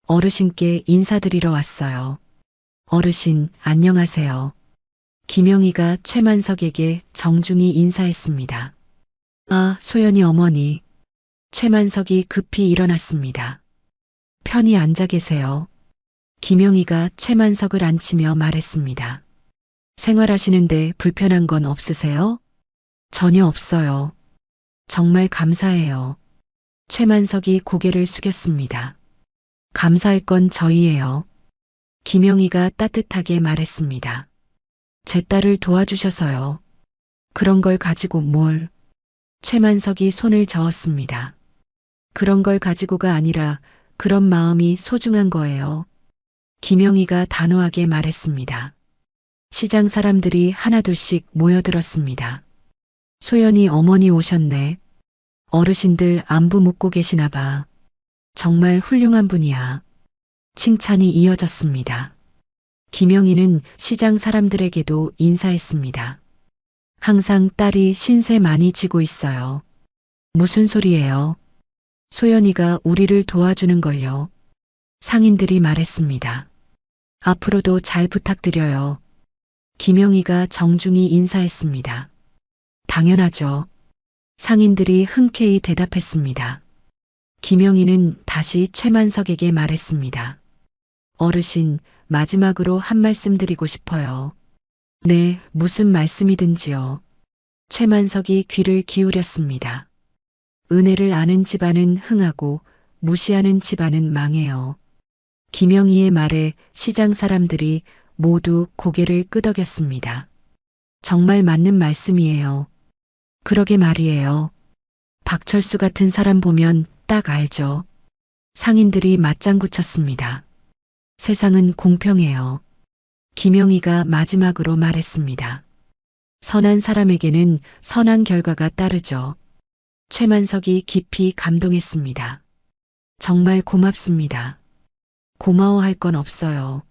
S2: 어르신께 인사드리러 왔어요. 어르신, 안녕하세요. 김영희가 최만석에게 정중히 인사했습니다. 아, 소연이 어머니. 최만석이 급히 일어났습니다. 편히 앉아 계세요. 김영희가 최만석을 앉히며 말했습니다. 생활하시는데 불편한 건 없으세요? 전혀 없어요. 정말 감사해요. 최만석이 고개를 숙였습니다. 감사할 건 저희예요. 김영희가 따뜻하게 말했습니다. 제 딸을 도와주셔서요. 그런 걸 가지고 뭘. 최만석이 손을 저었습니다. 그런 걸 가지고가 아니라 그런 마음이 소중한 거예요. 김영희가 단호하게 말했습니다. 시장 사람들이 하나둘씩 모여들었습니다. 소연이 어머니 오셨네. 어르신들 안부 묻고 계시나 봐. 정말 훌륭한 분이야. 칭찬이 이어졌습니다. 김영희는 시장 사람들에게도 인사했습니다. 항상 딸이 신세 많이 지고 있어요. 무슨 소리예요? 소연이가 우리를 도와주는 걸요. 상인들이 말했습니다. 앞으로도 잘 부탁드려요. 김영희가 정중히 인사했습니다. 당연하죠. 상인들이 흔쾌히 대답했습니다. 김영희는 다시 최만석에게 말했습니다. 어르신, 마지막으로 한 말씀 드리고 싶어요. 네, 무슨 말씀이든지요. 최만석이 귀를 기울였습니다. 은혜를 아는 집안은 흥하고 무시하는 집안은 망해요. 김영희의 말에 시장 사람들이 모두 고개를 끄덕였습니다. 정말 맞는 말씀이에요. 그러게 말이에요. 박철수 같은 사람 보면 딱 알죠. 상인들이 맞장구 쳤습니다. 세상은 공평해요. 김영희가 마지막으로 말했습니다. 선한 사람에게는 선한 결과가 따르죠. 최만석이 깊이 감동했습니다. 정말 고맙습니다. 고마워할 건 없어요.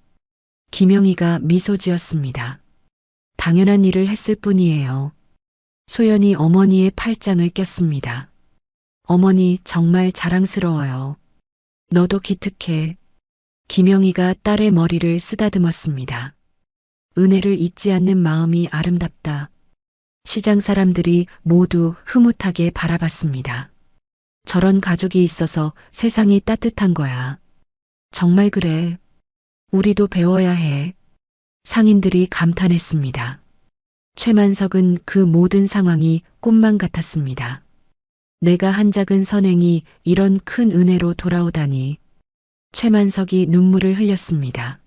S2: 김영희가 미소 지었습니다. 당연한 일을 했을 뿐이에요. 소연이 어머니의 팔짱을 꼈습니다. 어머니 정말 자랑스러워요. 너도 기특해. 김영희가 딸의 머리를 쓰다듬었습니다. 은혜를 잊지 않는 마음이 아름답다. 시장 사람들이 모두 흐뭇하게 바라봤습니다. 저런 가족이 있어서 세상이 따뜻한 거야. 정말 그래. 우리도 배워야 해. 상인들이 감탄했습니다. 최만석은 그 모든 상황이 꿈만 같았습니다. 내가 한 작은 선행이 이런 큰 은혜로 돌아오다니. 최만석이 눈물을 흘렸습니다.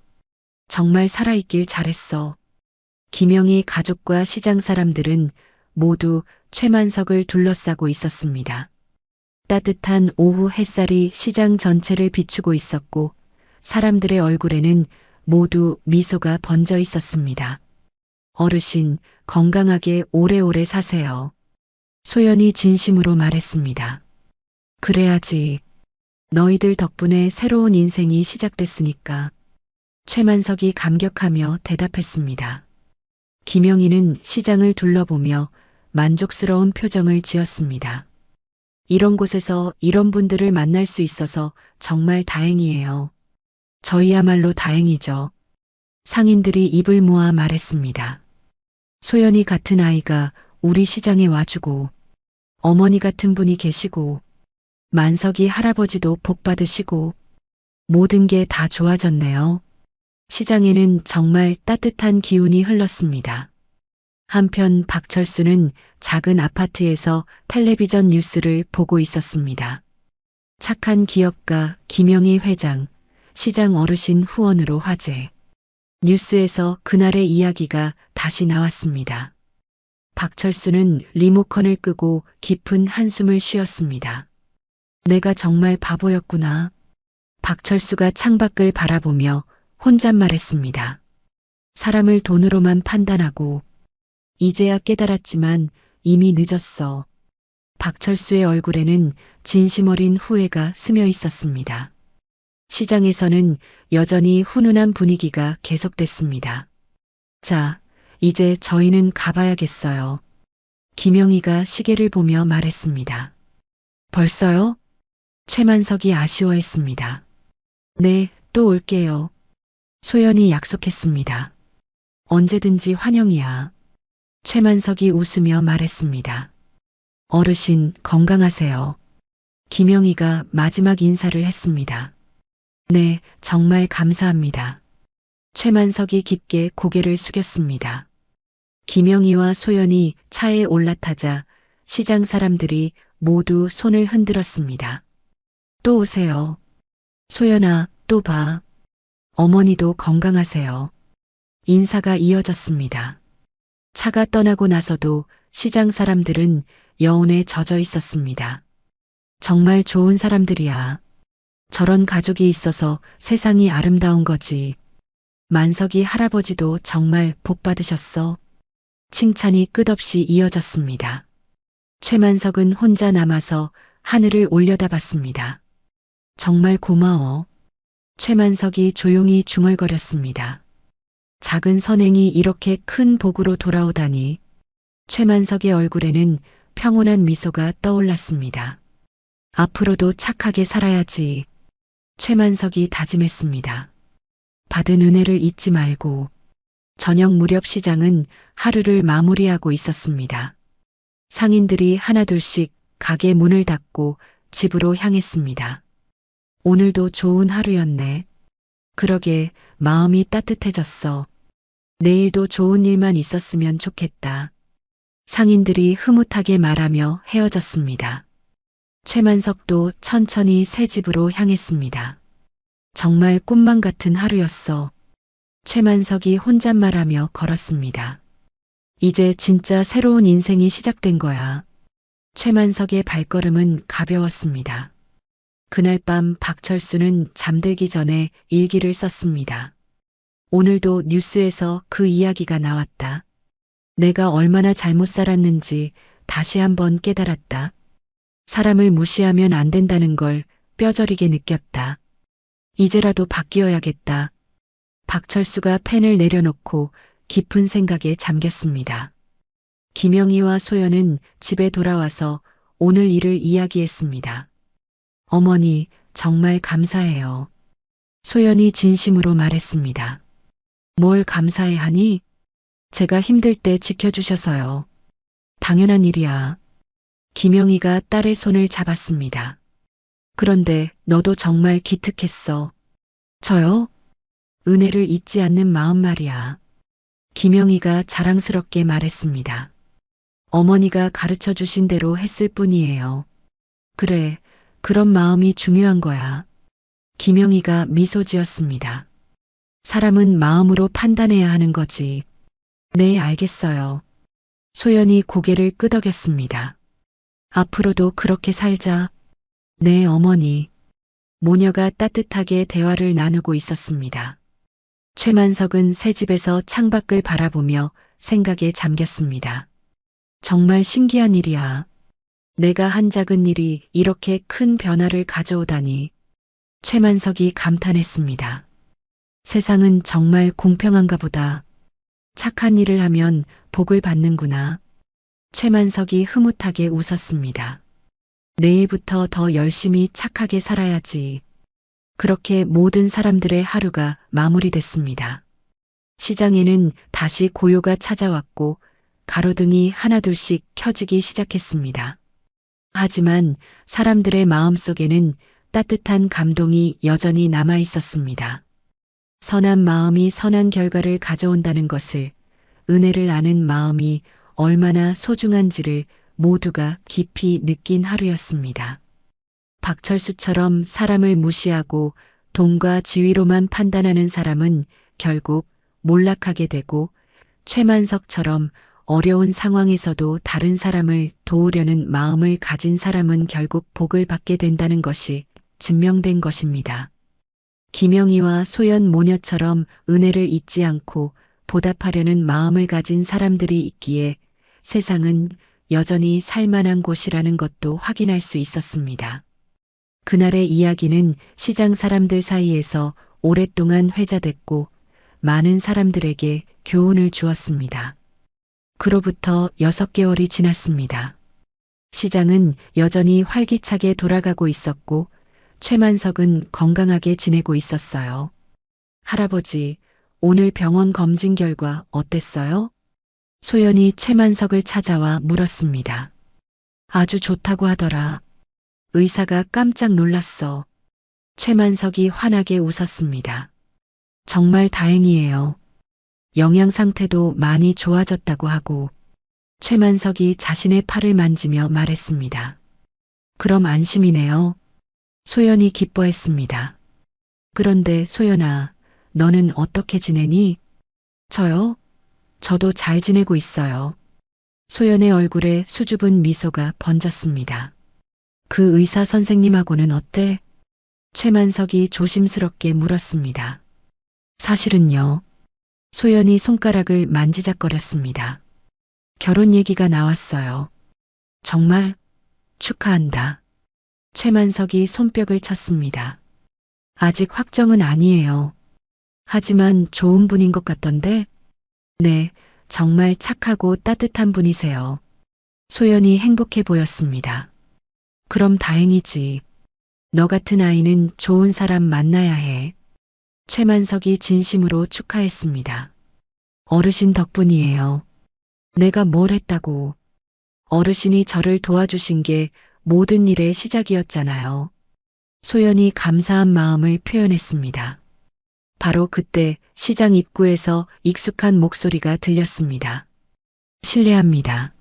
S2: 정말 살아있길 잘했어. 김영희 가족과 시장 사람들은 모두 최만석을 둘러싸고 있었습니다. 따뜻한 오후 햇살이 시장 전체를 비추고 있었고 사람들의 얼굴에는 모두 미소가 번져 있었습니다. 어르신, 건강하게 오래오래 사세요. 소연이 진심으로 말했습니다. 그래야지. 너희들 덕분에 새로운 인생이 시작됐으니까. 최만석이 감격하며 대답했습니다. 김영희는 시장을 둘러보며 만족스러운 표정을 지었습니다. 이런 곳에서 이런 분들을 만날 수 있어서 정말 다행이에요. 저희야말로 다행이죠. 상인들이 입을 모아 말했습니다. 소연이 같은 아이가 우리 시장에 와주고 어머니 같은 분이 계시고 만석이 할아버지도 복 받으시고 모든 게 다 좋아졌네요. 시장에는 정말 따뜻한 기운이 흘렀습니다. 한편 박철수는 작은 아파트에서 텔레비전 뉴스를 보고 있었습니다. 착한 기업가 김영희 회장, 시장 어르신 후원으로 화제. 뉴스에서 그날의 이야기가 다시 나왔습니다. 박철수는 리모컨을 끄고 깊은 한숨을 쉬었습니다. 내가 정말 바보였구나. 박철수가 창밖을 바라보며 혼잣말했습니다. 사람을 돈으로만 판단하고 이제야 깨달았지만 이미 늦었어. 박철수의 얼굴에는 진심 어린 후회가 스며 있었습니다. 시장에서는 여전히 훈훈한 분위기가 계속됐습니다. 자, 이제 저희는 가봐야겠어요. 김영희가 시계를 보며 말했습니다. 벌써요? 최만석이 아쉬워했습니다. 네, 또 올게요. 소연이 약속했습니다. 언제든지 환영이야. 최만석이 웃으며 말했습니다. 어르신 건강하세요. 김영희가 마지막 인사를 했습니다. 네, 정말 감사합니다. 최만석이 깊게 고개를 숙였습니다. 김영희와 소연이 차에 올라타자 시장 사람들이 모두 손을 흔들었습니다. 또 오세요. 소연아, 또 봐. 어머니도 건강하세요. 인사가 이어졌습니다. 차가 떠나고 나서도 시장 사람들은 여운에 젖어 있었습니다. 정말 좋은 사람들이야. 저런 가족이 있어서 세상이 아름다운 거지. 만석이 할아버지도 정말 복 받으셨어. 칭찬이 끝없이 이어졌습니다. 최만석은 혼자 남아서 하늘을 올려다봤습니다. 정말 고마워. 최만석이 조용히 중얼거렸습니다. 작은 선행이 이렇게 큰 복으로 돌아오다니. 최만석의 얼굴에는 평온한 미소가 떠올랐습니다. 앞으로도 착하게 살아야지. 최만석이 다짐했습니다. 받은 은혜를 잊지 말고. 저녁 무렵 시장은 하루를 마무리하고 있었습니다. 상인들이 하나둘씩 가게 문을 닫고 집으로 향했습니다. 오늘도 좋은 하루였네. 그러게 마음이 따뜻해졌어. 내일도 좋은 일만 있었으면 좋겠다. 상인들이 흐뭇하게 말하며 헤어졌습니다. 최만석도 천천히 새 집으로 향했습니다. 정말 꿈만 같은 하루였어. 최만석이 혼잣말하며 걸었습니다. 이제 진짜 새로운 인생이 시작된 거야. 최만석의 발걸음은 가벼웠습니다. 그날 밤 박철수는 잠들기 전에 일기를 썼습니다. 오늘도 뉴스에서 그 이야기가 나왔다. 내가 얼마나 잘못 살았는지 다시 한번 깨달았다. 사람을 무시하면 안 된다는 걸 뼈저리게 느꼈다. 이제라도 바뀌어야겠다. 박철수가 펜을 내려놓고 깊은 생각에 잠겼습니다. 김영희와 소연은 집에 돌아와서 오늘 일을 이야기했습니다. 어머니, 정말 감사해요. 소연이 진심으로 말했습니다. 뭘 감사해 하니? 제가 힘들 때 지켜주셔서요. 당연한 일이야. 김영희가 딸의 손을 잡았습니다. 그런데 너도 정말 기특했어. 저요? 은혜를 잊지 않는 마음 말이야. 김영희가 자랑스럽게 말했습니다. 어머니가 가르쳐 주신 대로 했을 뿐이에요. 그래, 그런 마음이 중요한 거야. 김영희가 미소 지었습니다. 사람은 마음으로 판단해야 하는 거지. 네, 알겠어요. 소연이 고개를 끄덕였습니다. 앞으로도 그렇게 살자. 네, 어머니. 모녀가 따뜻하게 대화를 나누고 있었습니다. 최만석은 새 집에서 창밖을 바라보며 생각에 잠겼습니다. 정말 신기한 일이야. 내가 한 작은 일이 이렇게 큰 변화를 가져오다니. 최만석이 감탄했습니다. 세상은 정말 공평한가 보다. 착한 일을 하면 복을 받는구나. 최만석이 흐뭇하게 웃었습니다. 내일부터 더 열심히 착하게 살아야지. 그렇게 모든 사람들의 하루가 마무리됐습니다. 시장에는 다시 고요가 찾아왔고 가로등이 하나둘씩 켜지기 시작했습니다. 하지만 사람들의 마음속에는 따뜻한 감동이 여전히 남아 있었습니다. 선한 마음이 선한 결과를 가져온다는 것을 은혜를 아는 마음이 얼마나 소중한지를 모두가 깊이 느낀 하루였습니다. 박철수처럼 사람을 무시하고 돈과 지위로만 판단하는 사람은 결국 몰락하게 되고, 최만석처럼 어려운 상황에서도 다른 사람을 도우려는 마음을 가진 사람은 결국 복을 받게 된다는 것이 증명된 것입니다. 김영희와 소연 모녀처럼 은혜를 잊지 않고 보답하려는 마음을 가진 사람들이 있기에 세상은 여전히 살만한 곳이라는 것도 확인할 수 있었습니다. 그날의 이야기는 시장 사람들 사이에서 오랫동안 회자됐고 많은 사람들에게 교훈을 주었습니다. 그로부터 6개월이 지났습니다. 시장은 여전히 활기차게 돌아가고 있었고 최만석은 건강하게 지내고 있었어요. 할아버지, 오늘 병원 검진 결과 어땠어요? 소연이 최만석을 찾아와 물었습니다. 아주 좋다고 하더라. 의사가 깜짝 놀랐어. 최만석이 환하게 웃었습니다. 정말 다행이에요. 영양 상태도 많이 좋아졌다고 하고. 최만석이 자신의 팔을 만지며 말했습니다. 그럼 안심이네요. 소연이 기뻐했습니다. 그런데 소연아, 너는 어떻게 지내니? 저요? 저도 잘 지내고 있어요. 소연의 얼굴에 수줍은 미소가 번졌습니다. 그 의사 선생님하고는 어때? 최만석이 조심스럽게 물었습니다. 사실은요. 소연이 손가락을 만지작거렸습니다. 결혼 얘기가 나왔어요. 정말? 축하한다. 최만석이 손뼉을 쳤습니다. 아직 확정은 아니에요. 하지만 좋은 분인 것 같던데? 네, 정말 착하고 따뜻한 분이세요. 소연이 행복해 보였습니다. 그럼 다행이지. 너 같은 아이는 좋은 사람 만나야 해. 최만석이 진심으로 축하했습니다. 어르신 덕분이에요. 내가 뭘 했다고. 어르신이 저를 도와주신 게 모든 일의 시작이었잖아요. 소연이 감사한 마음을 표현했습니다. 바로 그때 시장 입구에서 익숙한 목소리가 들렸습니다. 실례합니다.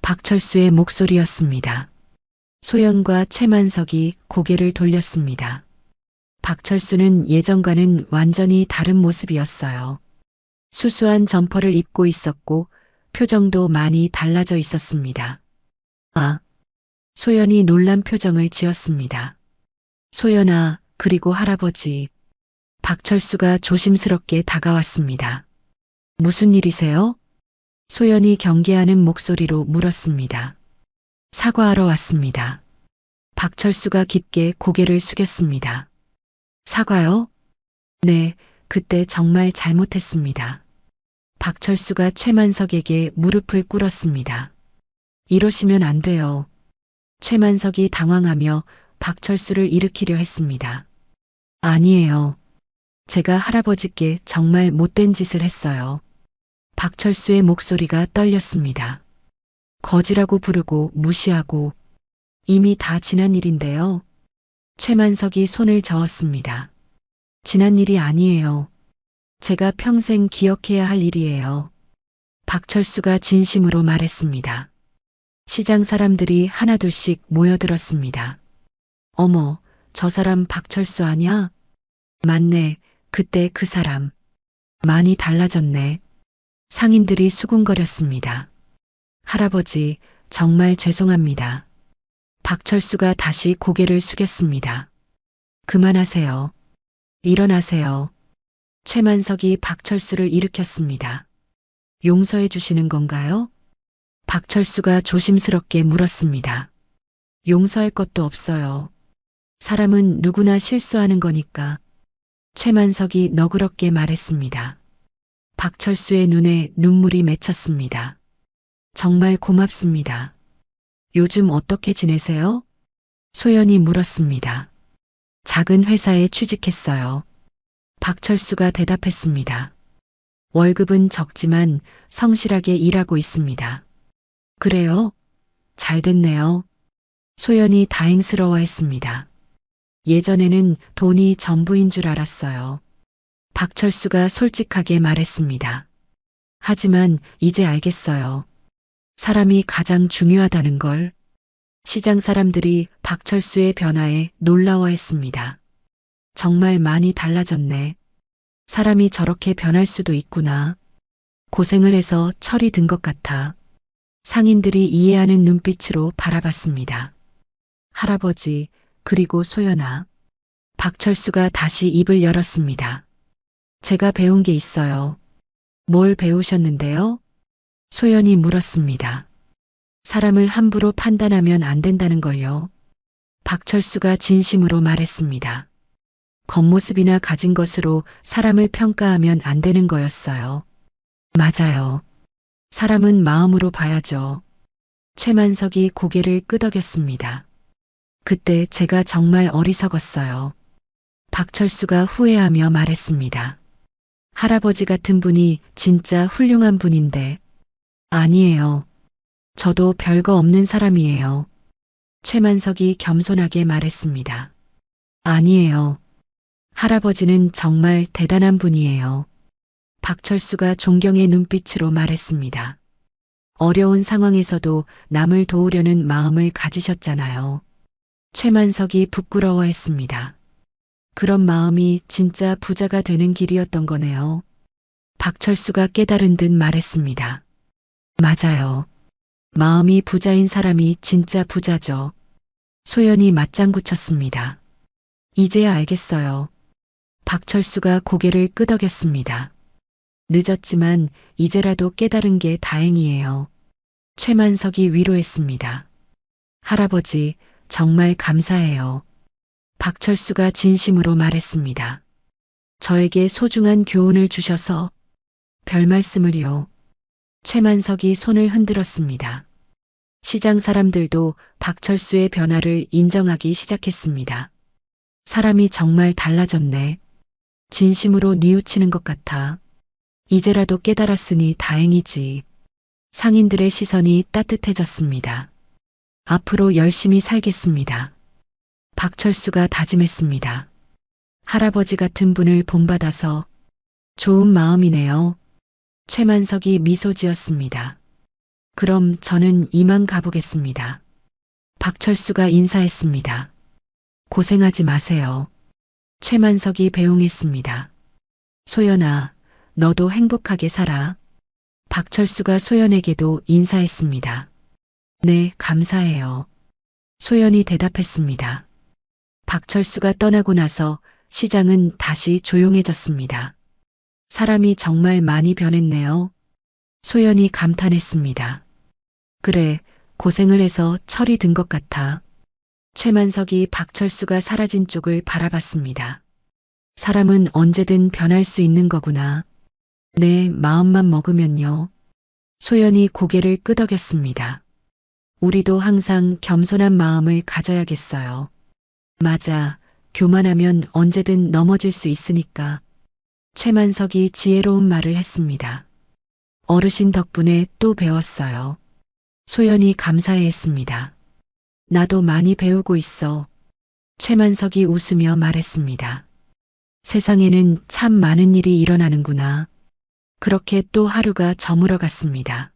S2: 박철수의 목소리였습니다. 소연과 최만석이 고개를 돌렸습니다. 박철수는 예전과는 완전히 다른 모습이었어요. 수수한 점퍼를 입고 있었고 표정도 많이 달라져 있었습니다. 아, 소연이 놀란 표정을 지었습니다. 소연아, 그리고 할아버지. 박철수가 조심스럽게 다가왔습니다. 무슨 일이세요? 소연이 경계하는 목소리로 물었습니다. 사과하러 왔습니다. 박철수가 깊게 고개를 숙였습니다. 사과요? 네, 그때 정말 잘못했습니다. 박철수가 최만석에게 무릎을 꿇었습니다. 이러시면 안 돼요. 최만석이 당황하며 박철수를 일으키려 했습니다. 아니에요. 제가 할아버지께 정말 못된 짓을 했어요. 박철수의 목소리가 떨렸습니다. 거지라고 부르고 무시하고. 이미 다 지난 일인데요. 최만석이 손을 저었습니다. 지난 일이 아니에요. 제가 평생 기억해야 할 일이에요. 박철수가 진심으로 말했습니다. 시장 사람들이 하나둘씩 모여들었습니다. 어머, 저 사람 박철수 아냐? 맞네, 그때 그 사람. 많이 달라졌네. 상인들이 수군거렸습니다. 할아버지, 정말 죄송합니다. 박철수가 다시 고개를 숙였습니다. 그만하세요. 일어나세요. 최만석이 박철수를 일으켰습니다. 용서해 주시는 건가요? 박철수가 조심스럽게 물었습니다. 용서할 것도 없어요. 사람은 누구나 실수하는 거니까. 최만석이 너그럽게 말했습니다. 박철수의 눈에 눈물이 맺혔습니다. 정말 고맙습니다. 요즘 어떻게 지내세요? 소연이 물었습니다. 작은 회사에 취직했어요. 박철수가 대답했습니다. 월급은 적지만 성실하게 일하고 있습니다. 그래요? 잘 됐네요. 소연이 다행스러워했습니다. 예전에는 돈이 전부인 줄 알았어요. 박철수가 솔직하게 말했습니다. 하지만 이제 알겠어요. 사람이 가장 중요하다는 걸. 시장 사람들이 박철수의 변화에 놀라워했습니다. 정말 많이 달라졌네. 사람이 저렇게 변할 수도 있구나. 고생을 해서 철이 든 것 같아. 상인들이 이해하는 눈빛으로 바라봤습니다. 할아버지, 그리고 소연아. 박철수가 다시 입을 열었습니다. 제가 배운 게 있어요. 뭘 배우셨는데요? 소연이 물었습니다. 사람을 함부로 판단하면 안 된다는 걸요. 박철수가 진심으로 말했습니다. 겉모습이나 가진 것으로 사람을 평가하면 안 되는 거였어요. 맞아요. 사람은 마음으로 봐야죠. 최만석이 고개를 끄덕였습니다. 그때 제가 정말 어리석었어요. 박철수가 후회하며 말했습니다. 할아버지 같은 분이 진짜 훌륭한 분인데. 아니에요. 저도 별거 없는 사람이에요. 최만석이 겸손하게 말했습니다. 아니에요. 할아버지는 정말 대단한 분이에요. 박철수가 존경의 눈빛으로 말했습니다. 어려운 상황에서도 남을 도우려는 마음을 가지셨잖아요. 최만석이 부끄러워했습니다. 그런 마음이 진짜 부자가 되는 길이었던 거네요. 박철수가 깨달은 듯 말했습니다. 맞아요. 마음이 부자인 사람이 진짜 부자죠. 소연이 맞장구 쳤습니다. 이제야 알겠어요. 박철수가 고개를 끄덕였습니다. 늦었지만 이제라도 깨달은 게 다행이에요. 최만석이 위로했습니다. 할아버지, 정말 감사해요. 박철수가 진심으로 말했습니다. 저에게 소중한 교훈을 주셔서. 별 말씀을요. 최만석이 손을 흔들었습니다. 시장 사람들도 박철수의 변화를 인정하기 시작했습니다. 사람이 정말 달라졌네. 진심으로 뉘우치는 것 같아. 이제라도 깨달았으니 다행이지. 상인들의 시선이 따뜻해졌습니다. 앞으로 열심히 살겠습니다. 박철수가 다짐했습니다. 할아버지 같은 분을 본받아서. 좋은 마음이네요. 최만석이 미소 지었습니다. 그럼 저는 이만 가보겠습니다. 박철수가 인사했습니다. 고생하지 마세요. 최만석이 배웅했습니다. 소연아, 너도 행복하게 살아. 박철수가 소연에게도 인사했습니다. 네, 감사해요. 소연이 대답했습니다. 박철수가 떠나고 나서 시장은 다시 조용해졌습니다. 사람이 정말 많이 변했네요. 소연이 감탄했습니다. 그래, 고생을 해서 철이 든 것 같아. 최만석이 박철수가 사라진 쪽을 바라봤습니다. 사람은 언제든 변할 수 있는 거구나. 네, 마음만 먹으면요. 소연이 고개를 끄덕였습니다. 우리도 항상 겸손한 마음을 가져야겠어요. 맞아, 교만하면 언제든 넘어질 수 있으니까. 최만석이 지혜로운 말을 했습니다. 어르신 덕분에 또 배웠어요. 소연이 감사해했습니다. 나도 많이 배우고 있어. 최만석이 웃으며 말했습니다. 세상에는 참 많은 일이 일어나는구나. 그렇게 또 하루가 저물어 갔습니다.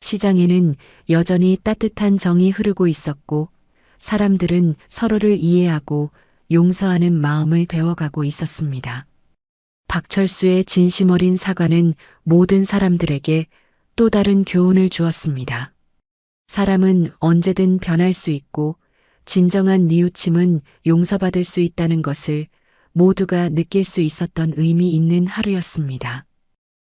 S2: 시장에는 여전히 따뜻한 정이 흐르고 있었고 사람들은 서로를 이해하고 용서하는 마음을 배워가고 있었습니다. 박철수의 진심 어린 사과는 모든 사람들에게 또 다른 교훈을 주었습니다. 사람은 언제든 변할 수 있고 진정한 뉘우침은 용서받을 수 있다는 것을 모두가 느낄 수 있었던 의미 있는 하루였습니다.